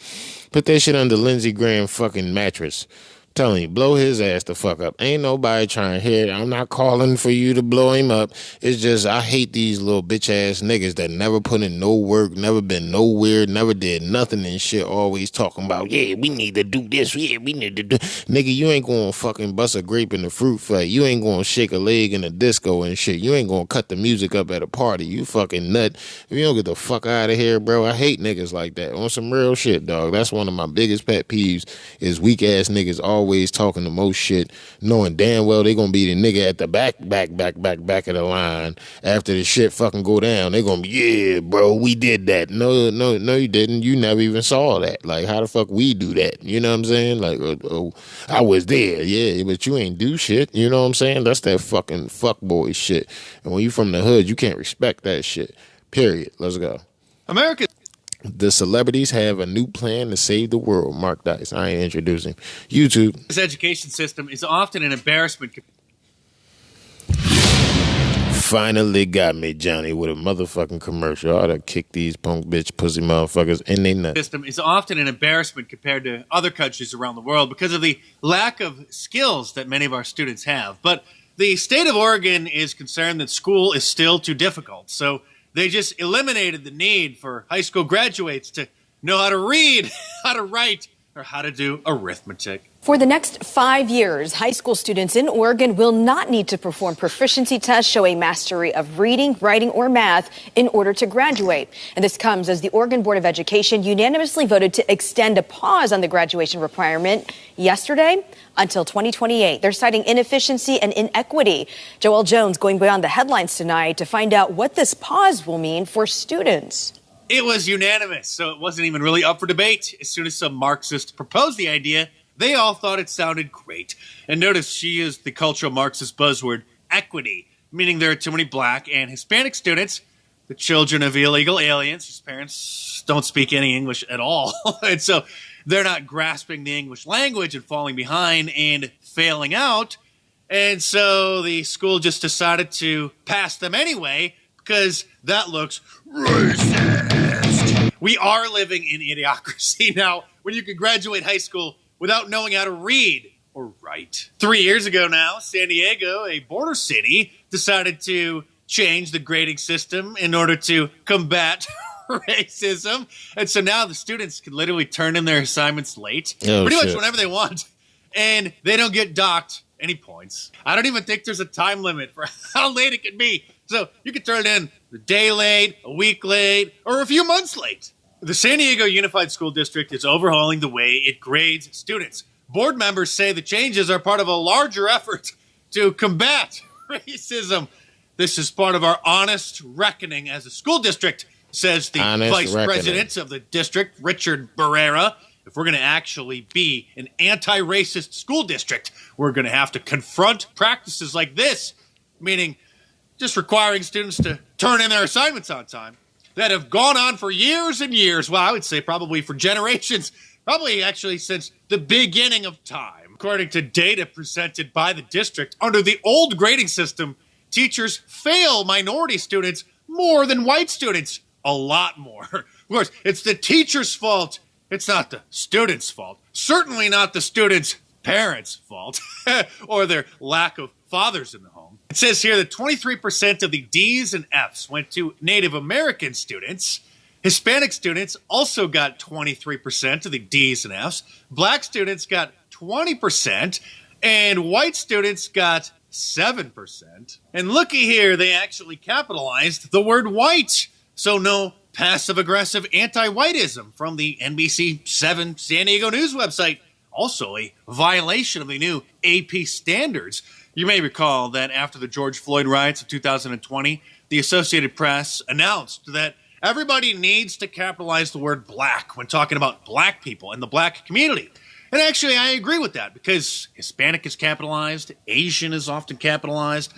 Put that shit under Lindsey Graham fucking mattress. Telling you, blow his ass the fuck up. Ain't nobody trying to hear it. I'm not calling for you to blow him up. It's just I hate these little bitch ass niggas that never put in no work, never been nowhere, never did nothing and shit. Always talking about, yeah, we need to do this. Yeah, we need to do. Nigga, you ain't gonna fucking bust a grape in the fruit fight. You ain't gonna shake a leg in a disco and shit. You ain't gonna cut the music up at a party. You fucking nut. If you don't get the fuck out of here, bro, I hate niggas like that. On some real shit, dog. That's one of my biggest pet peeves is weak ass niggas always talking the most shit, knowing damn well they gonna be the nigga at the back of the line after the shit fucking go down. They gonna be, yeah, bro, we did that. No, you didn't. You never even saw that. Like, how the fuck we do that? You know what I'm saying? Like, I was there, yeah, but you ain't do shit. You know what I'm saying? That's that fucking fuckboy shit. And when you from the hood, you can't respect that shit. Period. Let's go. America. The celebrities have a new plan to save the world. Mark Dice. I ain't introducing. YouTube. This education system is often an embarrassment. Finally got me, Johnny, with a motherfucking commercial. I ought to kick these punk bitch pussy motherfuckers in they nuts. System is often an embarrassment compared to other countries around the world because of the lack of skills that many of our students have. But the state of Oregon is concerned that school is still too difficult. So they just eliminated the need for high school graduates to know how to read, how to write, or how to do arithmetic. For the next 5 years, high school students in Oregon will not need to perform proficiency tests showing mastery of reading, writing, or math in order to graduate. And this comes as the Oregon Board of Education unanimously voted to extend a pause on the graduation requirement yesterday until 2028. They're citing inefficiency and inequity. Joel Jones going beyond the headlines tonight to find out what this pause will mean for students. It was unanimous, so it wasn't even really up for debate. As soon as some Marxists proposed the idea, they all thought it sounded great. And notice she used the cultural Marxist buzzword, equity, meaning there are too many black and Hispanic students, the children of illegal aliens whose parents don't speak any English at all. And so they're not grasping the English language and falling behind and failing out. And so the school just decided to pass them anyway, because that looks racist. We are living in idiocracy now when you can graduate high school without knowing how to read or write. 3 years ago now, San Diego, a border city, decided to change the grading system in order to combat racism. And so now the students can literally turn in their assignments late, pretty much whenever they want, and they don't get docked any points. I don't even think there's a time limit for how late it can be. So you can turn it in a day late, a week late, or a few months late. The San Diego Unified School District is overhauling the way it grades students. Board members say the changes are part of a larger effort to combat racism. This is part of our honest reckoning as a school district, says the vice president of the district, Richard Barrera. If we're going to actually be an anti-racist school district, we're going to have to confront practices like this, meaning just requiring students to turn in their assignments on time, that have gone on for years and years. Well, I would say probably for generations, probably actually since the beginning of time. According to data presented by the district, under the old grading system, teachers fail minority students more than white students. A lot more. Of course, it's the teacher's fault. It's not the student's fault. Certainly not the student's parents' fault or their lack of fathers in the home. It says here that 23% of the D's and F's went to Native American students. Hispanic students also got 23% of the D's and F's. Black students got 20%, and white students got 7%. And looky here, they actually capitalized the word white. So no passive-aggressive anti-whiteism from the NBC7 San Diego News website. Also a violation of the new AP standards. You may recall that after the George Floyd riots of 2020, the Associated Press announced that everybody needs to capitalize the word black when talking about black people and the black community. And actually, I agree with that because Hispanic is capitalized, Asian is often capitalized.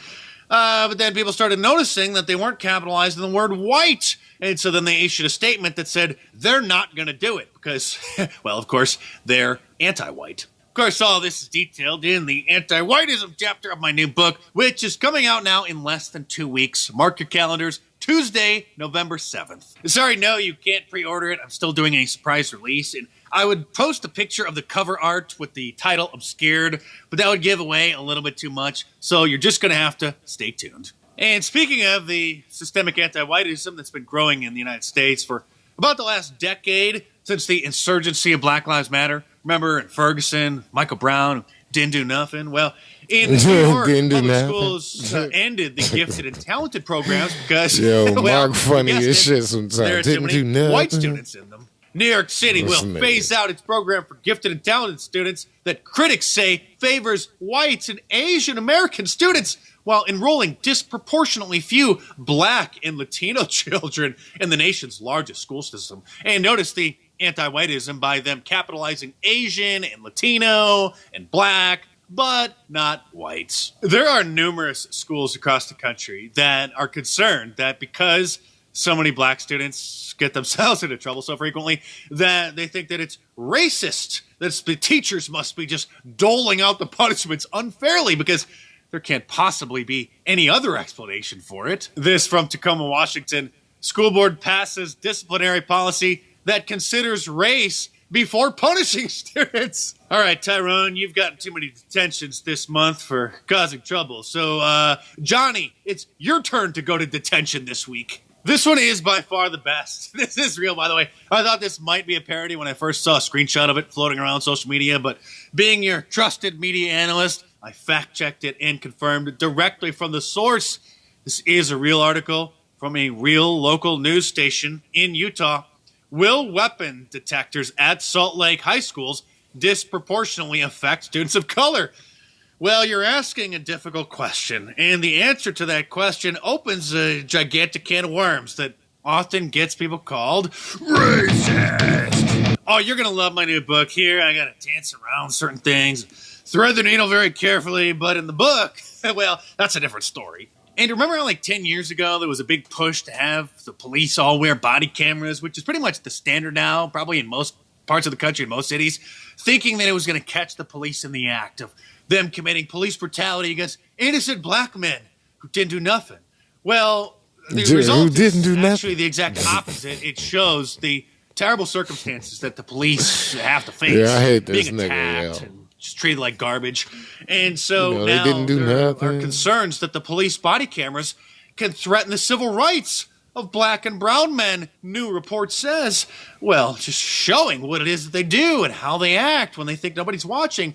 But then people started noticing that they weren't capitalizing the word white. And so then they issued a statement that said they're not going to do it because, well, of course, they're anti-white. Of course, all this is detailed in the anti-whiteism chapter of my new book, which is coming out now in less than 2 weeks. Mark your calendars. Tuesday, November 7th. Sorry, no, you can't pre-order it. I'm still doing a surprise release. And I would post a picture of the cover art with the title obscured, but that would give away a little bit too much. So you're just going to have to stay tuned. And speaking of the systemic anti-whiteism that's been growing in the United States for about the last decade, since the insurgency of Black Lives Matter, remember in Ferguson, Michael Brown didn't do nothing. Well, in New York, public schools ended the gifted and talented programs because Mark funny as shit sometimes. There are too many white students in them. New York City will phase out its program for gifted and talented students that critics say favors whites and Asian American students while enrolling disproportionately few Black and Latino children in the nation's largest school system. And notice the anti-whiteism by them capitalizing Asian and Latino and Black, but not whites. There are numerous schools across the country that are concerned that because so many Black students get themselves into trouble so frequently that they think that it's racist, that the teachers must be just doling out the punishments unfairly because there can't possibly be any other explanation for it. This from Tacoma, Washington. School board passes disciplinary policy that considers race before punishing students. All right, Tyrone, you've gotten too many detentions this month for causing trouble. So, Johnny, it's your turn to go to detention this week. This one is by far the best. This is real, by the way. I thought this might be a parody when I first saw a screenshot of it floating around social media, but being your trusted media analyst, I fact-checked it and confirmed it directly from the source. This is a real article from a real local news station in Utah. Will weapon detectors at Salt Lake high schools disproportionately affect students of color? Well, you're asking a difficult question, and the answer to that question opens a gigantic can of worms that often gets people called racist. Oh, you're going to love my new book. Here, I got to dance around certain things, thread the needle very carefully, but in the book, well, that's a different story. And remember how like 10 years ago, there was a big push to have the police all wear body cameras, which is pretty much the standard now, probably in most parts of the country, in most cities, thinking that it was going to catch the police in the act of them committing police brutality against innocent Black men who didn't do nothing. Well, the result who didn't do nothing. Actually, the exact opposite. It shows the terrible circumstances that the police have to face. Yeah, I hate this being nigga. attacked Yeah. and just treated like garbage. And so they now didn't do there nothing. are concerns that the police body cameras can threaten the civil rights of black and brown men, new report says. Well, just showing what it is that they do and how they act when they think nobody's watching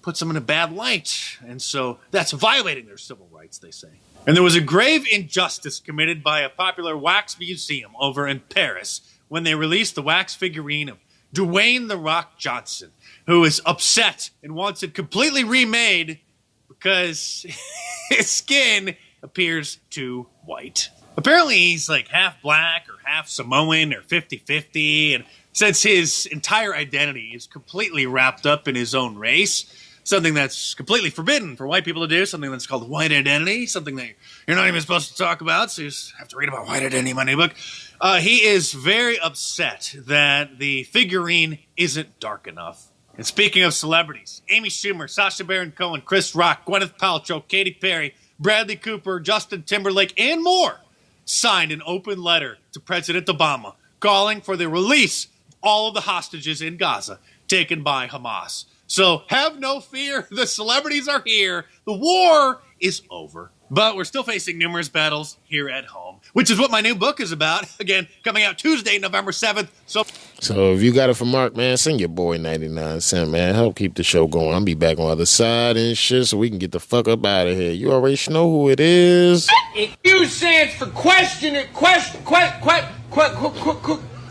puts them in a bad light. And so that's violating their civil rights, they say. And there was a grave injustice committed by a popular wax museum over in Paris when they released the wax figurine of Dwayne "The Rock" Johnson, who is upset and wants it completely remade because his skin appears too white. Apparently he's like half black or half Samoan or 50-50, and since his entire identity is completely wrapped up in his own race, something that's completely forbidden for white people to do, something that's called white identity, something that you're not even supposed to talk about, so you just have to read about white identity in my new book. He is very upset that the figurine isn't dark enough. And speaking of celebrities, Amy Schumer, Sacha Baron Cohen, Chris Rock, Gwyneth Paltrow, Katy Perry, Bradley Cooper, Justin Timberlake, and more signed an open letter to President Obama calling for the release of all of the hostages in Gaza taken by Hamas. So have no fear, the celebrities are here, the war is over. But we're still facing numerous battles here at home, which is what my new book is about. Again, coming out Tuesday, November 7th. So if you got it for Mark, man, send your boy 99 cents, man. Help keep the show going. I'll be back on the other side and shit so we can get the fuck up out of here. You already know who it is. Q stands for questioning,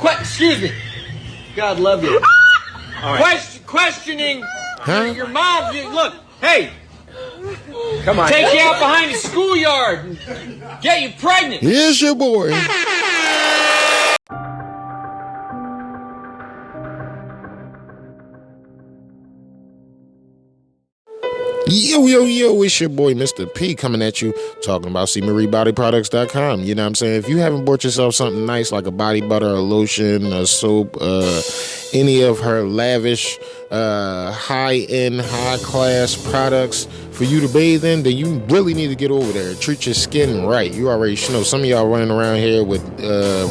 excuse me. God love you. All right. Questioning your mom. Look, hey. Come on. Take you out behind the schoolyard and get you pregnant. Here's your boy. Yo, it's your boy, Mr. P, coming at you, talking about CMarieBodyProducts.com. You know what I'm saying? If you haven't bought yourself something nice like a body butter, a lotion, a soap, any of her lavish, high-end, high-class products for you to bathe in, then you really need to get over there. Treat your skin right. You already know. Some of y'all running around here with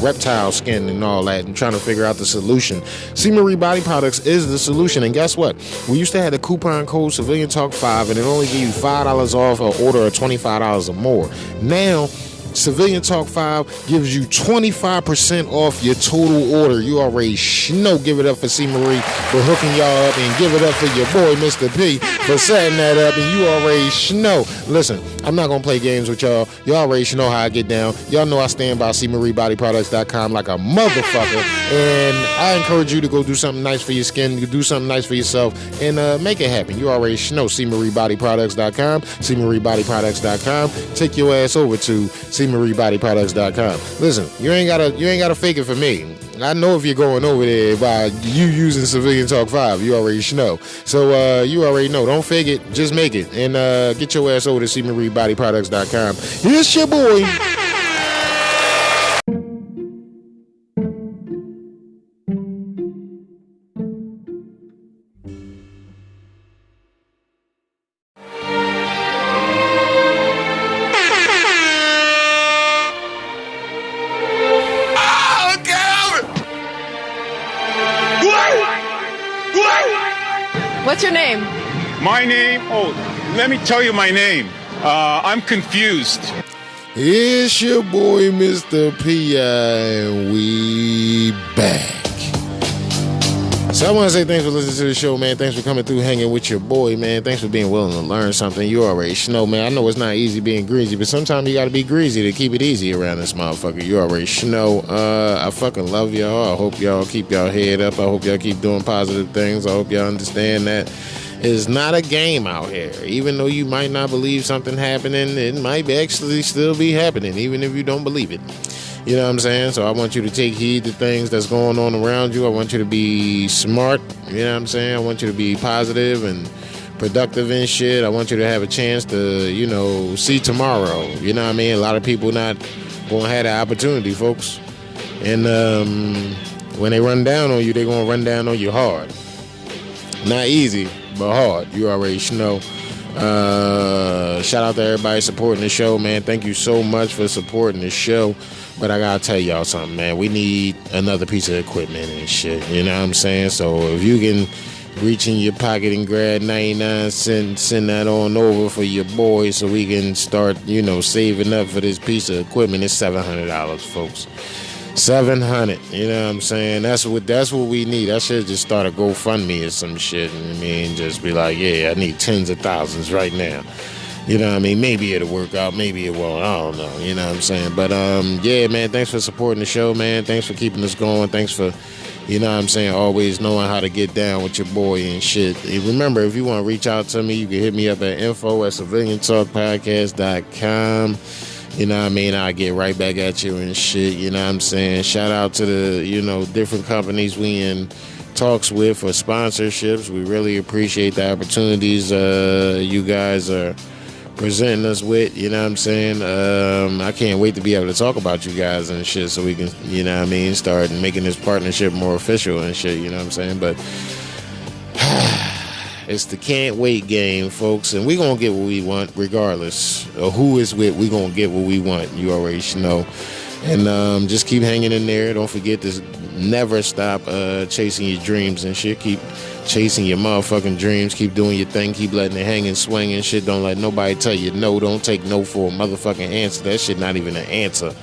reptile skin and all that and trying to figure out the solution. C. Marie Body Products is the solution. And guess what? We used to have the coupon code Civilian Talk 5, and it only gave you $5 off an order of $25 or more. Now, Civilian Talk 5 gives you 25% off your total order. You already know. Give it up for C. Marie for hooking y'all up, and give it up for your boy, Mr. P, for setting that up. And you already know. Listen, I'm not going to play games with y'all. Y'all already know how I get down. Y'all know I stand by CMarieBodyProducts.com like a motherfucker. And I encourage you to go do something nice for your skin, do something nice for yourself, and make it happen. You already know. CMarieBodyProducts.com, CMarieBodyProducts.com. Take your ass over to CMarieBodyProducts.com. Listen, you ain't gotta fake it for me. I know if you're going over there by you using Civilian Talk 5, you already know. So you already know. Don't fake it, just make it. And get your ass over to CMarieBodyProducts.com. Here's your boy. What's your name? My name? Oh, let me tell you my name. I'm confused. It's your boy, Mr. P, and we back. So I want to say thanks for listening to the show, man. Thanks for coming through, hanging with your boy, man. Thanks for being willing to learn something. You already know, man. I know it's not easy being greasy, but sometimes you got to be greasy to keep it easy around this motherfucker. You already know. I fucking love y'all. I hope y'all keep y'all head up. I hope y'all keep doing positive things. I hope y'all understand that it's not a game out here. Even though you might not believe something happening, it might actually still be happening, even if you don't believe it. You know what I'm saying? So I want you to take heed to things that's going on around you. I want you to be smart. You know what I'm saying? I want you to be positive and productive and shit. I want you to have a chance to, see tomorrow. You know what I mean? A lot of people not going to have the opportunity, folks. And when they run down on you, they're going to run down on you hard. Not easy, but hard. You already know. Shout out to everybody supporting the show, man. Thank you so much for supporting the show. But I gotta tell y'all something, man. We need another piece of equipment and shit. You know what I'm saying? So if you can reach in your pocket and grab 99 cents, send that on over for your boy so we can start, saving up for this piece of equipment. It's $700, folks. $700. You know what I'm saying? That's what we need. I should just start a GoFundMe or some shit. I mean, just be like, yeah, I need tens of thousands right now. You know what I mean? Maybe it'll work out. Maybe it won't. I don't know. You know what I'm saying? But, yeah, man, thanks for supporting the show, man. Thanks for keeping us going. Thanks for, you know what I'm saying, always knowing how to get down with your boy and shit. And remember, if you want to reach out to me, you can hit me up at info@civiliantalkpodcast.com. You know what I mean? I'll get right back at you and shit. You know what I'm saying? Shout out to the, different companies we in talks with for sponsorships. We really appreciate the opportunities you guys are presenting us with, you know what I'm saying? I can't wait to be able to talk about you guys and shit so we can, you know what I mean, start making this partnership more official and shit, you know what I'm saying? But it's the can't wait game, folks, and we're going to get what we want regardless of who is with. We're going to get what we want, you already know. And just keep hanging in there. Don't forget to never stop chasing your dreams and shit. Keep chasing your motherfucking dreams. Keep doing your thing. Keep letting it hang and swing and shit. Don't let nobody tell you no. Don't take no for a motherfucking answer. That shit not even an answer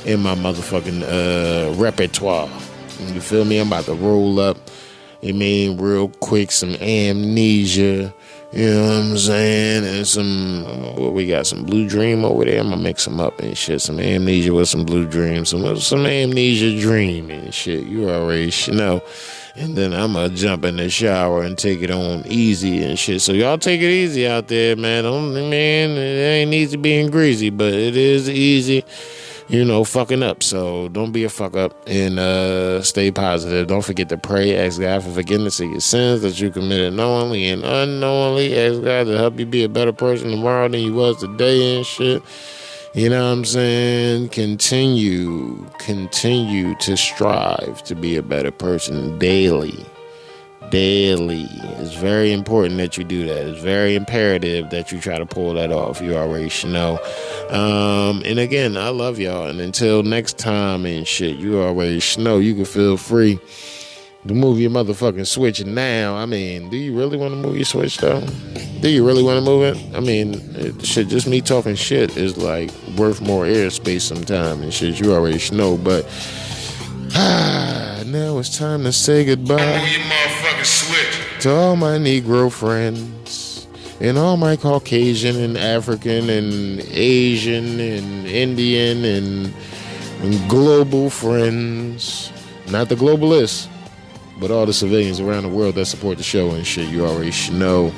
in my motherfucking repertoire. You feel me? I'm about to roll up. I mean, real quick, some Amnesia. You know what I'm saying? And we got some Blue Dream over there. I'm going to mix them up and shit. Some Amnesia with some Blue Dream. Some Amnesia Dream and shit. You already know. And then I'm going to jump in the shower and take it on easy and shit. So y'all take it easy out there, man. It ain't easy being greasy, but it is easy, fucking up. So don't be a fuck up and stay positive. Don't forget to pray. Ask God for forgiveness of your sins that you committed knowingly and unknowingly. Ask God to help you be a better person tomorrow than you was today and shit. You know what I'm saying? Continue to strive to be a better person daily. It's very important that you do that. It's very imperative that you try to pull that off. You already know. And again, I love y'all. And until next time and shit, you already know. You can feel free to move your motherfucking switch now. I mean, do you really want to move your switch though? Do you really want to move it? I mean, just me talking shit is like worth more airspace sometime and shit. You already know, but now it's time to say goodbye. Move your motherfucking switch to all my Negro friends and all my Caucasian and African and Asian and Indian and global friends. Not the globalists, but all the civilians around the world that support the show and shit. You already know.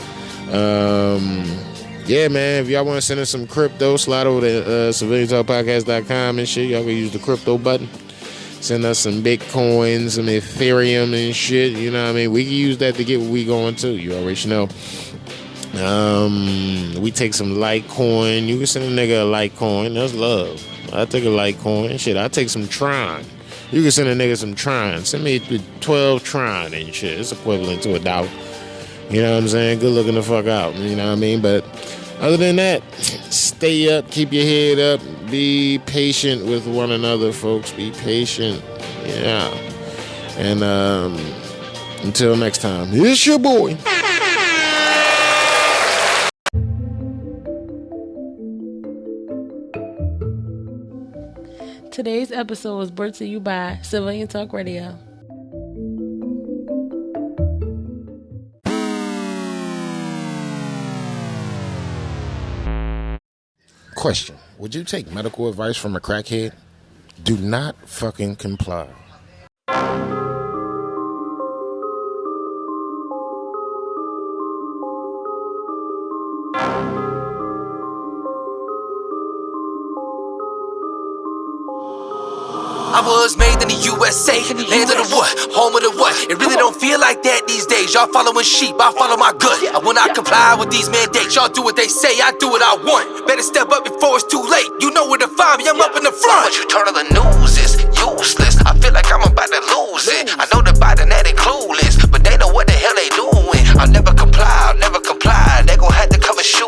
Yeah, man, if y'all want to send us some crypto, slide over to civiliantalkpodcast.com and shit. Y'all can use the crypto button. Send us some Bitcoin, some Ethereum and shit. You know what I mean? We can use that to get what we going to. You already know. We take some Litecoin. You can send a nigga a Litecoin. That's love. I take a Litecoin. Shit, I take some Tron. You can send a nigga some Tron. Send me 12 Tron and shit. It's equivalent to $1. You know what I'm saying? Good looking the fuck out. You know what I mean? But other than that, stay up. Keep your head up. Be patient with one another, folks. Be patient. Yeah. And until next time, it's your boy. Today's episode was brought to you by Civilian Talk Radio. Question: would you take medical advice from a crackhead? Do not fucking comply. I was made in the USA, land of the what, home of the what. It really don't feel like that these days. Y'all following sheep, I follow my gut. I will not comply with these mandates. Y'all do what they say, I do what I want. Better step up before it's too late. You know where to find me, I'm up in the front. What you turn on the news is useless. I feel like I'm about to lose it. I know the Biden that ain't clueless, but they know what the hell they doing. I'll never comply, they gon' have to come and show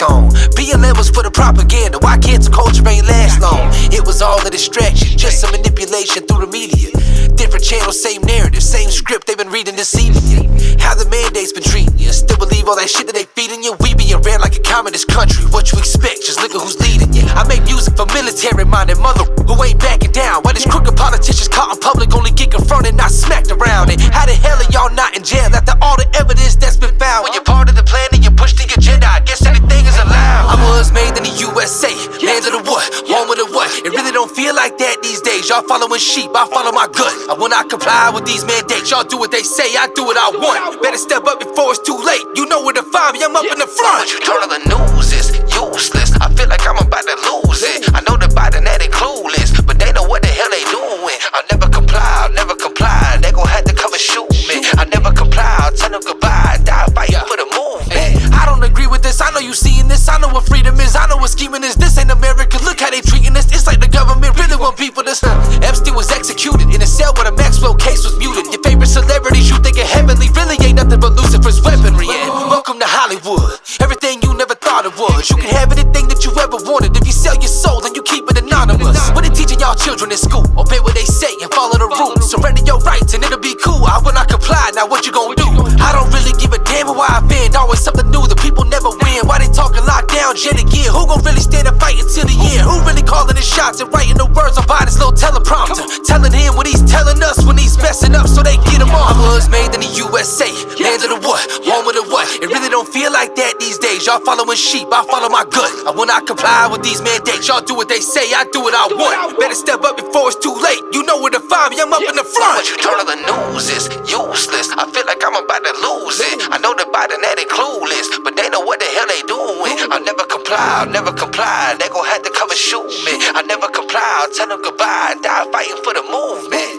mask on. BLM was for the propaganda. Why cancel culture ain't last long? It was all a distraction, just some manipulation through the media. Different channels, same narrative, same script they've been reading this evening. How the mandates been treating you. Still believe all that shit that they feeding you. We being ran like a communist country. What you expect? Just look at who's leading you. I make music for military-minded mother who ain't backing down. Why these crooked politicians caught in public only get confronted, not smacked around it? How the hell are y'all not in jail after all the evidence that's been found? When you're part of the plan and you push the agenda, I guess anything is allowed. I was made in the USA, land of the what, home of the what. It really don't feel like that these days. Y'all following sheep, I follow my gut. I will not comply with these mandates. Y'all do what they say, I do what I want. Better step up before it's too late. You know where to find me, I'm up in the front. What you turn on the news is useless. I feel like I'm about to lose it. I know that Biden that ain't clueless, but they know what the hell they doing. I'll never comply, I'll never comply. They gon' have to come and shoot me. I never comply, I'll tell them goodbye. Die fighting for the movement. I don't agree with this, I know you seeing this. I know what freedom is, I know what scheming is. This ain't America, look how they treating us. It's like the government really want people to Epstein was executed in a cell where the Maxwell case was muted. Your favorite celebrities you think are heavenly really ain't nothing but Lucifer's weaponry. And welcome to Hollywood, everything you never thought it was. You can have anything that you ever wanted if you sell your soul and you keep it anonymous. What they teaching y'all children in school? Obey what they say and follow the rules. Surrender your rights and it'll be cool. I will not comply, now what you gonna do? I don't really give a damn who I offend. Always something new, the people never win. Why they talking lockdown yet again? Who gon' really stand and fight until the end? Who really calling the shots and writing the words on Biden's little teleprompter? Telling him what he's telling us when he's messing up so they get him off. I was made in the USA, land of the what, home of the what. It really don't feel like that these days. Y'all following sheep, I follow my gut. I will not comply with these mandates. Y'all do what they say, I do what I want. Better step up before it's too late. You know where to find me, I'm up in the front. What you turn on the news is useless. I feel like I'm about to lose it. I know that Biden that ain't clueless, but they know what the hell they doing. I'll never comply, I'll never comply. They gon' have to come and shoot me. I never comply, I'll tell them goodbye. Die fighting for the movement.